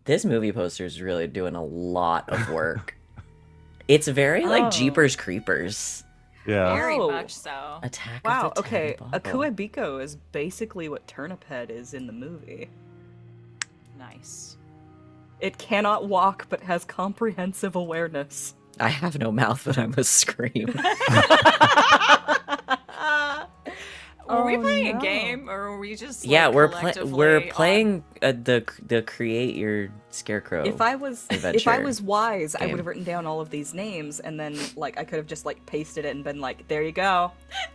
This movie poster is really doing a lot of work. It's very like Oh. Jeepers Creepers. Yeah. Very Oh. much so. Attack Wow, of the Taddy okay. A Boggle. Kuebiko is basically what Turnip Head is in the movie. Nice. It cannot walk but has comprehensive awareness. I have no mouth, but I must scream. Are we Oh, playing no. a game, or are we just Yeah, like, we're collectively playing the create your scarecrow. If I was adventure wise, I game. would have written down all of these names, and then like I could have just like pasted it and been like, "There you go,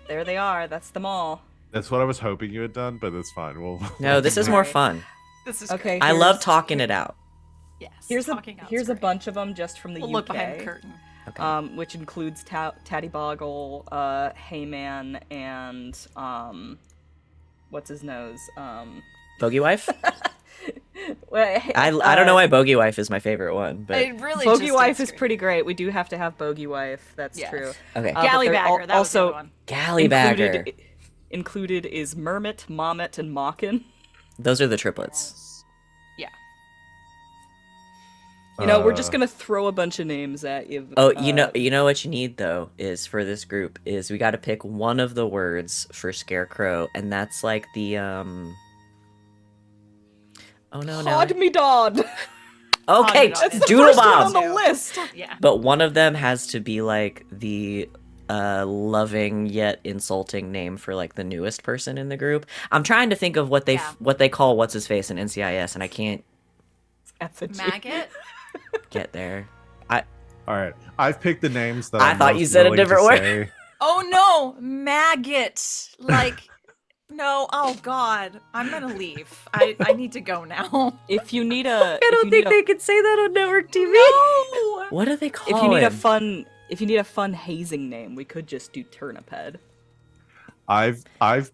there they are. That's them all." That's what I was hoping you had done, but that's fine. We'll No, this is more Alright. fun. This is Okay. great. I love here's- talking it out. Yes. Here's talking out's here's a great. bunch of them just from the We'll UK. look behind the curtain. Okay. Which includes Tatty Boggle, Heyman, and what's his nose? Bogey wife? Well, I don't know why Bogey wife is my favorite one, but It really Bogey just Wife is is great. pretty great. We do have to have Bogey Wife. That's Yes. true. okay. but they're Gallybagger. That was the also other one. Gallybagger. Included is Mermit, Mommet, and Mockin. Those are the triplets. Yeah. You know, we're just gonna throw a bunch of names at you. Oh, you know what you need though is for this group is we got to pick one of the words for scarecrow, and that's like the Oh no, no. Hod me Dodd. Okay, That's the Doodle First one on Bob. the list. Yeah. But one of them has to be like the loving yet insulting name for like the newest person in the group. I'm trying to think of what they Yeah. what they call what's his face in NCIS, and I can't Effigy. Maggot. get there. All right. I've picked the names that I I'm thought you most said a willing to different word. say. Oh no, maggot. Like, no. Oh god, I'm gonna leave. I need to go now. If you need a, I don't think they could say that on network TV. No. What do they call if you need a him? fun hazing name, we could just do Turnip Head. I've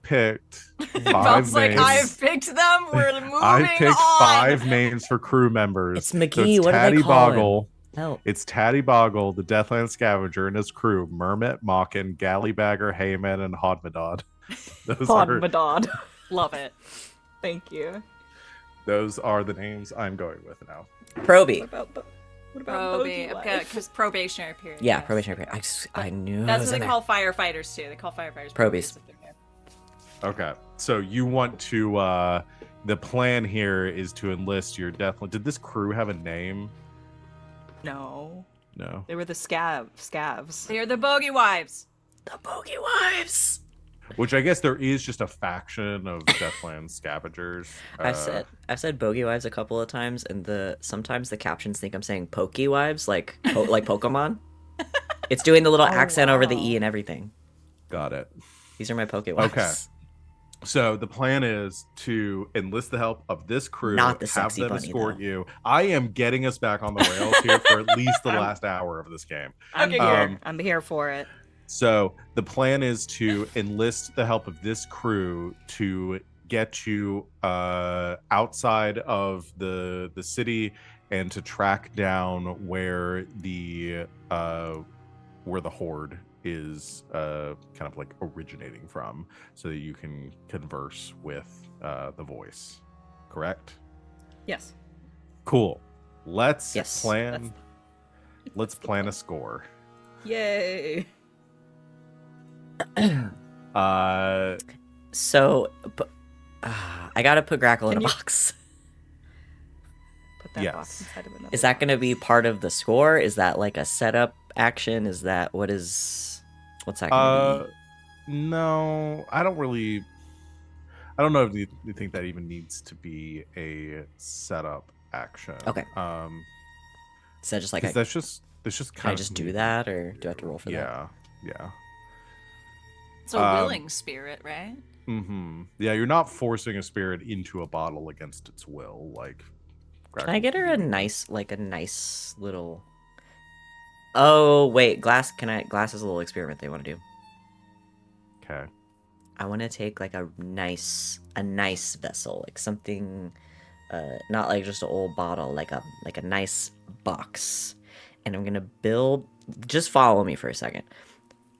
picked five Bob's like, names. I've picked them. We're moving I've picked on. 5 names for crew members. It's So McGee. it's What do they Tatty call him? Boggle. Help. It's Tatty Boggle, the Deathland Scavenger, and his crew: Mermit, Mockin, Gallybagger, Heyman, and Hodmadod. Hodmadod. Love it. Thank you. Those are the names I'm going with now. Proby. What about Bogey Probate, Wife? because probationary period. Yeah, yes. probationary period. I knew it That's was what in they there. call firefighters too. They call firefighters Probies. if they're there. Okay, so you want to? The plan here is to enlist your Deathland. Did this crew have a name? No, No. they were the scavs. They are the bogey wives. The Bogey Wives. Which I guess there is just a faction of Deathland Scavengers. I've said Bogey Wives a couple of times, and sometimes the captions think I'm saying Pokey Wives, like like Pokemon. It's doing the little accent over the wow. E and everything. Got it. These are my Poke Wives. Okay. So the plan is to enlist the help of this crew, Not the have sexy them bunny, escort though. you. I am getting us back on the rails here for at least the last hour of this game. I'm Okay, here. good. I'm here for it. So the plan is to enlist the help of this crew to get you outside of the city and to track down where the horde is kind of like originating from, so that you can converse with the voice. Correct? Yes. Cool. Let's Yes. plan. Let's plan a score. Yay. So, I gotta put Grackle in Can a you- box. Put that Yes. box inside of another. Is that gonna box. be part of the score? Is that like a setup action? Is that what's that gonna be? No, I don't really. I don't know if you think that even needs to be a setup action. Okay. Is that just like 'cause a, that's just can kind I of just do that, or do I have to roll for that? Yeah, yeah. It's a willing spirit, right? Mm-hmm. Yeah, you're not forcing a spirit into a bottle against its will, like. Can I get her a nice little? Oh wait, Glass. Glass is a little experiment they want to do. Okay. I want to take like a nice vessel, like something, not like just an old bottle, like a nice box, and I'm gonna build. Just follow me for a second,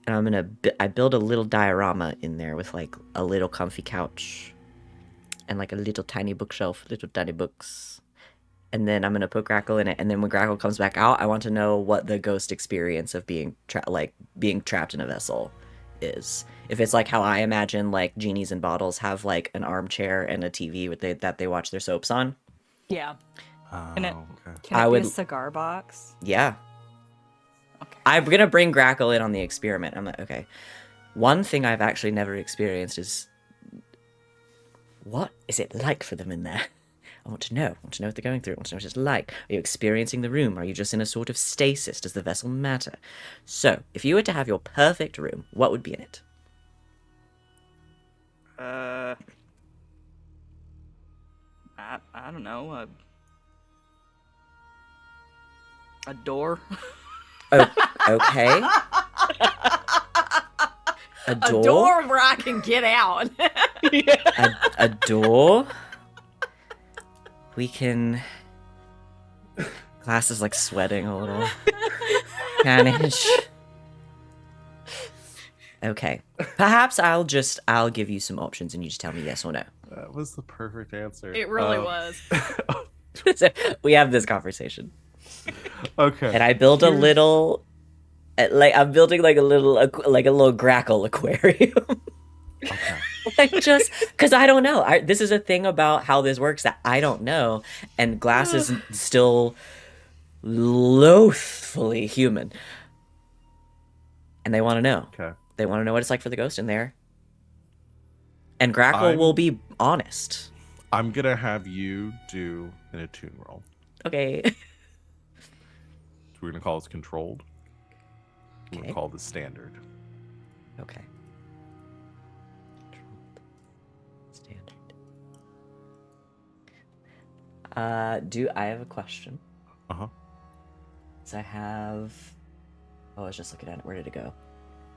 and I'm gonna I build a little diorama in there with like a little comfy couch, and like a little tiny bookshelf, little tiny books, and then I'm gonna put Grackle in it, and then when Grackle comes back out, I want to know what the ghost experience of being trapped in a vessel is. If it's like how I imagine like genies in bottles have like an armchair and a TV that they watch their soaps on. Yeah. Can it- Okay. Can it I be would- a cigar box? Yeah. Okay. I'm gonna bring Grackle in on the experiment. I'm like, okay. One thing I've actually never experienced is what is it like for them in there? I want to know. I want to know what they're going through. I want to know what it's like. Are you experiencing the room? Are you just in a sort of stasis? Does the vessel matter? So, if you were to have your perfect room, what would be in it? I don't know. A door. Oh, okay. A door? A door where I can get out. A door? We can... Glass is like sweating a little. Manage. Okay. Perhaps I'll give you some options and you just tell me yes or no. That was the perfect answer. It really was. So we have this conversation. Okay. And I build a little... I'm building like a little Grackle aquarium. Okay. Like just because I don't know. This is a thing about how this works that I don't know, and Glass is still loathfully human, and they want to know. Okay. They want to know what it's like for the ghost in there, and Grackle will be honest. I'm gonna have you do an attune roll. Okay. We're gonna call this controlled. We're Okay. gonna call this standard. Okay. Standard. I have a question? Uh-huh. So I have... Oh, I was just looking at it. Where did it go?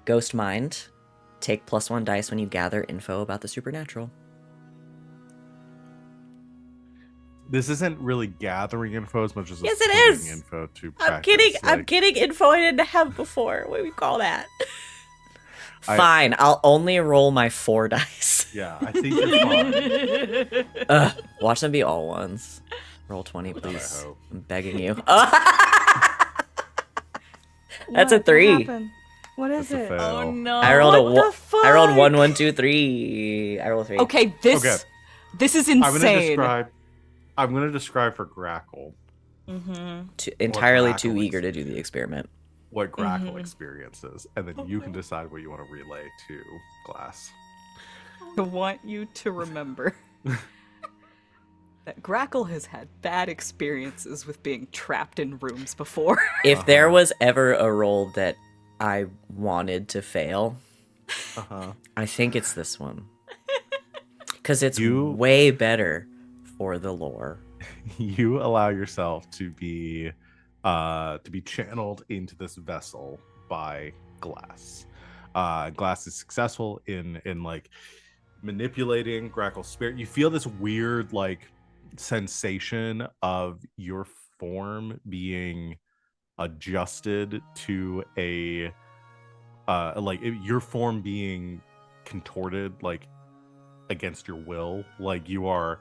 Ghost Mind. Take +1 dice when you gather info about the supernatural. This isn't really gathering info as much as Yes, it's it putting is! info to I'm practice. getting info I didn't have before. What do we call that? I- Fine, I'll only roll my 4 dice. Yeah, I think you're fine. Watch them be all ones. Roll 20, God, I please. hope. I'm begging you. That's a 3. What happened? What is That's a it? fail. Oh no. I rolled What the fuck? I rolled 1, 1, 2, 3. I rolled 3. Okay, this is insane. I'm gonna describe for Grackle Entirely Grackle too is- eager to do the experiment. what Grackle experiences, and then you can decide what you want to relay to Glass. I want you to remember that Grackle has had bad experiences with being trapped in rooms before. If there was ever a roll that I wanted to fail, Uh-huh. I think it's this one. Because it's You- way better for the lore. You allow yourself to be channeled into this vessel by Glass. Glass is successful in like manipulating Grackle's spirit. You feel this weird like sensation of your form being adjusted to a your form being contorted like against your will. Like you are,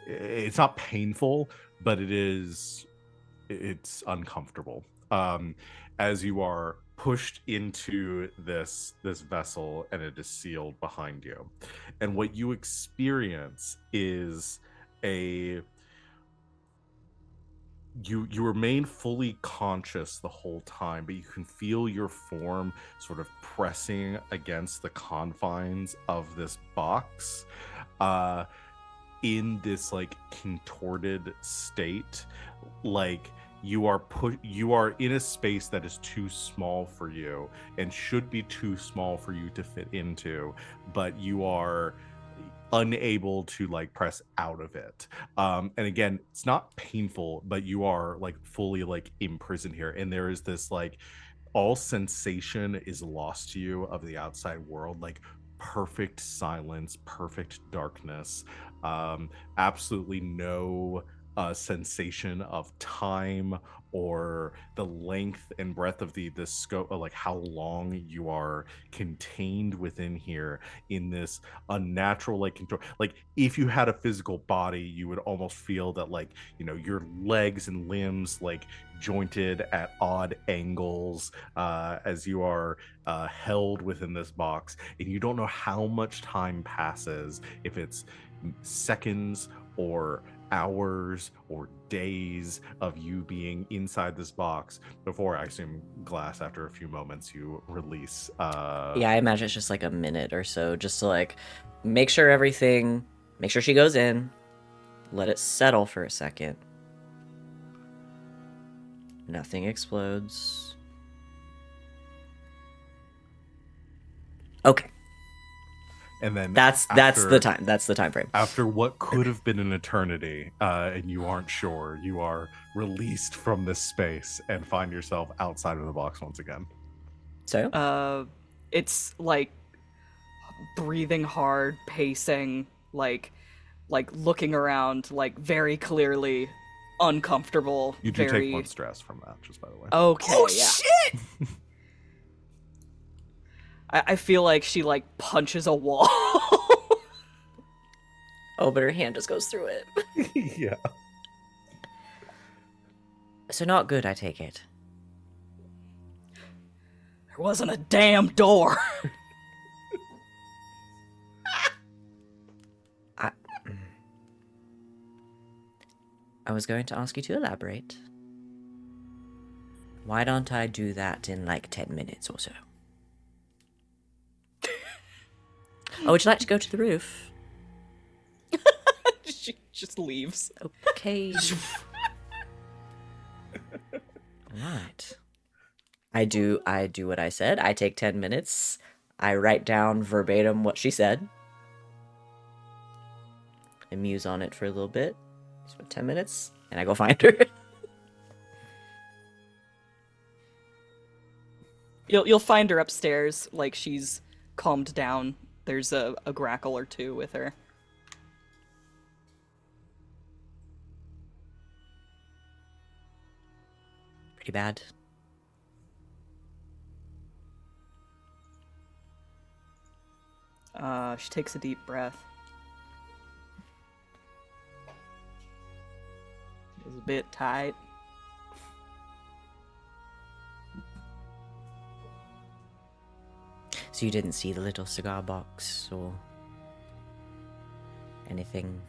it's not painful, but it's uncomfortable as you are pushed into this vessel and it is sealed behind you. And what you experience is you remain fully conscious the whole time, but you can feel your form sort of pressing against the confines of this box in this like contorted state. Like you are in a space that is too small for you and should be too small for you to fit into, but you are unable to like press out of it. And again, it's not painful, but you are like fully like imprisoned here, and there is this like all sensation is lost to you of the outside world, like perfect silence, perfect darkness, absolutely no sensation of time or the length and breadth of the scope of like how long you are contained within here in this unnatural like control. Like if you had a physical body, you would almost feel that like, you know, your legs and limbs like jointed at odd angles as you are held within this box, and you don't know how much time passes, if it's seconds or hours or days of you being inside this box before, I assume, Glass, after a few moments you release Yeah, I imagine it's just like a minute or so just to like make sure everything Make sure she goes in. Let it settle for a second. Nothing explodes. Okay. And then That's after- the time. That's the time frame. After what could have been an eternity, and you aren't sure, you are released from this space and find yourself outside of the box once again. So It's like breathing hard, pacing, like looking around, like very clearly uncomfortable. You do very... take 1 stress from that, just by the way. Okay. oh yeah. shit! I feel like she like punches a wall. Oh, but her hand just goes through it. Yeah. So not good, I take it. There wasn't a damn door. I was going to ask you to elaborate. Why don't I do that in like 10 minutes or so? Oh, would you like to go to the roof? She just leaves. Okay. Right. I do what I said. I take 10 minutes. I write down verbatim what she said. I muse on it for a little bit. So 10 minutes, and I go find her. You'll find her upstairs, like she's calmed down. There's a Grackle or two with her. Pretty bad. She takes a deep breath. It was a bit tight. So you didn't see the little cigar box or anything?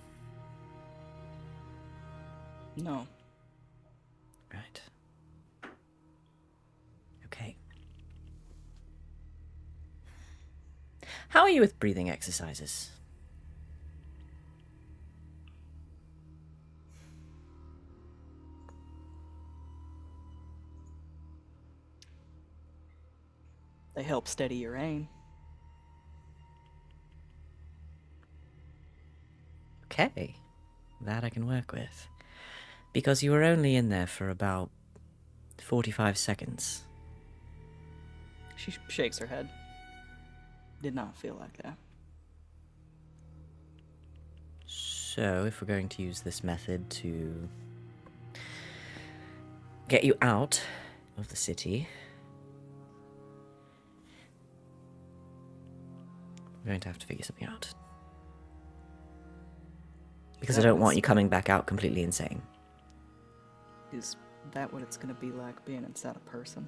No. Right. Okay. How are you with breathing exercises? They help steady your aim. Okay. That I can work with. Because you were only in there for about 45 seconds. She shakes her head. Did not feel like that. So, if we're going to use this method to get you out of the city, we're going to have to figure something out. Because I don't want you coming back out completely insane. Is that what it's gonna be like being inside a person?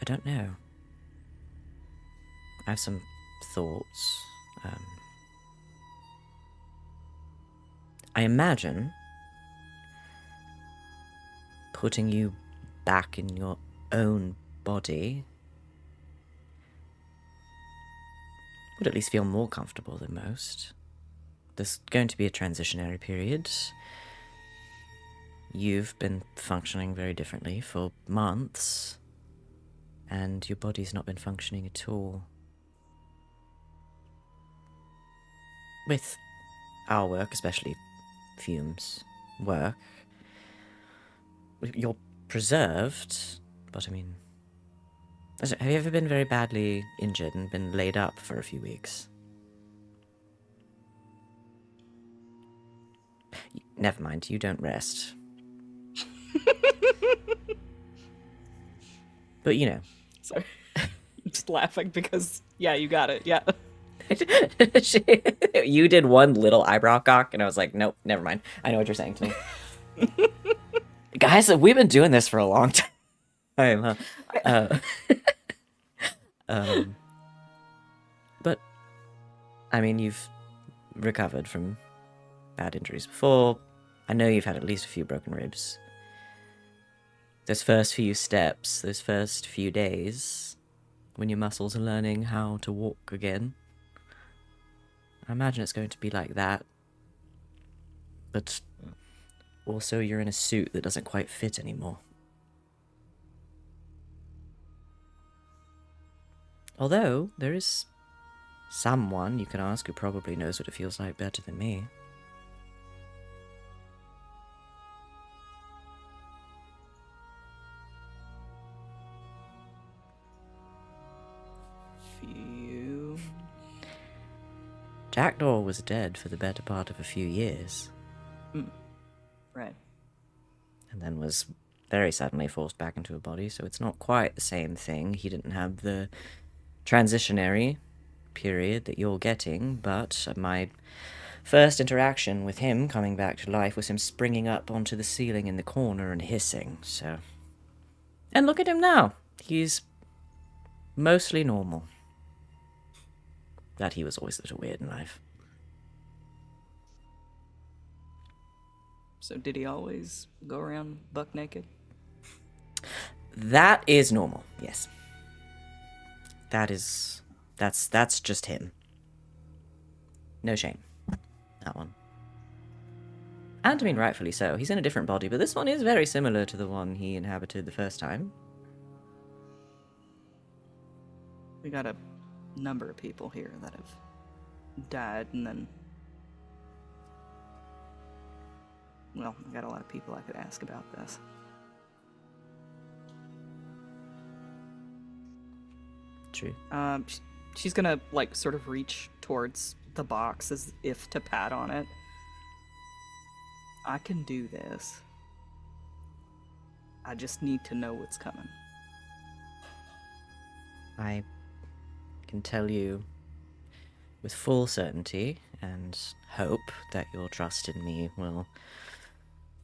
I don't know. I have some thoughts. I imagine putting you back in your own body would at least feel more comfortable than most. There's going to be a transitionary period. You've been functioning very differently for months, and your body's not been functioning at all. With our work, especially Fume's work, you're preserved, but I mean, have you ever been very badly injured and been laid up for a few weeks? Never mind, you don't rest. But you know. Sorry. I'm just laughing because, yeah, you got it, yeah. You did one little eyebrow cock, and I was like, nope, never mind. I know what you're saying to me. Guys, we've been doing this for a long time. But, I mean, you've recovered from bad injuries before. I know you've had at least a few broken ribs. Those first few steps, those first few days, when your muscles are learning how to walk again. I imagine it's going to be like that. But also you're in a suit that doesn't quite fit anymore. Although, there is someone you can ask who probably knows what it feels like better than me. Fume. Jackdaw was dead for the better part of a few years, Right. and then was very suddenly forced back into a body, so it's not quite the same thing. He didn't have the transitionary period that you're getting, but my first interaction with him coming back to life was him springing up onto the ceiling in the corner and hissing, so... And look at him now. He's mostly normal. That he was always a little weird in life. So did he always go around buck naked? That is normal, yes. That's just him. No shame. That one. And I mean, rightfully so. He's in a different body, but this one is very similar to the one he inhabited the first time. We got a number of people here that have died, and then... Well, I got a lot of people I could ask about this. True. She's gonna, like, sort of reach towards the box as if to pat on it. I can do this. I just need to know what's coming. I can tell you with full certainty and hope that your trust in me will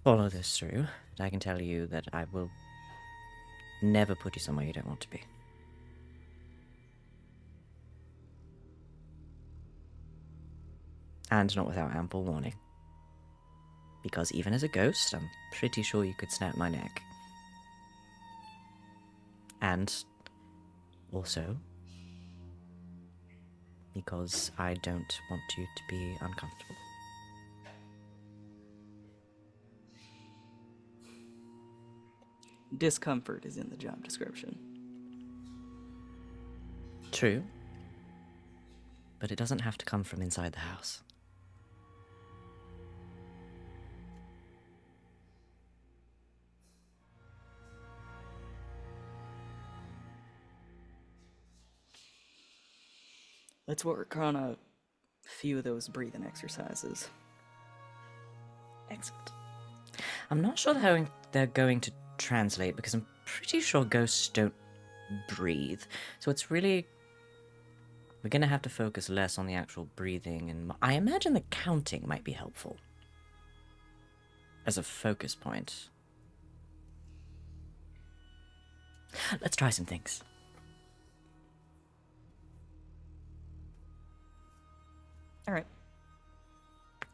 follow this through. I can tell you that I will never put you somewhere you don't want to be. And not without ample warning. Because even as a ghost, I'm pretty sure you could snap my neck. And also, because I don't want you to be uncomfortable. Discomfort is in the job description. True. But it doesn't have to come from inside the house. Let's work on a few of those breathing exercises. Excellent. I'm not sure how they're going to translate because I'm pretty sure ghosts don't breathe. So it's really... We're going to have to focus less on the actual breathing, and I imagine the counting might be helpful as a focus point. Let's try some things. All right.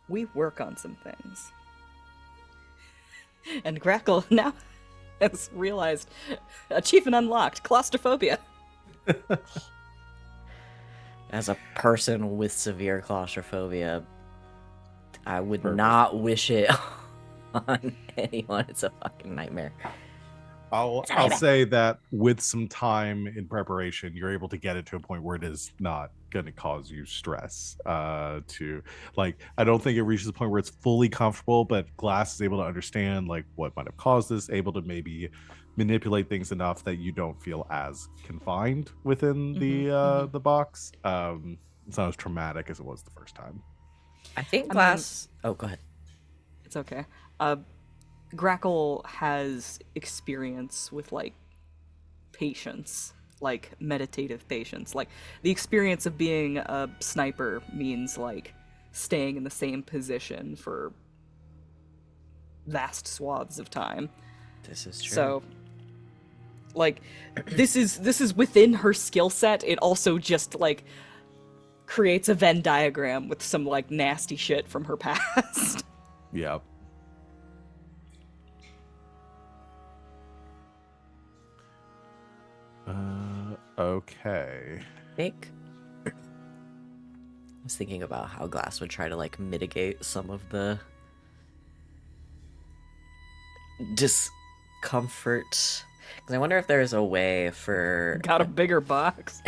We work on some things. And Grackle now has realized achievement unlocked, claustrophobia. As a person with severe claustrophobia, I would not wish it on anyone. It's a fucking nightmare. I'll say that with some time in preparation, you're able to get it to a point where it is not going to cause you stress. I don't think it reaches a point where it's fully comfortable, but Glass is able to understand like what might have caused this, able to maybe manipulate things enough that you don't feel as confined within the box. It's not as traumatic as it was the first time. I think Glass... Oh, go ahead. It's okay. Grackle has experience with, like, patience, like, meditative patience. Like, the experience of being a sniper means, like, staying in the same position for vast swaths of time. This is true. So, like, this is within her skill set. It also just, like, creates a Venn diagram with some, like, nasty shit from her past. Yeah. Okay. think I was thinking about how Glass would try to like mitigate some of the discomfort. Because I wonder if there's a way for Got a bigger box.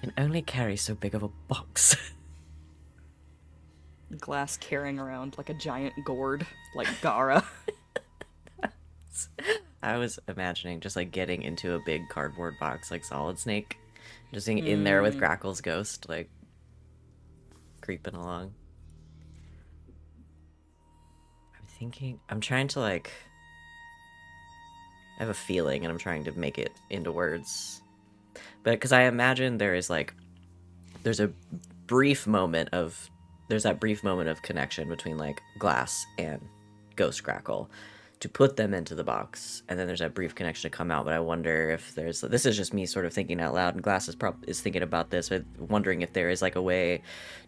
can only carry so big of a box. Glass carrying around like a giant gourd, like Gara. I was imagining just like getting into a big cardboard box like Solid Snake, just being in there with Grackle's ghost, like creeping along. I'm trying to like, I have a feeling and I'm trying to make it into words. But because I imagine there's that brief moment of connection between like Glass and Ghost Grackle to put them into the box, and then there's that brief connection to come out. But I wonder if this is just me sort of thinking out loud, and Glass is thinking about this, but wondering if there is like a way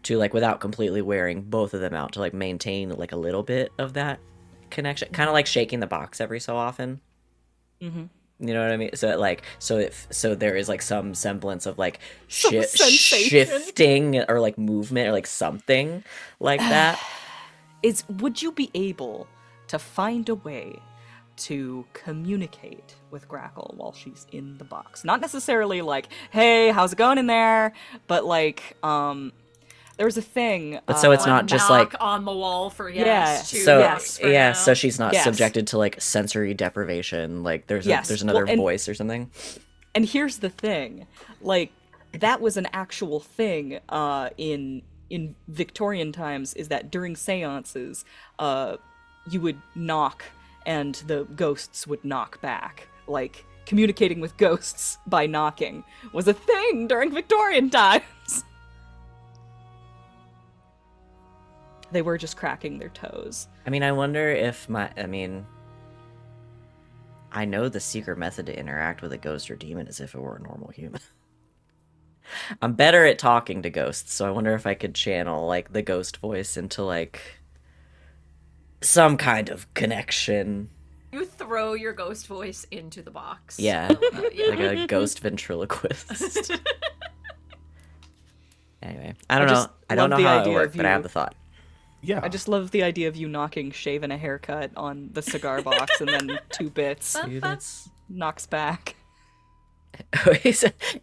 to like without completely wearing both of them out to like maintain like a little bit of that connection, kind of like shaking the box every so often. Mm-hmm. You know what I mean? So there is like some semblance of like Sensation. shifting or like movement or like something like that. Would you be able to find a way to communicate with Grackle while she's in the box? Not necessarily like, hey, how's it going in there? But like, there was a thing. But so it's not just like on the wall for yes. to so yes for yeah, no. so she's not Yes. subjected to like sensory deprivation. Like there's Yes. there's another Well, and- voice or something. And here's the thing, like that was an actual thing in Victorian times. Is that during seances, you would knock and the ghosts would knock back. Like communicating with ghosts by knocking was a thing during Victorian times. They were just cracking their toes. I mean, I wonder if I know the secret method to interact with a ghost or demon is if it were a normal human. I'm better at talking to ghosts, so I wonder if I could channel like the ghost voice into like some kind of connection. You throw your ghost voice into the box. Yeah, Yeah. like a ghost ventriloquist. Anyway, I don't I know. just I don't know love the how it idea worked, of but I you- have the thought. Yeah. I just love the idea of you knocking shave and a haircut on the cigar box and then 2 bits Dude, that's knocks back.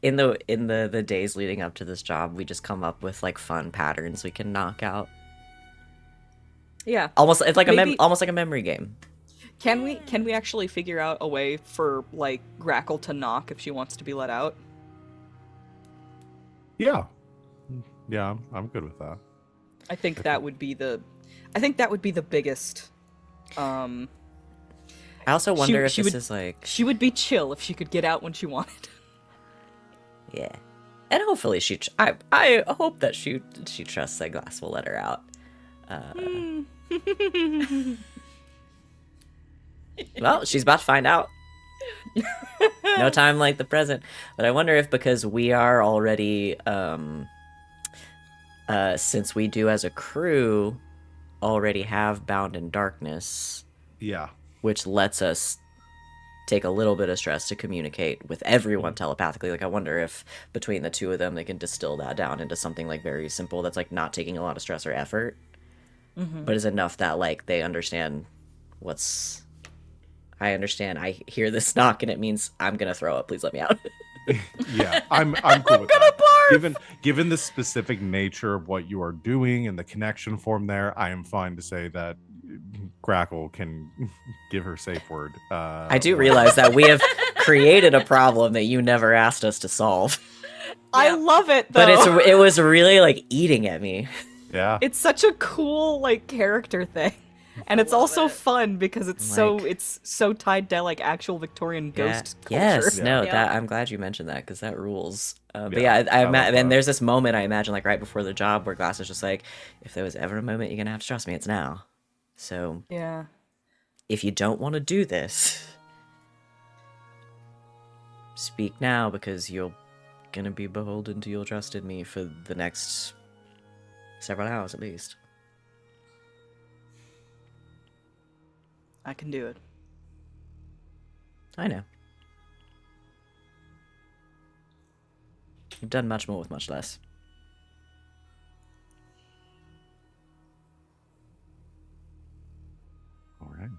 in the days leading up to this job, we just come up with like fun patterns we can knock out. Yeah. Almost, it's like Maybe- almost like a memory game. Can we actually figure out a way for like Grackle to knock if she wants to be let out? Yeah. Yeah, I'm good with that. I think that would be the biggest. I also wonder if she this would- is like, She would be chill if she could get out when she wanted. yeah, and hopefully I hope that she trusts that Glass will let her out. Well, she's about to find out. No time like the present. But I wonder if because we are already, since we do as a crew already have Bound in Darkness, Yeah. which lets us take a little bit of stress to communicate with everyone telepathically. Like, I wonder if between the two of them, they can distill that down into something like very simple that's like not taking a lot of stress or effort, but is enough that like they understand what's. I understand. I hear this knock and it means I'm gonna throw up. Please let me out. Yeah, I'm cool with that. Given the specific nature of what you are doing and the connection form there, I am fine to say that Grackle can give her safe word. I do realize that we have created a problem that you never asked us to solve, I love it though. but it was really like eating at me. Yeah. It's such a cool like character thing. And it's also fun because it's so tied to like actual Victorian ghost culture. Yes, Yeah. no, Yeah. that I'm glad you mentioned that because that rules. But Yeah, yeah, I love and that. there's this moment I imagine like right before the job where Glass is just like, if there was ever a moment you're gonna have to trust me, it's now. So Yeah. if you don't want to do this, speak now because you're gonna be beholden to your trust in me for the next several hours at least. I can do it. I know. You've done much more with much less. All right.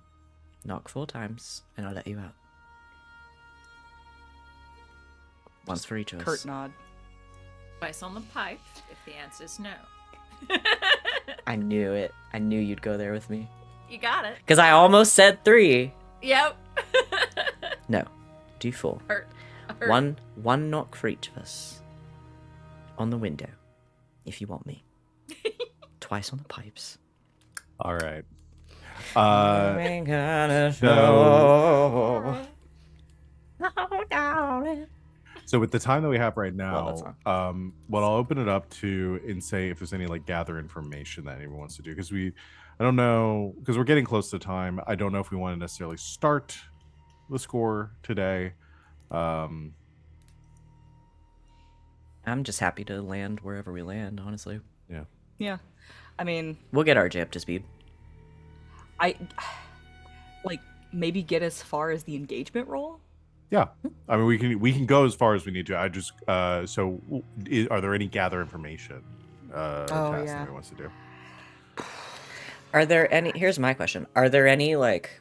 Knock 4 times, and I'll let you out. Once for each of us. Curt nod. Twice on the pipe if the answer's no. I knew it. I knew you'd go there with me. You got it. Because I almost said 3. Yep. No. Do 4. Hurt. One knock for each of us. On the window, if you want me. Twice on the pipes. All right. We're gonna so- show. So with the time that we have right Love that now, what I'll open it up to and say if there's any like gather information that anyone wants to do, because I don't know, because we're getting close to time. I don't know if we want to necessarily start the score today. I'm just happy to land wherever we land, honestly. Yeah. I mean, We'll get RJ up to speed. I like maybe get as far as the engagement roll. Yeah, I mean we can go as far as we need to. I just are there any gather information tasks that anyone wants to do? Are there any... Here's my question. Are there any, like,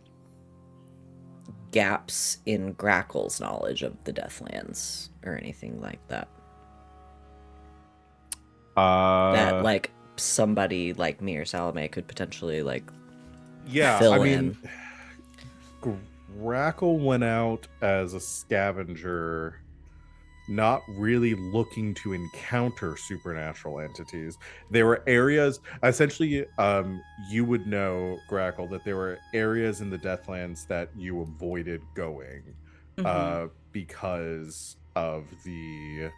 gaps in Grackle's knowledge of the Deathlands or anything like that? That, like, somebody like me or Salome could potentially, like, yeah, fill I mean, in. Grackle went out as a scavenger, not really looking to encounter supernatural entities. There were areas, essentially, you would know, Grackle, that there were areas in the Deathlands that you avoided going because of the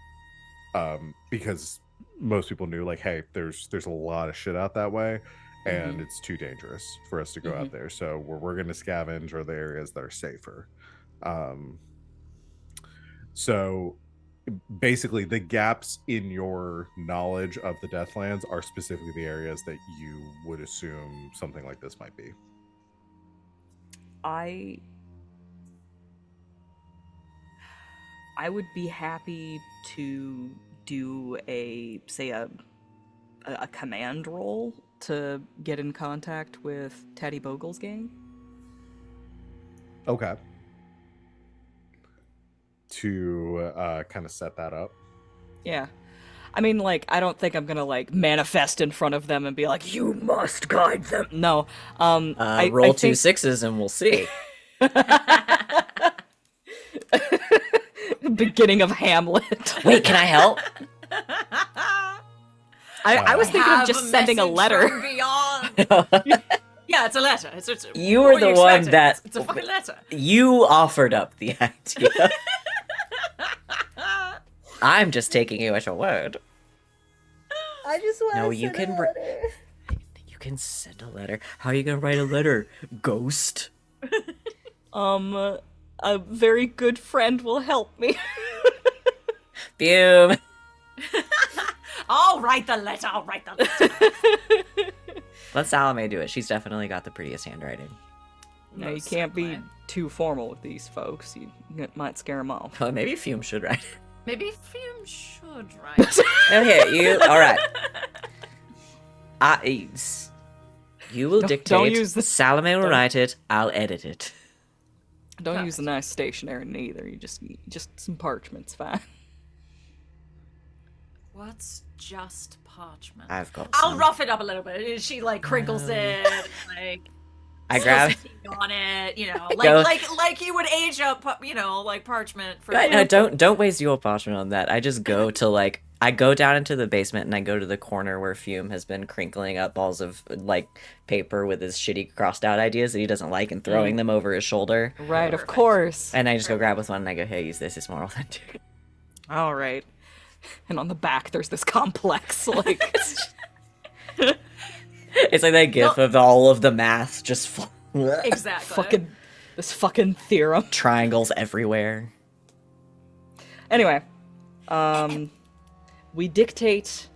because most people knew, like, hey, there's a lot of shit out that way, and it's too dangerous for us to go out there. So we're going to scavenge or the areas that are safer. So basically, the gaps in your knowledge of the Deathlands are specifically the areas that you would assume something like this might be. I would be happy to do a command roll to get in contact with Taddy Bogle's gang. Okay. To kind of set that up. Yeah. I mean, like, I don't think I'm gonna, like, manifest in front of them and be like, you must guide them. No. roll I 2 think... 6s and we'll see. Beginning of Hamlet. Wait, can I help? I was thinking of Have just sending a message letter. from beyond. Yeah, it's a letter. It's You what were the you one expecting? that- It's a fucking letter. You offered up the idea. I'm just taking you at your word. I just want No, to you send can a re- letter. You can send a letter. How are you gonna write a letter, ghost? A very good friend will help me. Fume. I'll write the letter. I'll write the letter. Let Salome do it. She's definitely got the prettiest handwriting. No, you Most can't be certainly. too formal with these folks. You might scare them off. Well, maybe Fume should write it. Maybe Fume should write. No, here, you. All right. You will Don't dictate. use the- Salome will don't- write it. I'll edit it. Don't use the nice stationery neither. You just some parchment's fine. What's just parchment? I've got. I'll some. rough it up a little bit. She like crinkles it, like I grab. spills tea on it, you know, Go- like you would age up, you know, like parchment for. No, don't waste your parchment on that. I just go to like I go down into the basement and I go to the corner where Fume has been crinkling up balls of like paper with his shitty crossed out ideas that he doesn't like and throwing them over his shoulder. Right, of Perfect. course. And I just go grab with one and I go, hey, use this. It's more authentic. All right. And on the back, there's this complex, like... It's like that gif of all of the math just Exactly. this fucking theorem. triangles everywhere. Anyway, we dictate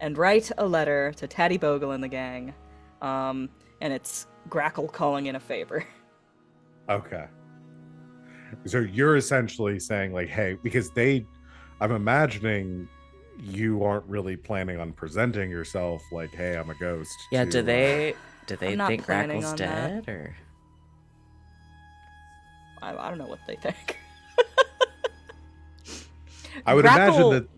and write a letter to Taddy Bogle and the gang, and it's Grackle calling in a favor. Okay. So you're essentially saying, like, hey, because they I'm imagining you aren't really planning on presenting yourself like, "Hey, I'm a ghost." Yeah, to, do they I'm not think planning Grackle's on that. dead or? I don't know what they think. I would imagine Grackle, that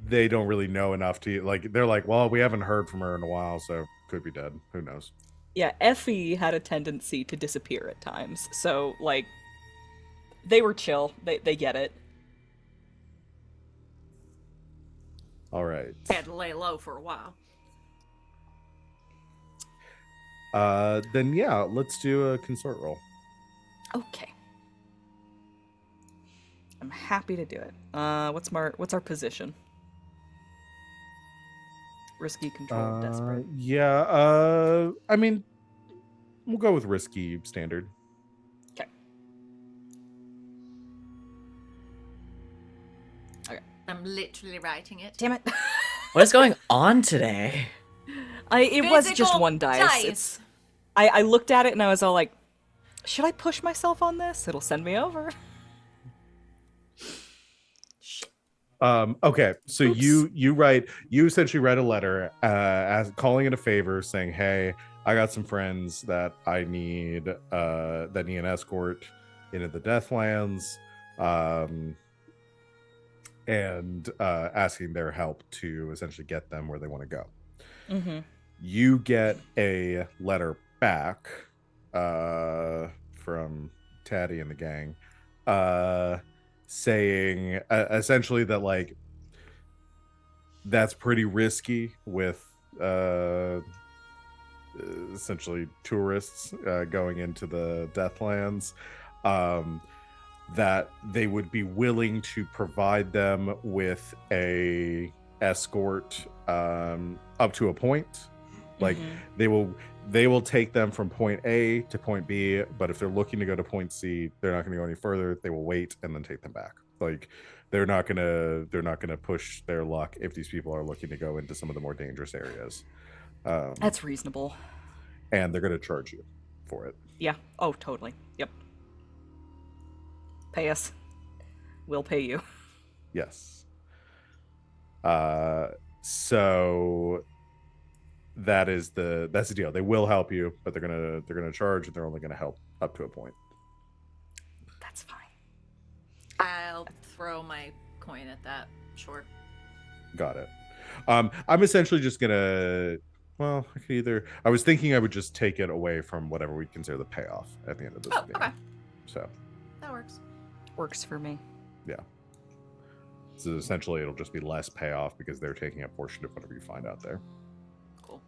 they don't really know enough to like. They're like, "Well, we haven't heard from her in a while, so could be dead. Who knows?" yeah, Effie had a tendency to disappear at times, so like they were chill. They get it. All right. Had to lay low for a while. Then yeah, let's do a consort roll. Okay. I'm happy to do it. What's our position? Risky, controlled, desperate. Yeah. I mean, we'll go with risky standard. Okay. Okay. I'm literally writing it. Damn it. What is going on today? It was just Physical one dice. I looked at it and I was all like, should I push myself on this? It'll send me over. Okay, so you essentially write a letter as calling it a favor, saying, "Hey, I got some friends that I need that need an escort into the Deathlands, and asking their help to essentially get them where they want to go." Mm-hmm. You get a letter back from Taddy and the gang, saying essentially that like that's pretty risky with essentially tourists going into the Deathlands. That they would be willing to provide them with a escort up to a point. Like they will take them from point A to point B, but if they're looking to go to point C, they're not going to go any further. They will wait and then take them back. Like they're not gonna push their luck if these people are looking to go into some of the more dangerous areas. That's reasonable. And they're gonna charge you for it. Yeah. Oh, totally. Yep. Pay us. We'll pay you. Yes. So that's the deal. They will help you, but they're gonna charge, and they're only gonna help up to a point. That's fine. I'll throw my coin at that. Sure. Got it. I'm essentially just gonna. Well, I could either. I was thinking I would just take it away from whatever we consider the payoff at the end of this game. Okay. So That works. Works for me. yeah. So essentially, it'll just be less payoff because they're taking a portion of whatever you find out there. Cool.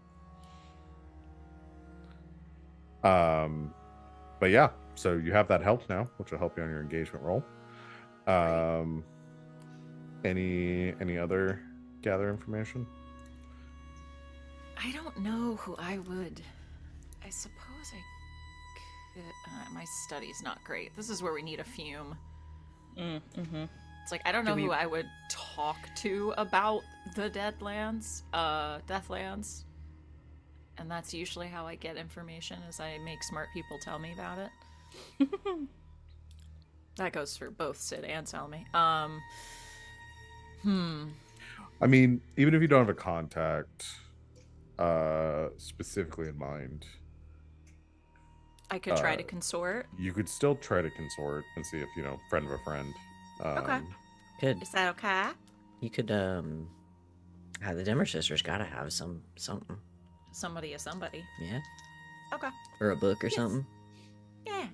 But yeah, so you have that help now, which will help you on your engagement roll. Any other gather information? I don't know who I would. I suppose I could. My study's not great. This is where we need a fume. Mm-hmm. It's like I don't know who I would talk to about the Deathlands, and that's usually how I get information. Is I make smart people tell me about it. That goes for both Sid and Salome. I mean, even if you don't have a contact specifically in mind, I could try to consort. you could still try to consort and see if friend of a friend. Okay. Good. Is that okay? You could the Dimmer sisters gotta have something. Somebody is somebody. Yeah. Okay. Or a book or something. Yeah.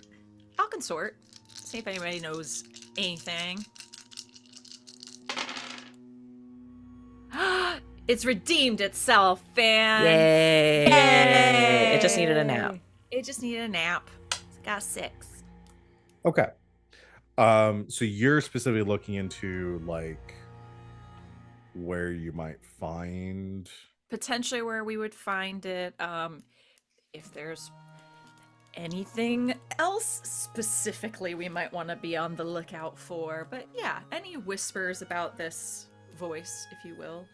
I'll consort. See if anybody knows anything. It's redeemed itself, fan. Yay! Yay! It just needed a nap. It just needed a nap. It's got 6. Okay. So you're specifically looking into like where you might find Potentially where we would find it. If there's anything else specifically we might want to be on the lookout for. But yeah, any whispers about this voice, if you will.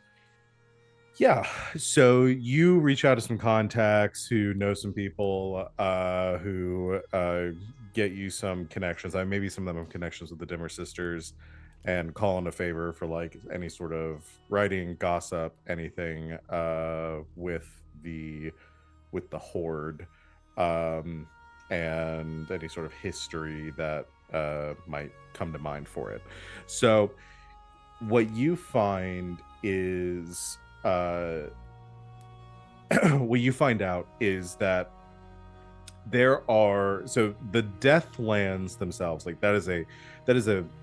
Yeah, so you reach out to some contacts who know some people who get you some connections. Maybe some of them have connections with the Dimmer sisters, and call in a favor for like any sort of writing, gossip, anything with the horde, and any sort of history that might come to mind for it. So what you find is what you find out is that there are, so the Deathlands themselves, like that is a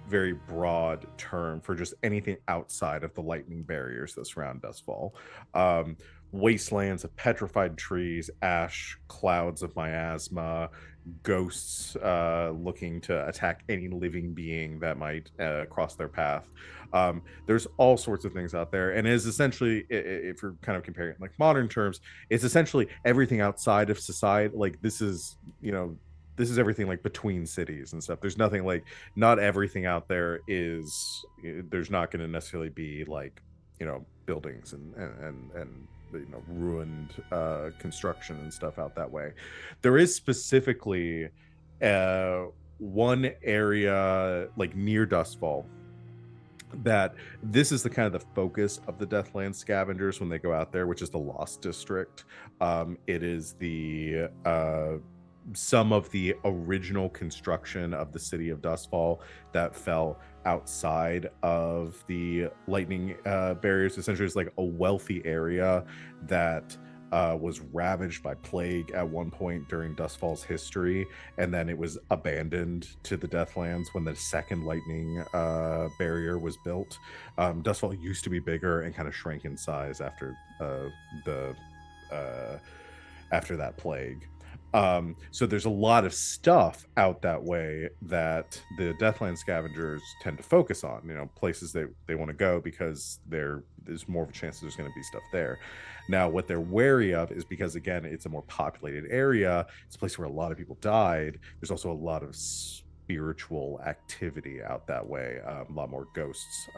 very broad term for just anything outside of the lightning barriers that surround Dustfall. um Wastelands of petrified trees, ash, clouds of miasma, ghosts looking to attack any living being that might cross their path. There's all sorts of things out there, and it is essentially, if you're kind of comparing it like modern terms, it's essentially everything outside of society. Like this is, this is everything like between cities and stuff. There's nothing like, not everything out there is, there's not going to necessarily be like, buildings and ruined construction and stuff out that way. There is specifically one area like near Dustfall that this is the kind of the focus of the Deathland scavengers when they go out there, which is the Lost District. It is the some of the original construction of the city of Dustfall that fell outside of the lightning barriers. Essentially, it's like a wealthy area that was ravaged by plague at one point during Dustfall's history, and then it was abandoned to the Deathlands when the second lightning barrier was built. Dustfall used to be bigger and kind of shrank in size after the after that plague. So there's a lot of stuff out that way that the Deathland scavengers tend to focus on, places they want to go because there's more of a chance there's going to be stuff there. Now, what they're wary of is because, again, it's a more populated area, it's a place where a lot of people died. There's also a lot of spiritual activity out that way, a lot more ghosts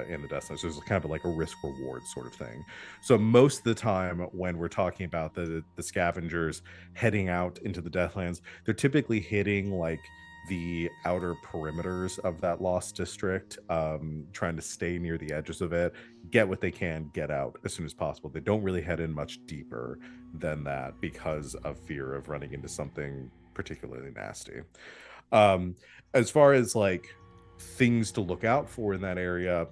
in the Deathlands. So there's kind of like a risk reward sort of thing. So most of the time when we're talking about the scavengers heading out into the Deathlands, they're typically hitting like the outer perimeters of that Lost District, trying to stay near the edges of it, get what they can, get out as soon as possible. They don't really head in much deeper than that because of fear of running into something particularly nasty. As far as like things to look out for in that area,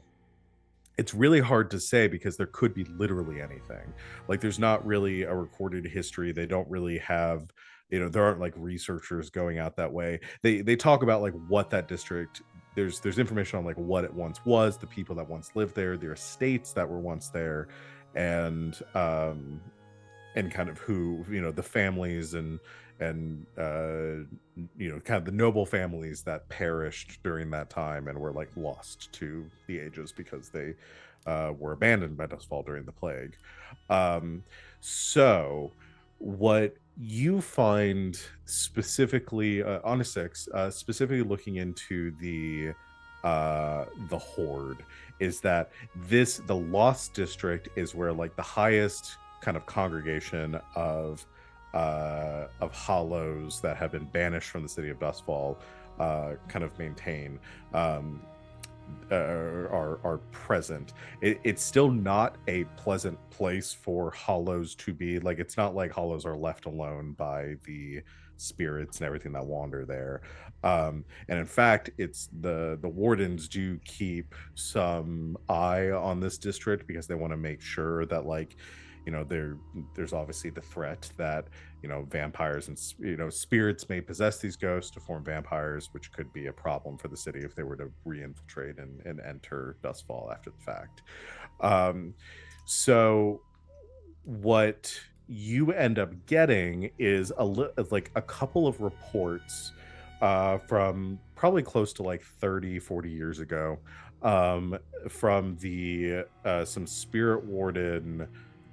it's really hard to say because there could be literally anything. Like there's not really a recorded history. They don't really have, there aren't like researchers going out that way. They talk about like what that district, there's information on like what it once was, the people that once lived there, their estates that were once there, and kind of who, the families and kind of the noble families that perished during that time and were like lost to the ages because they were abandoned by Dustfall during the plague. So what you find specifically on a 6, specifically looking into the horde, is that the Lost District is where like the highest kind of congregation of hollows that have been banished from the city of Dustfall kind of maintain, are present. It's still not a pleasant place for hollows to be. Like it's not like hollows are left alone by the spirits and everything that wander there. And in fact, it's the wardens do keep some eye on this district because they want to make sure that like, there's obviously the threat that vampires and spirits may possess these ghosts to form vampires, which could be a problem for the city if they were to re-infiltrate and enter Dustfall after the fact. So what you end up getting is like a couple of reports from probably close to like 30-40 years ago, from the some spirit warden,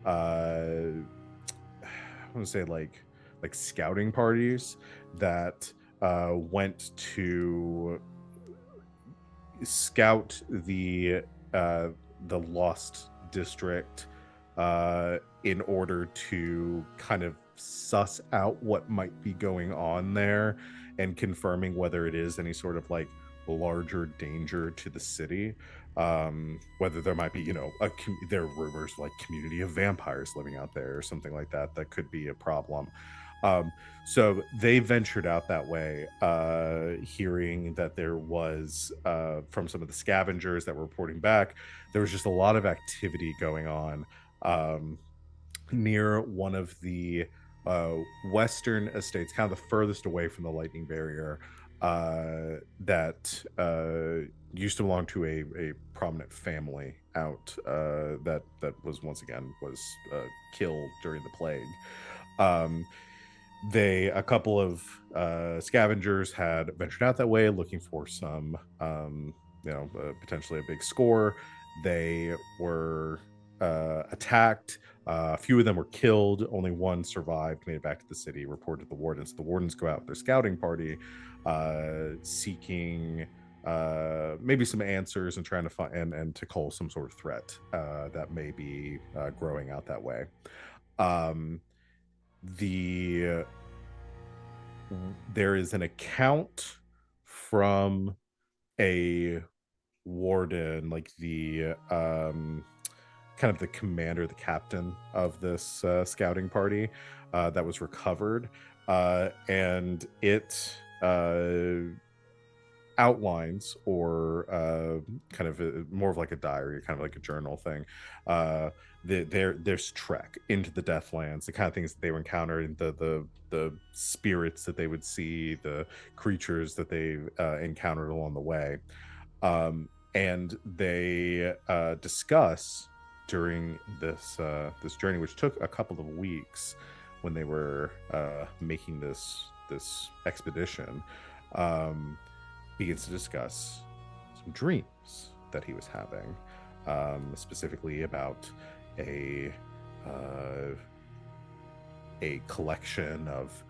I want to say like scouting parties that went to scout the Lost District in order to kind of suss out what might be going on there and confirming whether it is any sort of like larger danger to the city. Whether there might be, there are rumors like community of vampires living out there or something like that that could be a problem. So they ventured out that way, hearing that there was, from some of the scavengers that were reporting back, there was just a lot of activity going on near one of the western estates, kind of the furthest away from the lightning barrier, that used to belong to a prominent family out, that was once again was killed during the plague. Um, a couple of scavengers had ventured out that way looking for some, potentially a big score. They were attacked. A few of them were killed. Only one survived, made it back to the city, reported to the wardens. The wardens go out with their scouting party, seeking maybe some answers and trying to find and to cull some sort of threat that may be growing out that way. There is an account from a warden, like the kind of the commander, the captain of this scouting party, that was recovered, and it outlines, or kind of more of like a diary, kind of like a journal thing, their trek into the Deathlands, the kind of things that they would encounter, and the spirits that they would see, the creatures that they encountered along the way, and they discuss during this journey, which took a couple of weeks when they were making this expedition. Begins to discuss some dreams that he was having, specifically about a collection of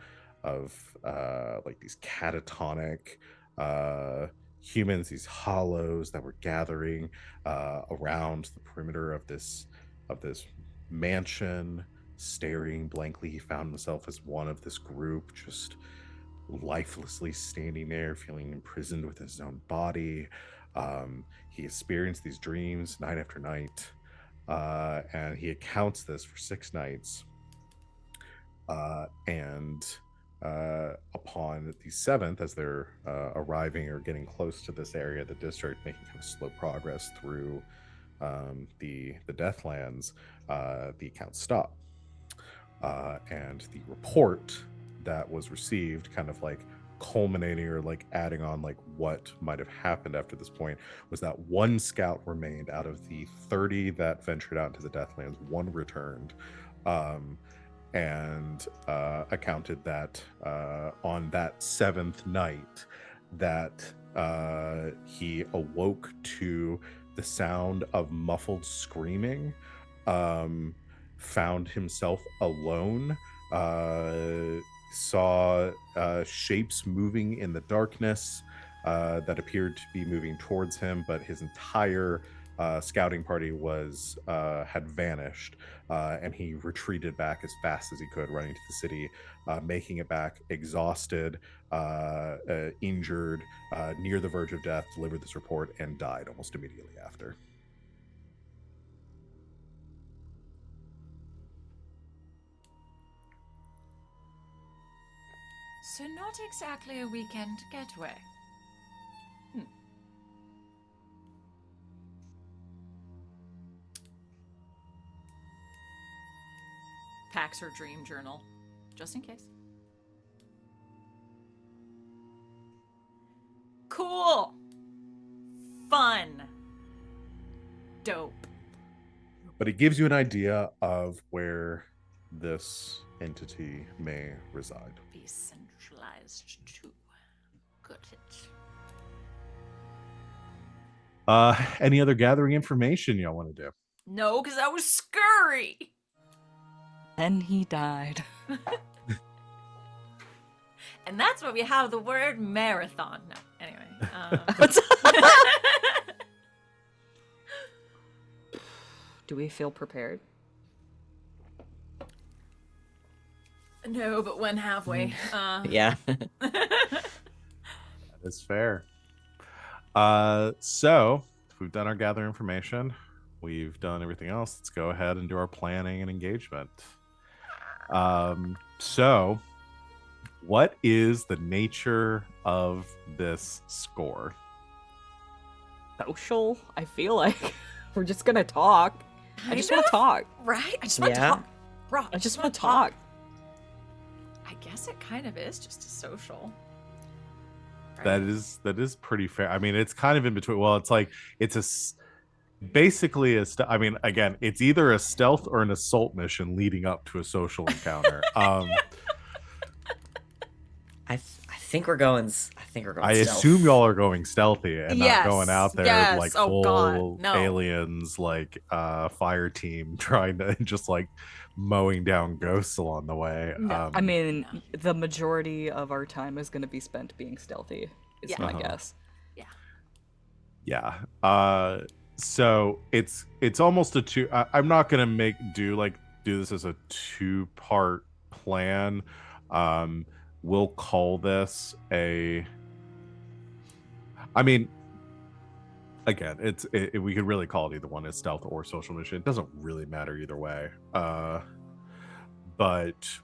like these catatonic humans, these hollows that were gathering around the perimeter of this mansion, staring blankly. He found himself as one of this group, just lifelessly standing there, feeling imprisoned with his own body. He experienced these dreams night after night, and he accounts this for 6 nights. And upon the 7th, as they're arriving or getting close to this area of the district, making kind of slow progress through the Deathlands, the accounts stop. And the report that was received, kind of like culminating or like adding on like what might have happened after this point, was that 1 scout remained out of the 30 that ventured out into the Deathlands. 1 returned, and accounted that on that 7th night that he awoke to the sound of muffled screaming, found himself alone, saw shapes moving in the darkness that appeared to be moving towards him, but his entire scouting party had vanished, and he retreated back as fast as he could, running to the city, making it back exhausted, injured, near the verge of death, delivered this report, and died almost immediately after. So not exactly a weekend getaway. Packs her dream journal, just in case. Cool. Fun. Dope. But it gives you an idea of where this entity may reside. Be centralized too. Got it. Any other gathering information y'all want to do? No, because that was scurry. And he died. And that's why we have the word marathon. No, anyway. Do we feel prepared? No, but when halfway. Yeah. That's fair. So we've done our gather information. We've done everything else. Let's go ahead and do our planning and engagement. So what is the nature of this score? Social? I feel like we're just gonna talk. I just want to talk. Right? I just want to Yeah. talk. Bro, I just want to talk. I guess it kind of is just a social. Right? That is pretty fair. I mean, it's kind of in between. Well, it's like basically I mean, again, it's either a stealth or an assault mission leading up to a social encounter. I think we're going. I think we're going. I stealth. assume y'all are going stealthy and Yes, not going out there yes. like Oh, God, full no. aliens, like fire team trying to just like mowing down ghosts along the way. No. I mean, the majority of our time is going to be spent being stealthy, is Yeah. my Uh-huh. guess. Yeah. So it's almost a two. I'm not gonna do this as a 2-part plan. We'll call this a. I mean, again, we could really call it either one, a stealth or social mission. It doesn't really matter either way. But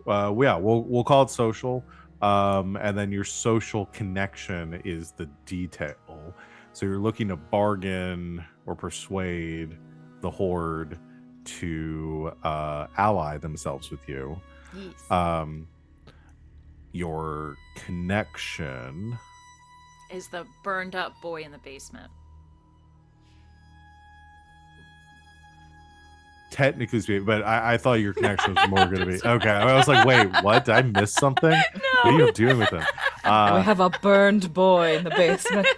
yeah, we'll call it social. And then your social connection is the detail. So you're looking to bargain or persuade the horde to ally themselves with you. Yes. Your connection. Is the burned up boy in the basement. Technically speaking, but I thought your connection was more going to be okay. I was like, wait, what? Did I miss something? What are you doing with him? we have a burned boy in the basement.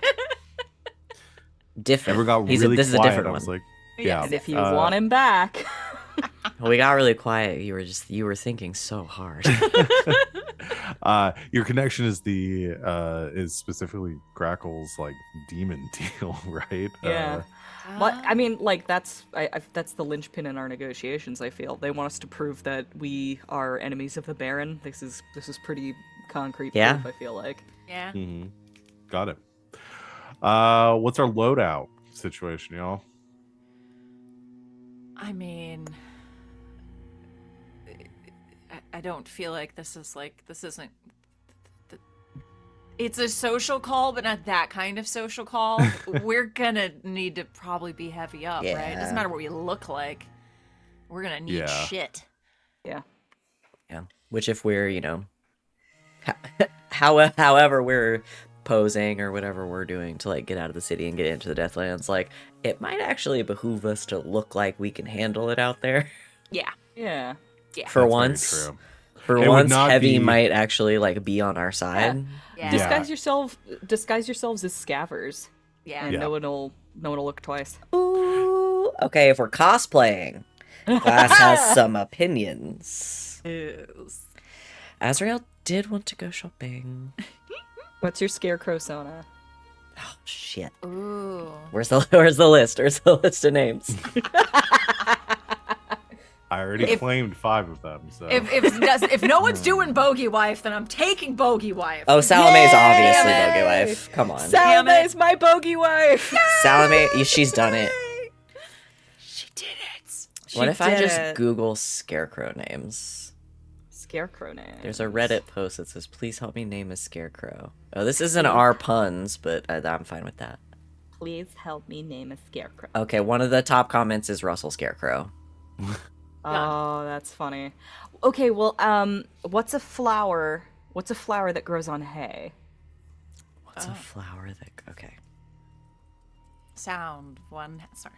Different. Ever got This really is a quiet. different I one. was like, yeah. And if you want him back, We got really quiet. You were thinking so hard. Your connection is is specifically Grackle's like demon deal, right? Yeah. What I mean, like that's that's the linchpin in our negotiations. I feel they want us to prove that we are enemies of the Baron. This is pretty concrete Yeah. proof. I feel like. Yeah. Mhm. Got it. What's our loadout situation, y'all? I mean, I don't feel like this isn't. It's a social call, but not that kind of social call. We're gonna need to probably be heavy up, right? It Yeah. doesn't matter what we look like. We're gonna need Yeah. shit. Yeah. Yeah. Which if we're, however we're posing or whatever we're doing to like get out of the city and get into the Deathlands, like it might actually behoove us to look like we can handle it out there. Yeah. Yeah. Yeah. For That's very once. true. For It would once, not Heavy be- might actually like be on our side. Yeah. Disguise yourselves as scavers, Yeah. and Yeah. no one will look twice. Ooh. Okay, if we're cosplaying, class has some opinions. Yes. Azrael did want to go shopping. What's your scarecrow sona? Oh shit. Ooh. Where's the list? Where's the list of names? I already claimed 5 of them. So If no one's doing bogey wife, then I'm taking bogey wife. Oh, Salome's obviously Yay! bogey wife. Come on. Damn Salome it. is my bogey wife. Salome, she's done it. She did it. What if I just it. Google scarecrow names? Scarecrow name. There's a Reddit post that says, "Please help me name a scarecrow." Oh, this isn't our puns, but I'm fine with that. Please help me name a scarecrow. Okay, one of the top comments is Russell Scarecrow. Oh, that's funny. Okay, well, what's a flower? What's a flower that grows on hay? What's a flower that? Okay. Sound one. Sorry.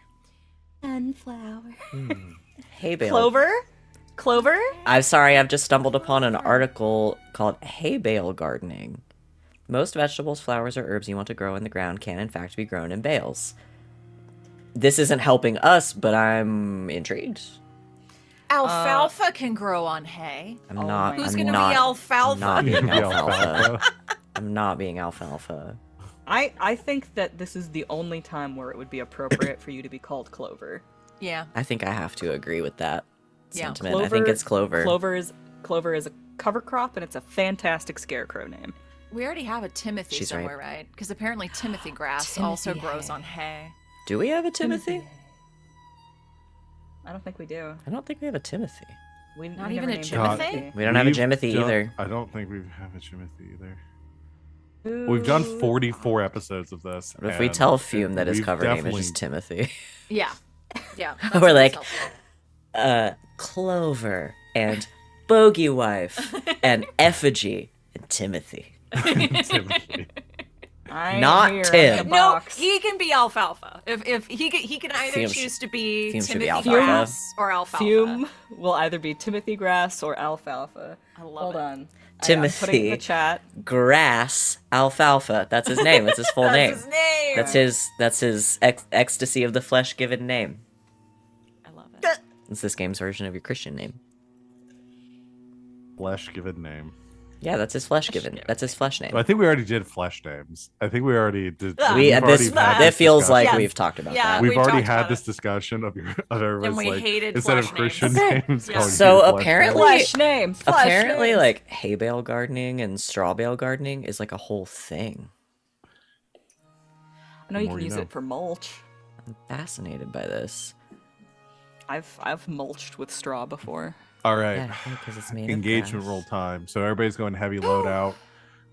Sunflower. Hay bale. Clover. Clover. I'm sorry, I've just stumbled upon an article called Hay Bale Gardening. Most vegetables, flowers, or herbs you want to grow in the ground can, in fact, be grown in bales. This isn't helping us, but I'm intrigued. Alfalfa can grow on hay. I'm Oh not. my Who's I'm gonna not, be alfalfa? I'm not being The alfalfa. I'm not being alfalfa. I think that this is the only time where it would be appropriate for you to be called Clover. Yeah. I think I have to agree with that Yeah, sentiment. I Clover, think it's clover. Clover is a cover crop, and it's a fantastic scarecrow name. We already have a Timothy She's somewhere, right? Because apparently Timothy grass also Timothy grows hay. on hay. Do we have a Timothy? I don't think we do. I don't think we have a Timothy. We Not we even never a named Timothy? Timothy. We don't have a We've Jimothy done- either. I don't think we have a Jimothy either. We've done Ooh. 44 episodes of this. What if we and tell Fume that his we've cover name is definitely- just Timothy? Yeah. Yeah. We're like, helpful. Clover and Bogey Wife and Effigy and Timothy. Timothy. I Not am here Tim. in the No, box. he can be alfalfa. If he can either Fume choose to be Fume should be Timothy alfalfa. grass or alfalfa. Fume will either be Timothy Grass or Alfalfa. I love Hold it. on. I'm putting it in Timothy. the chat. Grass Alfalfa. That's his name. That's his full name. That's his name. That's his ecstasy of the flesh given name. I love it. It's this game's version of your Christian name. Flesh given name. Yeah, that's his flesh given. That's his flesh name. I think we already did flesh names. I think we already did. We we've already had that this feels like discussion. we've talked about Yeah, that. We've already talked had about this it. discussion of everybody's we like hated instead of flesh Christian names. names. Yeah. calling So people flesh apparently- names. Flesh name. Flesh Apparently, names. like hay bale gardening and straw bale gardening is like a whole thing. I know you more can you use know. it for mulch. I'm fascinated by this. I've mulched with straw before. All right, Yeah, because it's made engagement of grass. roll time. So everybody's going heavy loadout.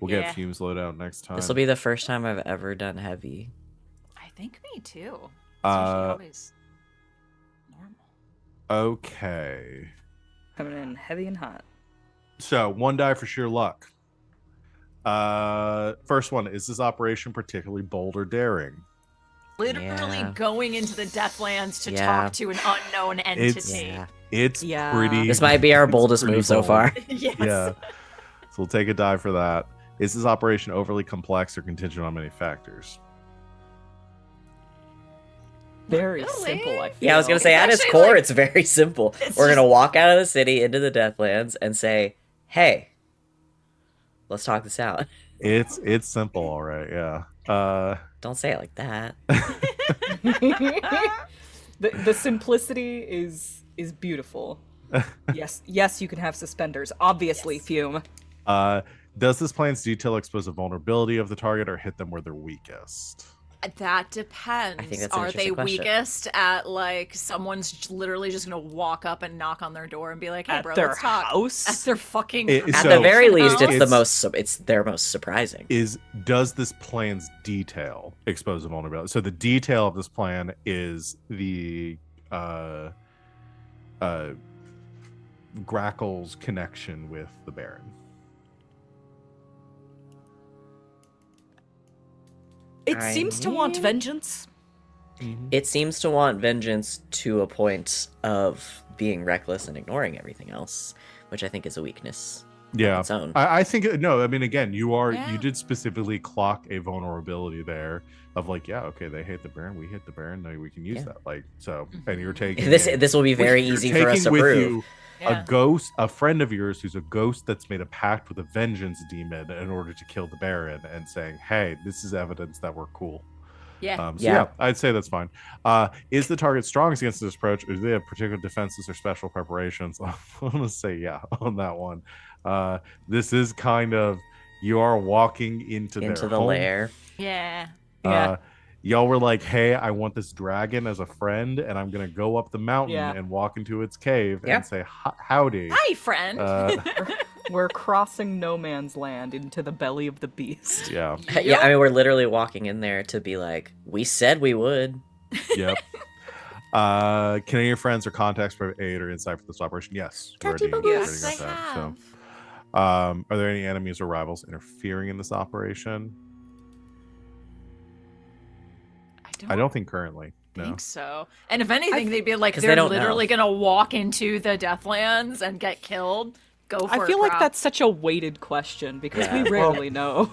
We'll Yeah. get Fumes loadout next time. This will be the first time I've ever done heavy. I think me too. It's usually Uh, always normal. okay. Coming in heavy and hot. So one die for sheer luck. First one, is this operation particularly bold or daring? Literally Yeah. going into the Deathlands to Yeah. talk to an unknown entity. Yeah. It's Yeah. pretty. This might be our it's boldest pretty move so bold. far. Yes. Yeah. So we'll take a die for that. Is this operation overly complex or contingent on many factors? Very Really? simple, I feel. Yeah, I was gonna say It's at its actually, core, like- it's very simple. It's We're gonna just- walk out of the city into the Deathlands and say, "Hey, let's talk this out." It's simple, all right. Yeah. Don't say it like that. the simplicity is beautiful. Yes, you can have suspenders. Obviously, Fume. Does this plan's detail expose a vulnerability of the target or hit them where they're weakest? That depends. I think that's an Are they interesting question. weakest at like someone's literally just gonna walk up and knock on their door and be like, "Hey, At bro, their let's talk." house? At their fucking It- At So- the very least, it's the It's- most. It's their most surprising. Does this plan's detail expose a vulnerability? So the detail of this plan is the Grackle's connection with the Baron. It I seems to want mean- vengeance. It seems to want vengeance to a point of being reckless and ignoring everything else, which I think is a weakness Yeah. on its own. I think no. I mean, again, Yeah. you did specifically clock a vulnerability there of like, yeah, okay, they hate the Baron, we hate the Baron, no, we can use Yeah. that. Like, so, and you're taking This will be very you're easy for us taking to with prove. you Yeah. a ghost, a friend of yours who's a ghost that's made a pact with a vengeance demon in order to kill the Baron, and saying, hey, this is evidence that we're cool. Yeah. So Yeah. yeah, I'd say that's fine. Is the target strongest against this approach, or do they have particular defenses or special preparations? I'm gonna say yeah on that one. This is kind of, you are walking into Into their the home. lair. Yeah. Yeah. Y'all were like, hey, I want this dragon as a friend, and I'm gonna go up the mountain Yeah. and walk into its cave Yeah. and say howdy. Hi, friend. We're crossing no man's land into the belly of the beast. Yeah. Yeah, I mean, we're literally walking in there to be like, we said we would. Yep. Can any of your friends or contacts provide aid or insight for this operation? Yes. we're already Yes, getting I at that, have. so. Are there any enemies or rivals interfering in this operation? I don't think currently. No. think so. And if anything, they'd be like, 'Cause they they're don't know. literally gonna walk into the Deathlands and get killed. Go for I it, feel like crap. that's such a weighted question because Yeah. we rarely know.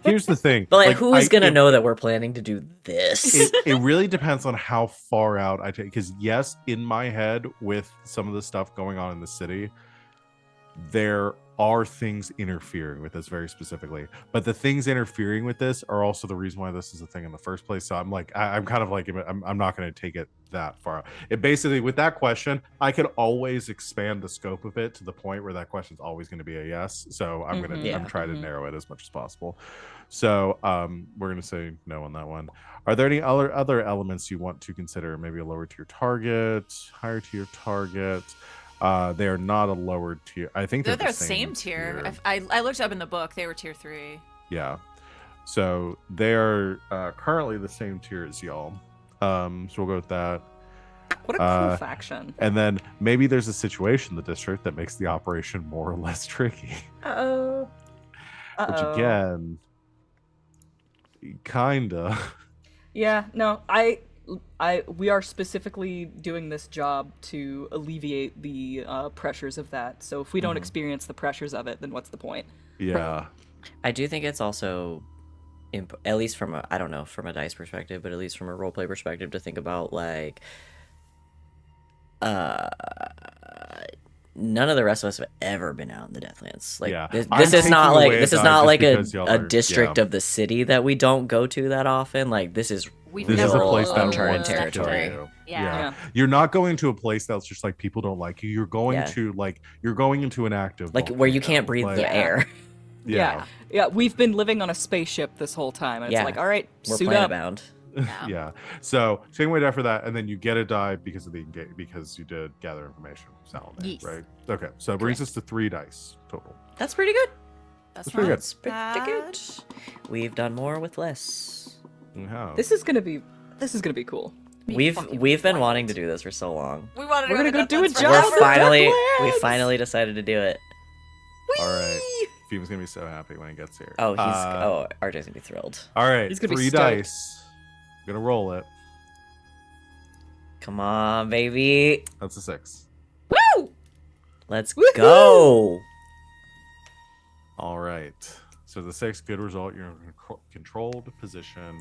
Here's the thing. But like, who is gonna it- know that we're planning to do this? It really depends on how far out I take. Because yes, in my head, with some of the stuff going on in the city, there are things interfering with this very specifically, but the things interfering with this are also the reason why this is a thing in the first place. So I'm like, I'm kind of like, I'm not going to take it that far. It basically, with that question, I could always expand the scope of it to the point where that question is always going to be a yes. So I'm gonna, Yeah. I'm trying to narrow it as much as possible. So we're gonna say no on that one. Are there any other elements you want to consider? Maybe a lower tier target, higher tier target. They are not a lower tier. I think They're they're the the same tier. I looked up in the book. They were tier 3. Yeah. So they're currently the same tier as y'all. So we'll go with that. What a cool faction. And then maybe there's a situation in the district that makes the operation more or less tricky. Uh-oh. Which again, kinda. Yeah, no, we are specifically doing this job to alleviate the pressures of that. So if we don't experience the pressures of it, then what's the point? Yeah. I do think it's also, at least from a, I don't know, from a dice perspective, but at least from a roleplay perspective, to think about like, none of the rest of us have ever been out in the Deathlands. Like, Yeah. this is not like a because y'all are- district yeah. of the city that we don't go to that often. Like, this is We've This never is a place that uncharted wants to kill territory. you. Yeah. You're not going to a place that's just like people don't like you. You're going Yeah. to like you're going into an active like where you volcano. can't breathe Like, the air. Yeah. Yeah, we've been living on a spaceship this whole time, and Yeah. it's like, all right, We're suit planet up. bound. Yeah. Yeah. So same way after that, and then you get a die because of because you did gather information, Salome, Yes. right? Okay. So it brings us to 3 dice total. That's pretty good. That's pretty not good. That's pretty bad. good. We've done more with less. Yeah. This is gonna be cool. We've fucking been wild. wanting to do this for so long. We wanted We're to gonna go do a Deathlands job. We're Down the finally Deathlands! we finally decided to do it. All right. Fume's gonna be so happy when he gets here. Oh, RJ's gonna be thrilled. All right. He's gonna be 3 stoked. dice. I'm gonna roll it. Come on, baby. That's a 6. Woo! Let's Woohoo! go. All right. So the 6, good result. You're in a controlled position.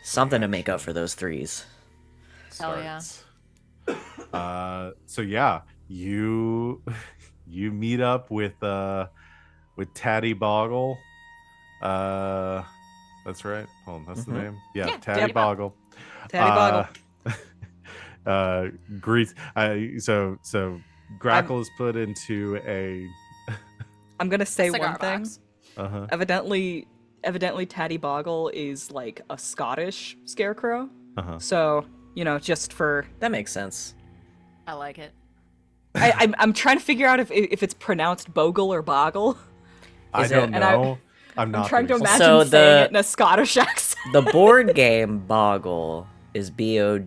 Something to make up for those 3s. Hell yeah. So yeah, you meet up with Tatty Boggle. That's right. Hold on, that's the name. Yeah, Yeah, Tatty Tatty Boggle. Tatty Boggle. Greet. So Grackle is put into a. I'm gonna say Cigar one thing. box. Uh-huh. Evidently, Tatty Boggle is like a Scottish scarecrow. Uh-huh. So, just for That makes sense. I like it. I'm trying to figure out if it's pronounced Bogle or Boggle. I Is don't it- know. I'm not trying to gonna- imagine So saying the- it in a Scottish accent. The board game Boggle is Boggle.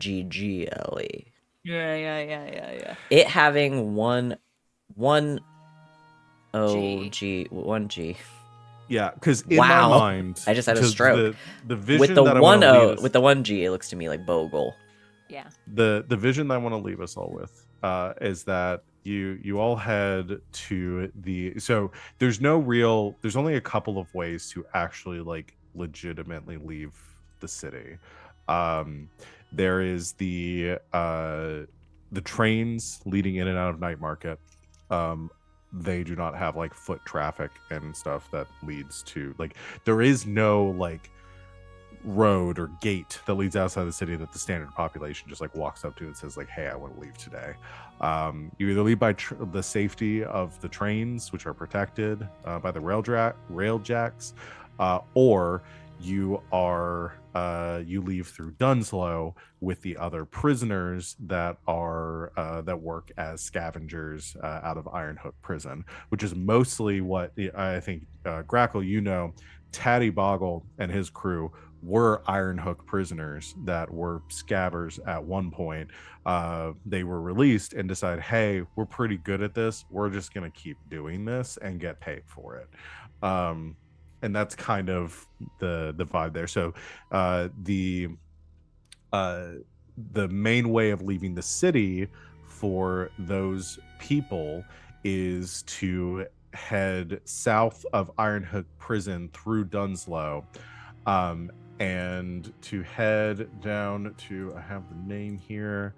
Yeah. It having one G. Yeah, because in Wow. my mind, I just had a 'cause stroke. The vision With the that I one wanna leave O, us- with the one G, it looks to me like Bogle. Yeah. the vision that I want to leave us all with is that you all head to so there's only a couple of ways to actually like legitimately leave the city. There is the trains leading in and out of Night Market. They do not have like foot traffic and stuff that leads to like there is no like road or gate that leads outside the city that the standard population just like walks up to and says like, hey, I want to leave today. You either leave by the safety of the trains, which are protected by the rail jacks, or you leave through Dunslow with the other prisoners that work as scavengers out of Ironhook Prison, which is mostly what I think Grackle, Tatty Boggle and his crew were Ironhook prisoners that were scabbers at one point. They were released and decided, hey, we're pretty good at this. We're just going to keep doing this and get paid for it. And that's kind of the vibe there. So the main way of leaving the city for those people is to head south of Ironhook Prison through Dunslow, and to head down to, I have the name here,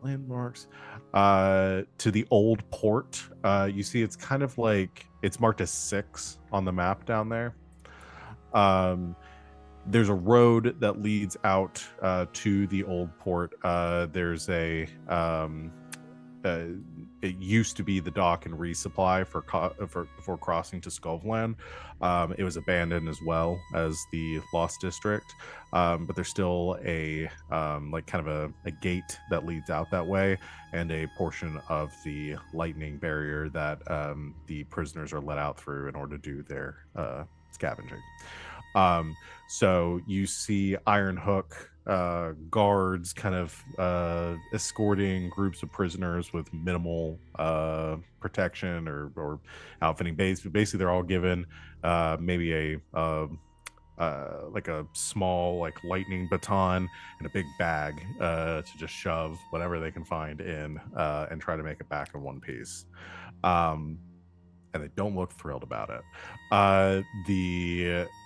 Landmarks. To the old port. You see it's kind of like it's marked as 6 on the map down there. There's a road that leads out to the old port. There's it used to be the dock and resupply for before crossing to Skovland. It was abandoned as well as the Lost District, but there's still a like kind of a gate that leads out that way, and a portion of the lightning barrier that the prisoners are let out through in order to do their scavenging. So you see Iron Hook guards kind of escorting groups of prisoners with minimal protection or outfitting base. But basically, they're all given maybe like a small like lightning baton and a big bag to just shove whatever they can find in and try to make it back in one piece. And they don't look thrilled about it.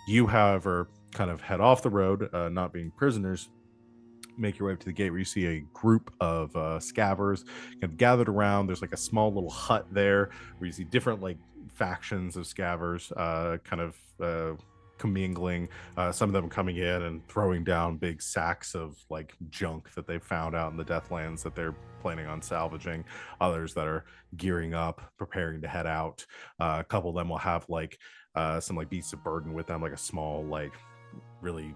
You, however, kind of head off the road, not being prisoners, make your way up to the gate where you see a group of scabbers kind of gathered around. There's like a small little hut there where you see different like factions of scabbers kind of commingling, some of them coming in and throwing down big sacks of like junk that they found out in the Deathlands that they're planning on salvaging. Others that are gearing up, preparing to head out. A couple of them will have like some like beasts of burden with them, like a small like really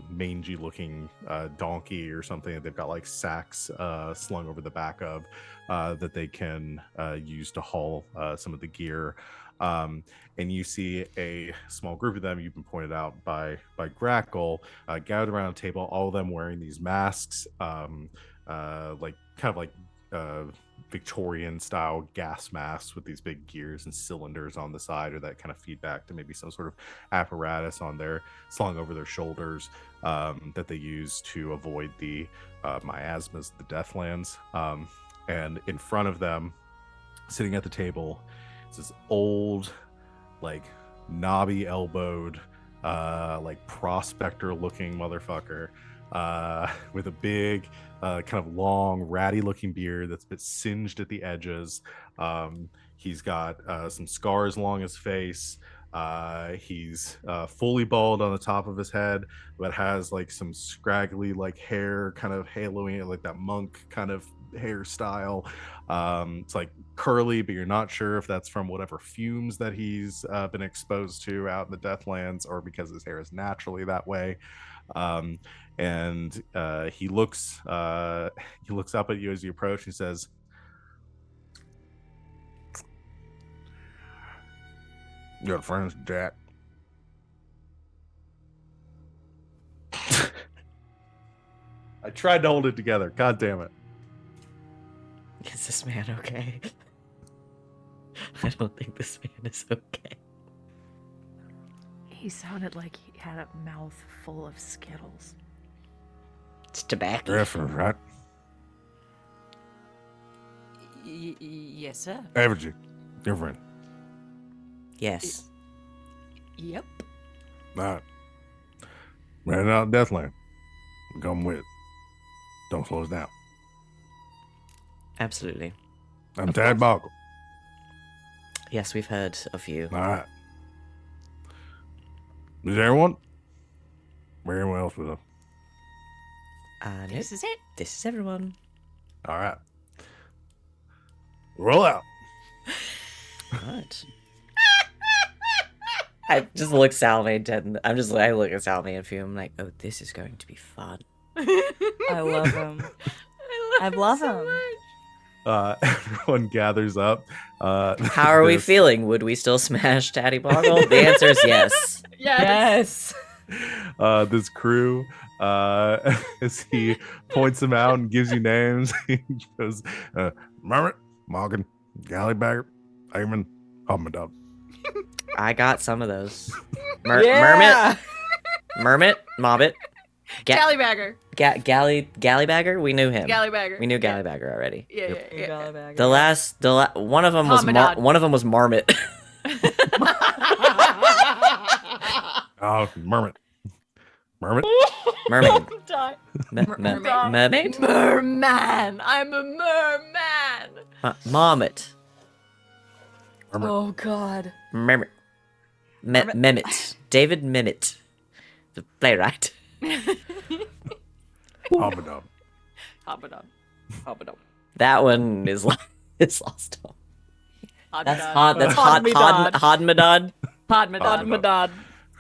mangy looking donkey or something that they've got like sacks slung over the back of that they can use to haul some of the gear. And you see a small group of them, you've been pointed out by Grackle, gathered around a table, all of them wearing these masks, like kind of like Victorian style gas masks with these big gears and cylinders on the side, or that kind of feedback to maybe some sort of apparatus on their slung over their shoulders that they use to avoid the miasmas of the Deathlands. And in front of them, sitting at the table, is this old, like knobby elbowed, like prospector looking motherfucker with a big kind of long ratty looking beard that's a bit singed at the edges. He's got some scars along his face. He's fully bald on the top of his head, but has like some scraggly like hair kind of haloing it, like that monk kind of hairstyle. It's like curly, but you're not sure if that's from whatever fumes that he's been exposed to out in the Deathlands, or because his hair is naturally that way. And he looks up at you as you approach and says, "Your friends, Jack." I tried to hold it together. God damn it. Is this man okay? I don't think this man is okay. He sounded like he had a mouth full of Skittles. It's tobacco. Reference, right? Yes, sir. Average, your friend. Yes. Yep. All right. Ran out of Deathland. Come with. Don't slow us down. Absolutely. I'm Tad Boggle. Yes, we've heard of you. All right. Is everyone? Where anyone else with us? Nope. This is it. This is everyone. All right. Roll out. Right. I just look Salome dead. I look at Salome and Fume. I'm like, oh, this is going to be fun. I love him. I love him. Everyone gathers up. How are we feeling? Would we still smash Tatty Boggle? The answer is yes. Yes. This crew, as he points them out and gives you names, he goes, Mermit, Morgan, Gallybagger, Eamon, Hobmadub. I got some of those. Yeah. Mermit, Mobbit, Gallybagger. Gallybagger. We knew him. Gallybagger. We knew Gallybagger already. Yeah, Yep. yeah, yeah. One of them was Promenade. one of them was Marmot. Oh, Mermit. Mermaid. Mermaid. I'm dying. Mermaid. Mermaid. Merman. I'm a merman. Marmot. Mermaid. Oh God. Mermaid. Mehmet. David Mehmet, the playwright. Hobbidom. Hobbidom. That one is lost. That's hot. That's Hodmedad. Hodmedad. Hodmedad.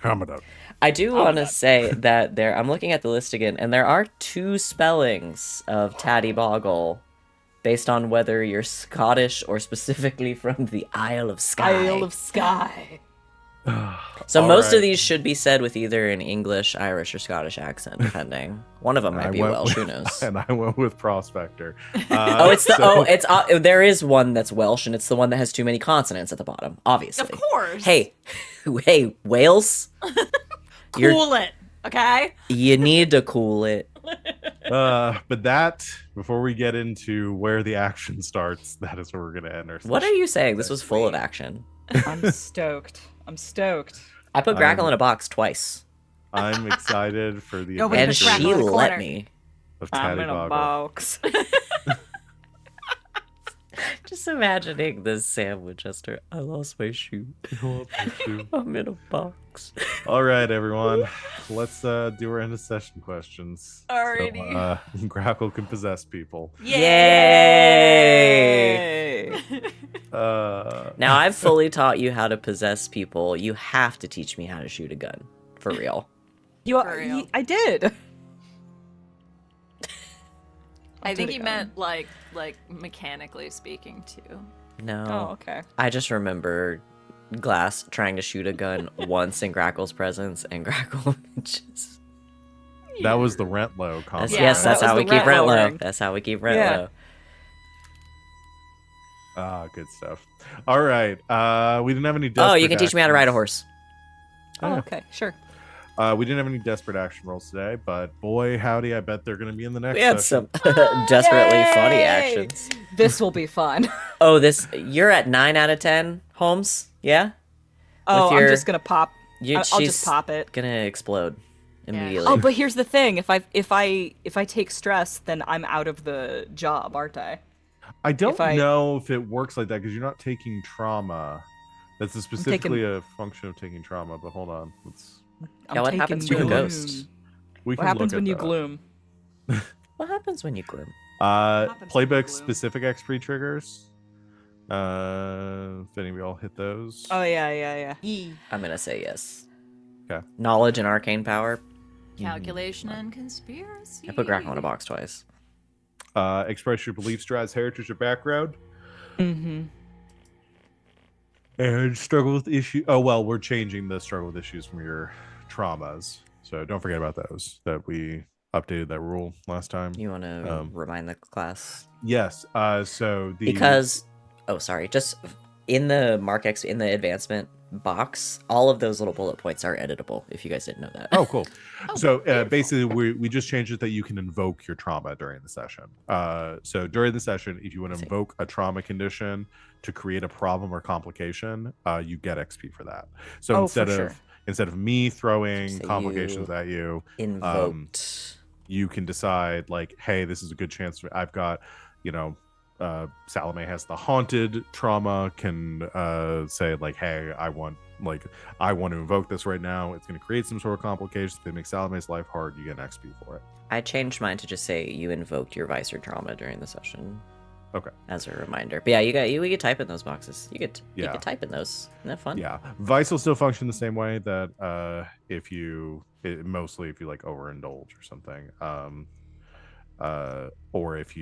Hobbidom. I do want to say that I'm looking at the list again, and there are 2 spellings of Taddy Boggle based on whether you're Scottish or specifically from the Isle of Skye. Isle of Skye. So All most right. of these should be said with either an English, Irish, or Scottish accent, depending. One of them might be Welsh. Who knows? And I went with Prospector. Oh, it's the there is one that's Welsh, and it's the one that has too many consonants at the bottom. Obviously. Of course. Hey, Wales. Cool it. Okay. You need to cool it. But that, before we get into where the action starts, that is where we're gonna end our What are session. you saying? This was full of action. I'm stoked. I put Grackle in a box twice, I'm excited for the Nobody and puts adventure Grackle she in the let corner. me. of I'm Taddy in a Boggle. box. Just imagining this Sam Winchester. I lost my shoe. I'm in a box. All right, everyone. Let's do our end of session questions. Alrighty. So, Grackle can possess people. Yay! Uh, Now I've fully taught you how to possess people. You have to teach me how to shoot a gun. For real. For real. I did. I think he Totally meant like mechanically speaking too. No. Oh, okay. I just remember Glass trying to shoot a gun once in Grackle's presence, and Grackle just... that was the rent low comment. Yeah, yes, that's that was how we the keep rent rent low. lowering. That's how we keep rent Yeah. low. Good stuff. All right. We didn't have any. Oh, you can desperate teach me how to ride a actions. horse. Oh, Yeah. okay. Sure. We didn't have any desperate action rolls today, but boy, howdy, I bet they're going to be in the next We had session. some desperately funny Yay! actions. This will be fun. Oh, you're at 9 out of 10, Holmes? Yeah? Oh, I'm your- just gonna pop. I'll she's just pop it. gonna explode immediately. Oh, but here's the thing: if I take stress, then I'm out of the job, aren't I? I don't if I- know if it works like that because you're not taking trauma. That's specifically a function of taking trauma. But hold on, I'm Yeah, what taking happens to a gloom. ghost? we What can happens look when at you that. gloom? What happens when you gloom? happens when Playbook you gloom? specific XP triggers. If any of y'all hit those. Oh yeah. I'm gonna say yes. Okay. Knowledge and arcane power. Calculation and conspiracy. I put Grackle in a box twice. Express your beliefs, drives heritage or background. Mm-hmm. And struggle with issue. Oh well, we're changing the struggle with issues from your traumas, so don't forget about those. That we updated that rule last time. You want to remind the class? Yes. So the Because, oh, sorry. Just in the Mark X, in the advancement box, all of those little bullet points are editable, if you guys didn't know that. Oh, cool. So basically, we just changed it that you can invoke your trauma during the session. So during the session, if you want to invoke a trauma condition to create a problem or complication, you get XP for that. So instead of me throwing Say complications you at you, Invoked. you can decide like, hey, this is a good chance. I've got, Salome has the haunted trauma. Can say like, hey, I want to invoke this right now. It's going to create some sort of complications. If they make Salome's life hard, you get an XP for it. I changed mine to just say you invoked your vice or trauma during the session. Okay. As a reminder. But yeah, we could type in those boxes. You could type in those. Isn't that fun? Yeah, Vice will still function the same way that mostly if you like overindulge or something, or if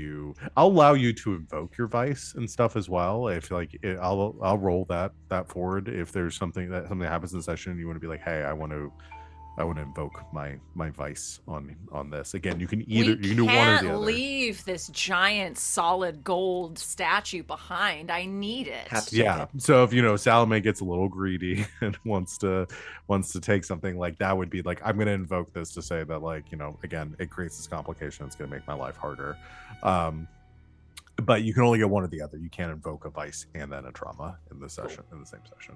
I'll allow you to invoke your vice and stuff as well. If I'll roll that forward if there's something that happens in the session and you want to be like, hey, I want to invoke my vice on this. Again, you can do one or the can't other. leave this giant solid gold statue behind. I need it. Have to take Yeah. it. So if Salome gets a little greedy and wants to take something, like that would be like, I'm gonna invoke this to say that again, it creates this complication, it's gonna make my life harder. But you can only get one or the other. You can't invoke a vice and then a trauma in the session in the same session.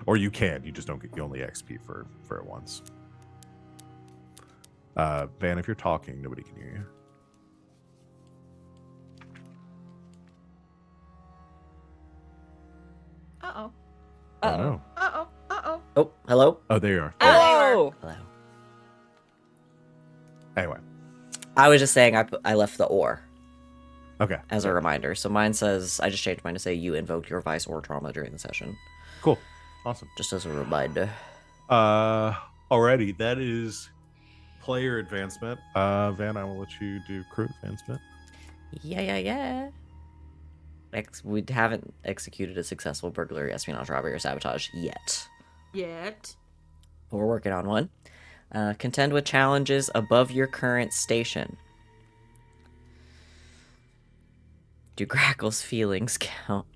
Or you can, you just don't get, you only XP for it once. Van, if you're talking, nobody can hear you. Uh-oh. Oh no. Uh-oh. Uh-oh. Oh, hello. Oh, there you are. Ah, there you are. Hello. Hello. Anyway. I was just saying I left the or Okay. as a Good. reminder. So mine says, I just changed mine to say you invoked your vice or trauma during the session. Cool. Awesome. Just as a reminder. Alrighty, that is player advancement. Van, I will let you do crew advancement. Yeah. We haven't executed a successful burglary, espionage, robbery, or sabotage yet. Yet. But we're working on one. Contend with challenges above your current station. Do Grackle's feelings count?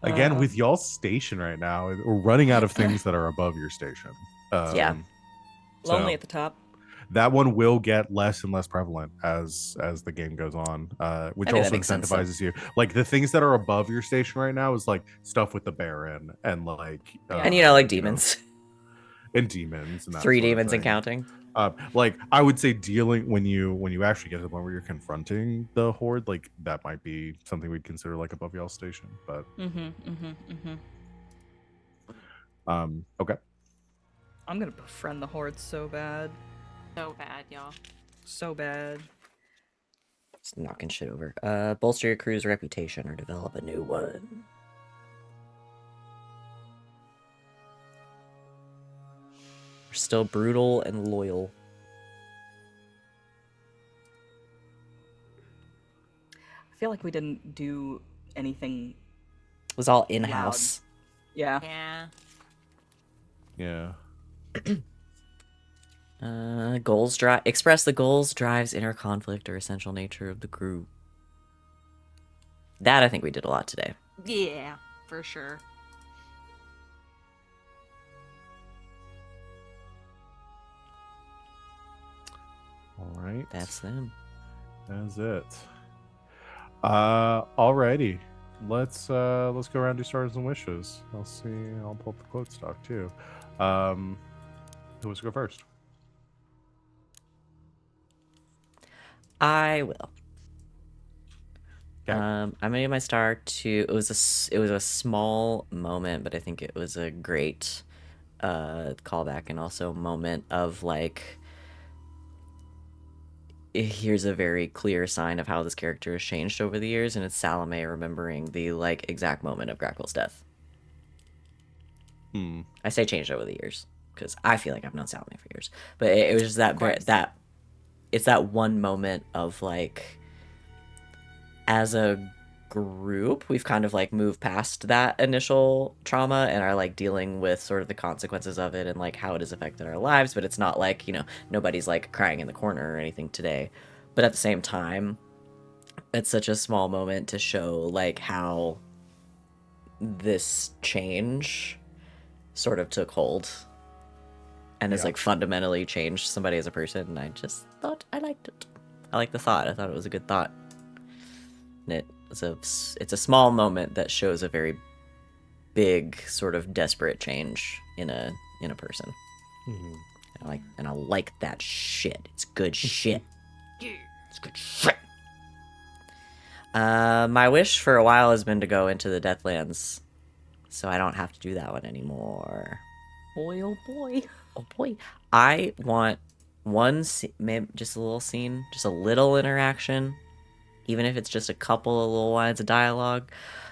Again, with y'all's station right now, we're running out of things that are above your station. Yeah. Lonely so at the top. that one will get less and less prevalent as the game goes on, which I think that also makes sense, though. incentivizes you. Like the things that are above your station right now is like stuff with the Baron and like And like demons. and demons and that 3 sort of demons and thing. counting. Like I would say dealing when you actually get to the point where you're confronting the horde, like that might be something we'd consider like above y'all's station. But okay. I'm gonna befriend the horde so bad. So bad, y'all. So bad. Just knocking shit over. Bolster your crew's reputation or develop a new one. We're still brutal and loyal. I feel like we didn't do anything. It was all in-house. Yeah. Yeah. Goals drive. Express the goals, drives, inner conflict, or essential nature of the crew. That I think we did a lot today. Yeah, for sure. All right. That's them. That's it. Alrighty. Let's go around and do stars and wishes. I'll see. I'll pull up the quote stock too. Who wants to go first? I will. Okay. I'm gonna give my star to. It was a small moment, but I think it was a great callback and also moment of like. Here's a very clear sign of how this character has changed over the years, and it's Salome remembering the like exact moment of Grackle's death. I say changed over the years because I feel like I've known Salome for years, but it was just that it's that one moment of like, as a group, we've kind of like moved past that initial trauma and are like dealing with sort of the consequences of it and like how it has affected our lives. But it's not like, nobody's like crying in the corner or anything today. But at the same time, it's such a small moment to show like how this change sort of took hold and has like fundamentally changed somebody as a person. And I just thought I liked it. I liked the thought. I thought it was a good thought. And it's a small moment that shows a very big sort of desperate change in a person. And I like that shit. It's good shit. It's good shit. My wish for a while has been to go into the Deathlands, so I don't have to do that one anymore. Boy, oh boy. Oh boy. I want one maybe just a little scene, just a little interaction, even if it's just a couple of little lines of dialogue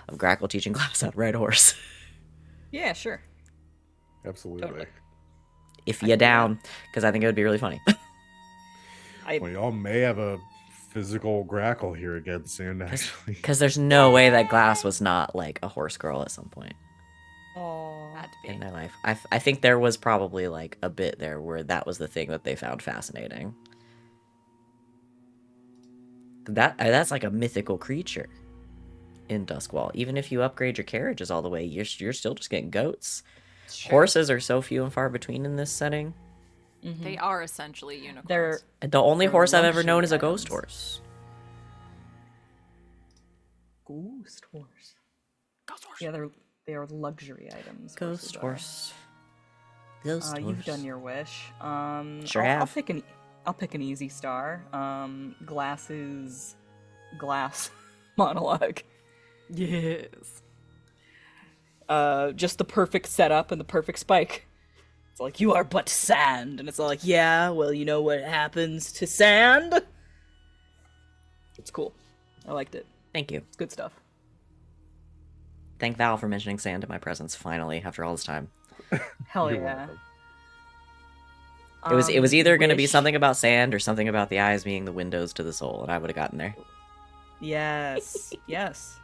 of Grackle teaching class how to ride a horse. Yeah, sure. Absolutely. Totally. If you're down, because I think it would be really funny. Well, y'all may have a physical Grackle here again soon, actually. Because there's no way that Glass was not like a horse girl at some point Oh. Had to be. in their life. I think there was probably like a bit there where that was the thing that they found fascinating. That's like a mythical creature in Duskwall. Even if you upgrade your carriages all the way, you're still just getting goats. Sure. Horses are so few and far between in this setting. They are essentially unicorns. They're The only They're horse I've ever known luxury is a ghost items. horse. ghost horse. Ghost horse. Yeah, they are luxury items. Ghost horses are. horse. Ghost You've horse. done your wish. Sure I'll have. I'll pick an easy star. Glass monologue. Yes. Just the perfect setup and the perfect spike. It's like, you are but sand, and it's all like, yeah, well, you know what happens to sand? It's cool. I liked it. Thank you. It's good stuff. Thank Val for mentioning sand in my presence, finally, after all this time. Hell You're yeah. welcome. It was either going to be Wish- something about sand or something about the eyes being the windows to the soul, and I would have gotten there. Yes. Yes.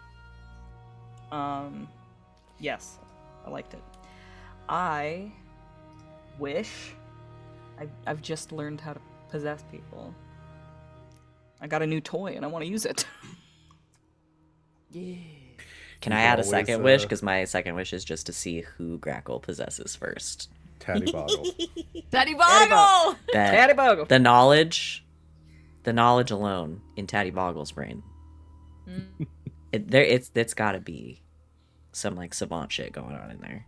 Yes. I liked it. I wish I've just learned how to possess people. I got a new toy and I want to use it. Yeah. Can You I can add a always, second wish? Because my second wish is just to see who Grackle possesses first. Tatty Boggle. Daddy Boggle! That Daddy Bogle. the knowledge alone in Tatty Boggle's brain. It's got to be some like savant shit going on in there.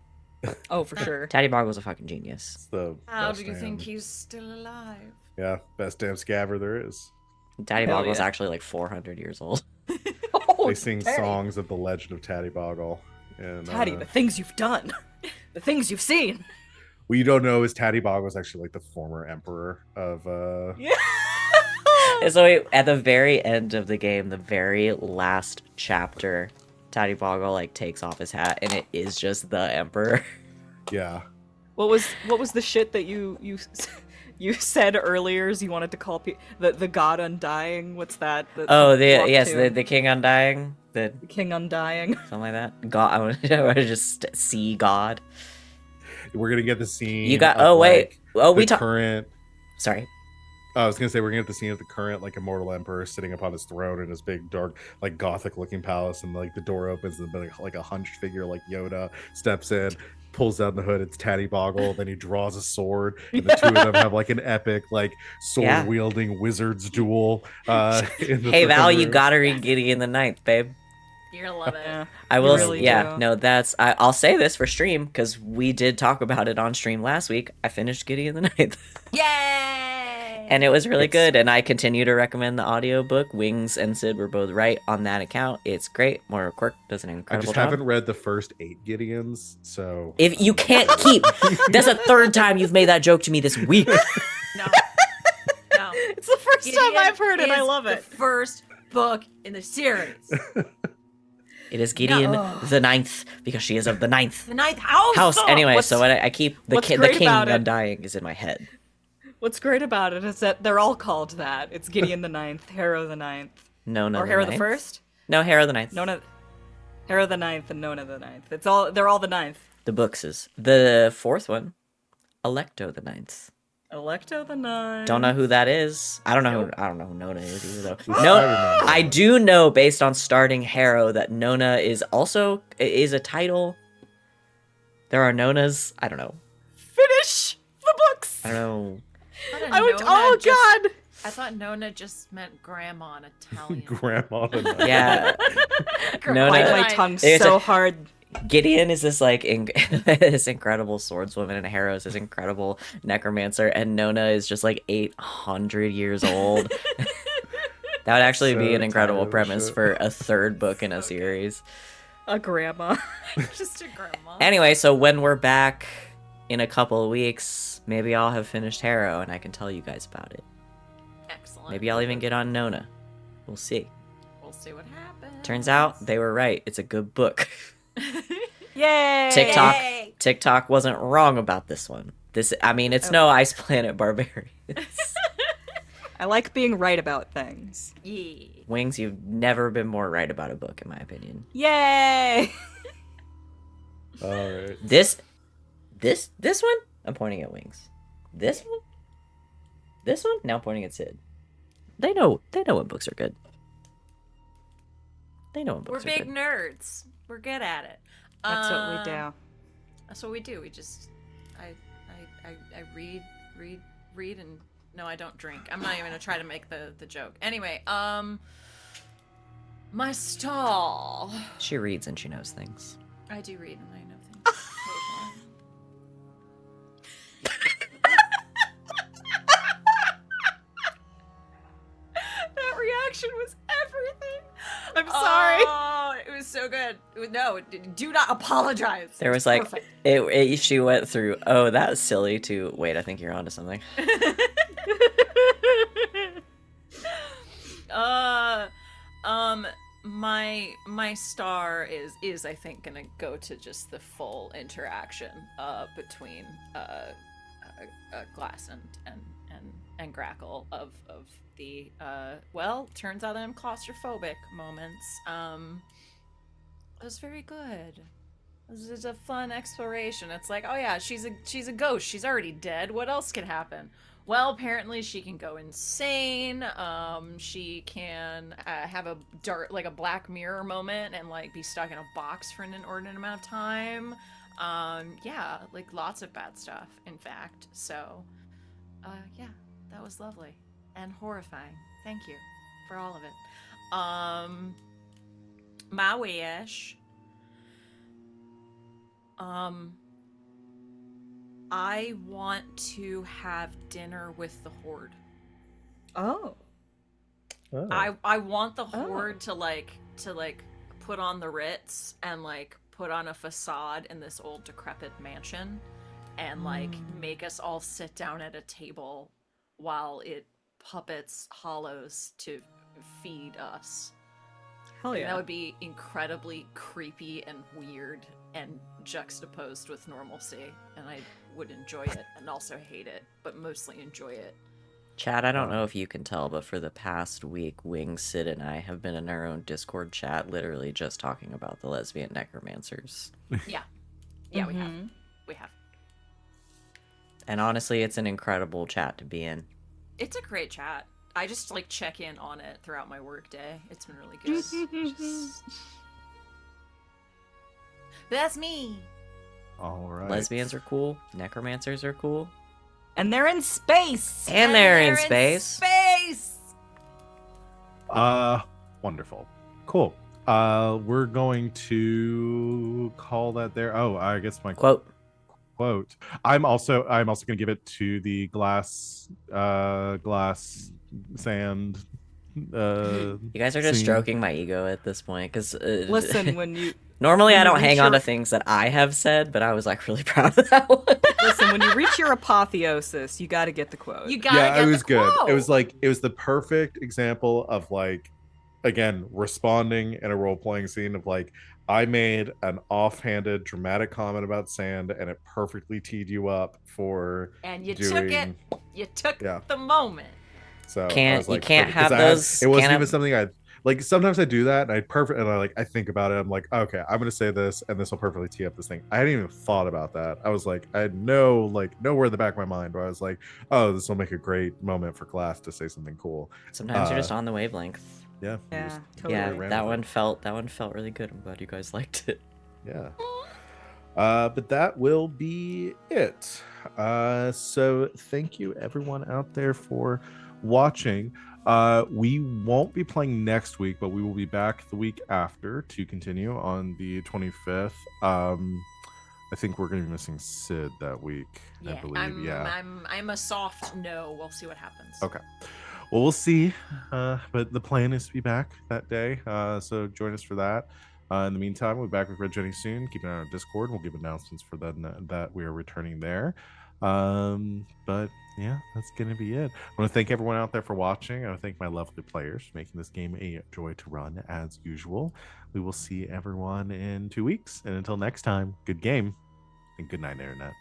Oh, for sure. Tatty Boggle's a fucking genius. It's the How best do you think damn- he's still alive? Yeah, best damn scaver there is. Tatty Hell Boggle's yeah. actually like 400 years old. Oh, They sing Tatty. songs of the legend of Tatty Boggle. And, Tatty, the things you've done. The things you've seen. what you don't know is Tatty Boggle was actually like the former emperor of And so at the very end of the game, the very last chapter, Tatty Boggle like takes off his hat, and it is just the Emperor. yeah. What was the shit that you said earlier? Is you wanted to call the god undying? What's that? Oh, Walk yes, to? the King Undying, the The king undying. something like that. God, I want to just see God. We're gonna get the scene. You got. of, Oh wait. like, Oh, we the talk. current. Sorry. I was gonna say we're gonna get the scene of the current like immortal emperor sitting upon his throne in his big dark like gothic looking palace, and like the door opens and like a hunched figure like Yoda steps in, pulls down the hood. It's Tatty Boggle. Then he draws a sword, and the two of them have like an epic like sword wielding wizards duel. In the Hey throne Val, you room. gotta read Gideon the Ninth, babe. You're gonna love it. Yeah. I You will. really Yeah. do. No, that's. I'll say this for stream because we did talk about it on stream last week. I finished Gideon the Ninth. Yay! And it was really It's- good, and I continue to recommend the audiobook. Wings and Sid were both right on that account. It's great. Moira Quirk does an I incredible just job. haven't read the first 8 Gideons, so If you can't keep, that's the third time you've made that joke to me this week. No. No. It's the first time Gideon I've heard it. I is love the it. first book in the series. It is Gideon the Ninth because she is of the Ninth The ninth house. house. Anyway, What's- so what I keep the what's the great King about it- Undying is in my head. What's great about it is that they're all called that. It's Gideon the Ninth, Harrow the Ninth, Nona or the Harrow the Ninth. First. No, Harrow the Ninth. Harrow the Ninth and Nona the Ninth. They're all the Ninth. The books is the fourth one. Electo the Ninth. Electo the Ninth. Don't know who that is. I don't know who Nona is either though. I No, remember. I do know based on starting Harrow that Nona is also is a title. There are Nonas. I don't know. Finish the books. I don't know. I would. Oh God. I thought Nona just meant grandma in Italian. grandma. the Night. Yeah, Grandma Nona- in Bite my Italian. tongue It's so a- hard. Gideon is this like this incredible swordswoman, and Harrow is this incredible necromancer, and Nona is just like 800 years old. That would actually be So an incredible tired of premise shit. for a third book in a series. A grandma. Just a grandma. Anyway, so when we're back in a couple of weeks, maybe I'll have finished Harrow and I can tell you guys about it. Excellent. Maybe I'll even get on Nona. We'll see. We'll see what happens. Turns out they were right. It's a good book. Yay. TikTok wasn't wrong about this one. It's no Ice Planet Barbarians. I like being right about things. Yeah. Wings, you've never been more right about a book, in my opinion. Yay. All right. This one, I'm pointing at Wings. This one, now pointing at Sid. They know when books are good. They know when We're books are big good. nerds. We're good at it. That's what we do. That's what we do. We just, I read, and no, I don't drink. I'm not even gonna try to make the joke. Anyway, my stall. She reads and she knows things. I do read and I know things. so good. No, do not apologize. There was It's like perfect. she went through, oh, that was silly, to wait, I think you're onto something. My star is I think gonna go to just the full interaction between Glass and Grackle of the well, turns out I'm claustrophobic moments. It was very good. This is a fun exploration. It's like, oh yeah, she's a ghost. She's already dead. What else can happen? Well, apparently she can go insane. She can have a Black Mirror moment and like be stuck in a box for an inordinate amount of time. Yeah, like lots of bad stuff, in fact. So, yeah, that was lovely and horrifying. Thank you for all of it. My wish. I want to have dinner with the Horde. Oh. I want the Horde to put on the Ritz and like put on a facade in this old decrepit mansion and like make us all sit down at a table while it puppets hollows to feed us. Hell And yeah. that would be incredibly creepy and weird and juxtaposed with normalcy, and I would enjoy it and also hate it, but mostly enjoy it. Chad, I don't know if you can tell, but for the past week, Wing, Sid, and I have been in our own Discord chat, literally just talking about the lesbian necromancers. Yeah. Yeah, we have. And honestly, it's an incredible chat to be in. It's a great chat. I just like check in on it throughout my work day. It's been really good. That's me. All right. Lesbians are cool. Necromancers are cool. And they're in space. And they're in space. Space. Wonderful. Cool. We're going to call that there. Oh, I guess my Quote. I'm also gonna give it to the glass sand. You guys are just scene. stroking my ego at this point, because Listen, when you normally I when you don't hang reach on to your- things that I have said, but I was like really proud of that one. listen, when you reach your apotheosis, you got to get the quote. You gotta Yeah, get it was the good. quote. It was the perfect example of like, again, responding in a role-playing scene of like, I made an offhanded dramatic comment about sand and it perfectly teed you up for And you doing... took it. You took Yeah. the moment. So I Can't- was you like, can't perfect, 'cause have I had- those- it wasn't can't even have- something I like. Sometimes I do that, and I think about it. I'm like, okay, I'm gonna say this, and this will perfectly tee up this thing. I hadn't even thought about that. I was like, I had nowhere in the back of my mind where I was like, oh, this will make a great moment for Glass to say something cool. Sometimes you're just on the wavelength. Yeah, you Yeah, just totally. Yeah, ran that with one felt really good. I'm glad you guys liked it. Yeah. But that will be it. So thank you everyone out there for watching. We won't be playing next week, but we will be back the week after to continue on the 25th. I think we're going to be missing Sid that week. I believe. I'm a soft no. We'll see what happens. Okay. Well, we'll see. But the plan is to be back that day. So join us for that. In the meantime, we'll be back with Red Jenny soon. Keep an eye on our Discord. We'll give announcements for that we are returning there. But yeah, that's going to be it. I want to thank everyone out there for watching. I want to thank my lovely players for making this game a joy to run as usual. We will see everyone in 2 weeks. And until next time, good game and good night, Internet.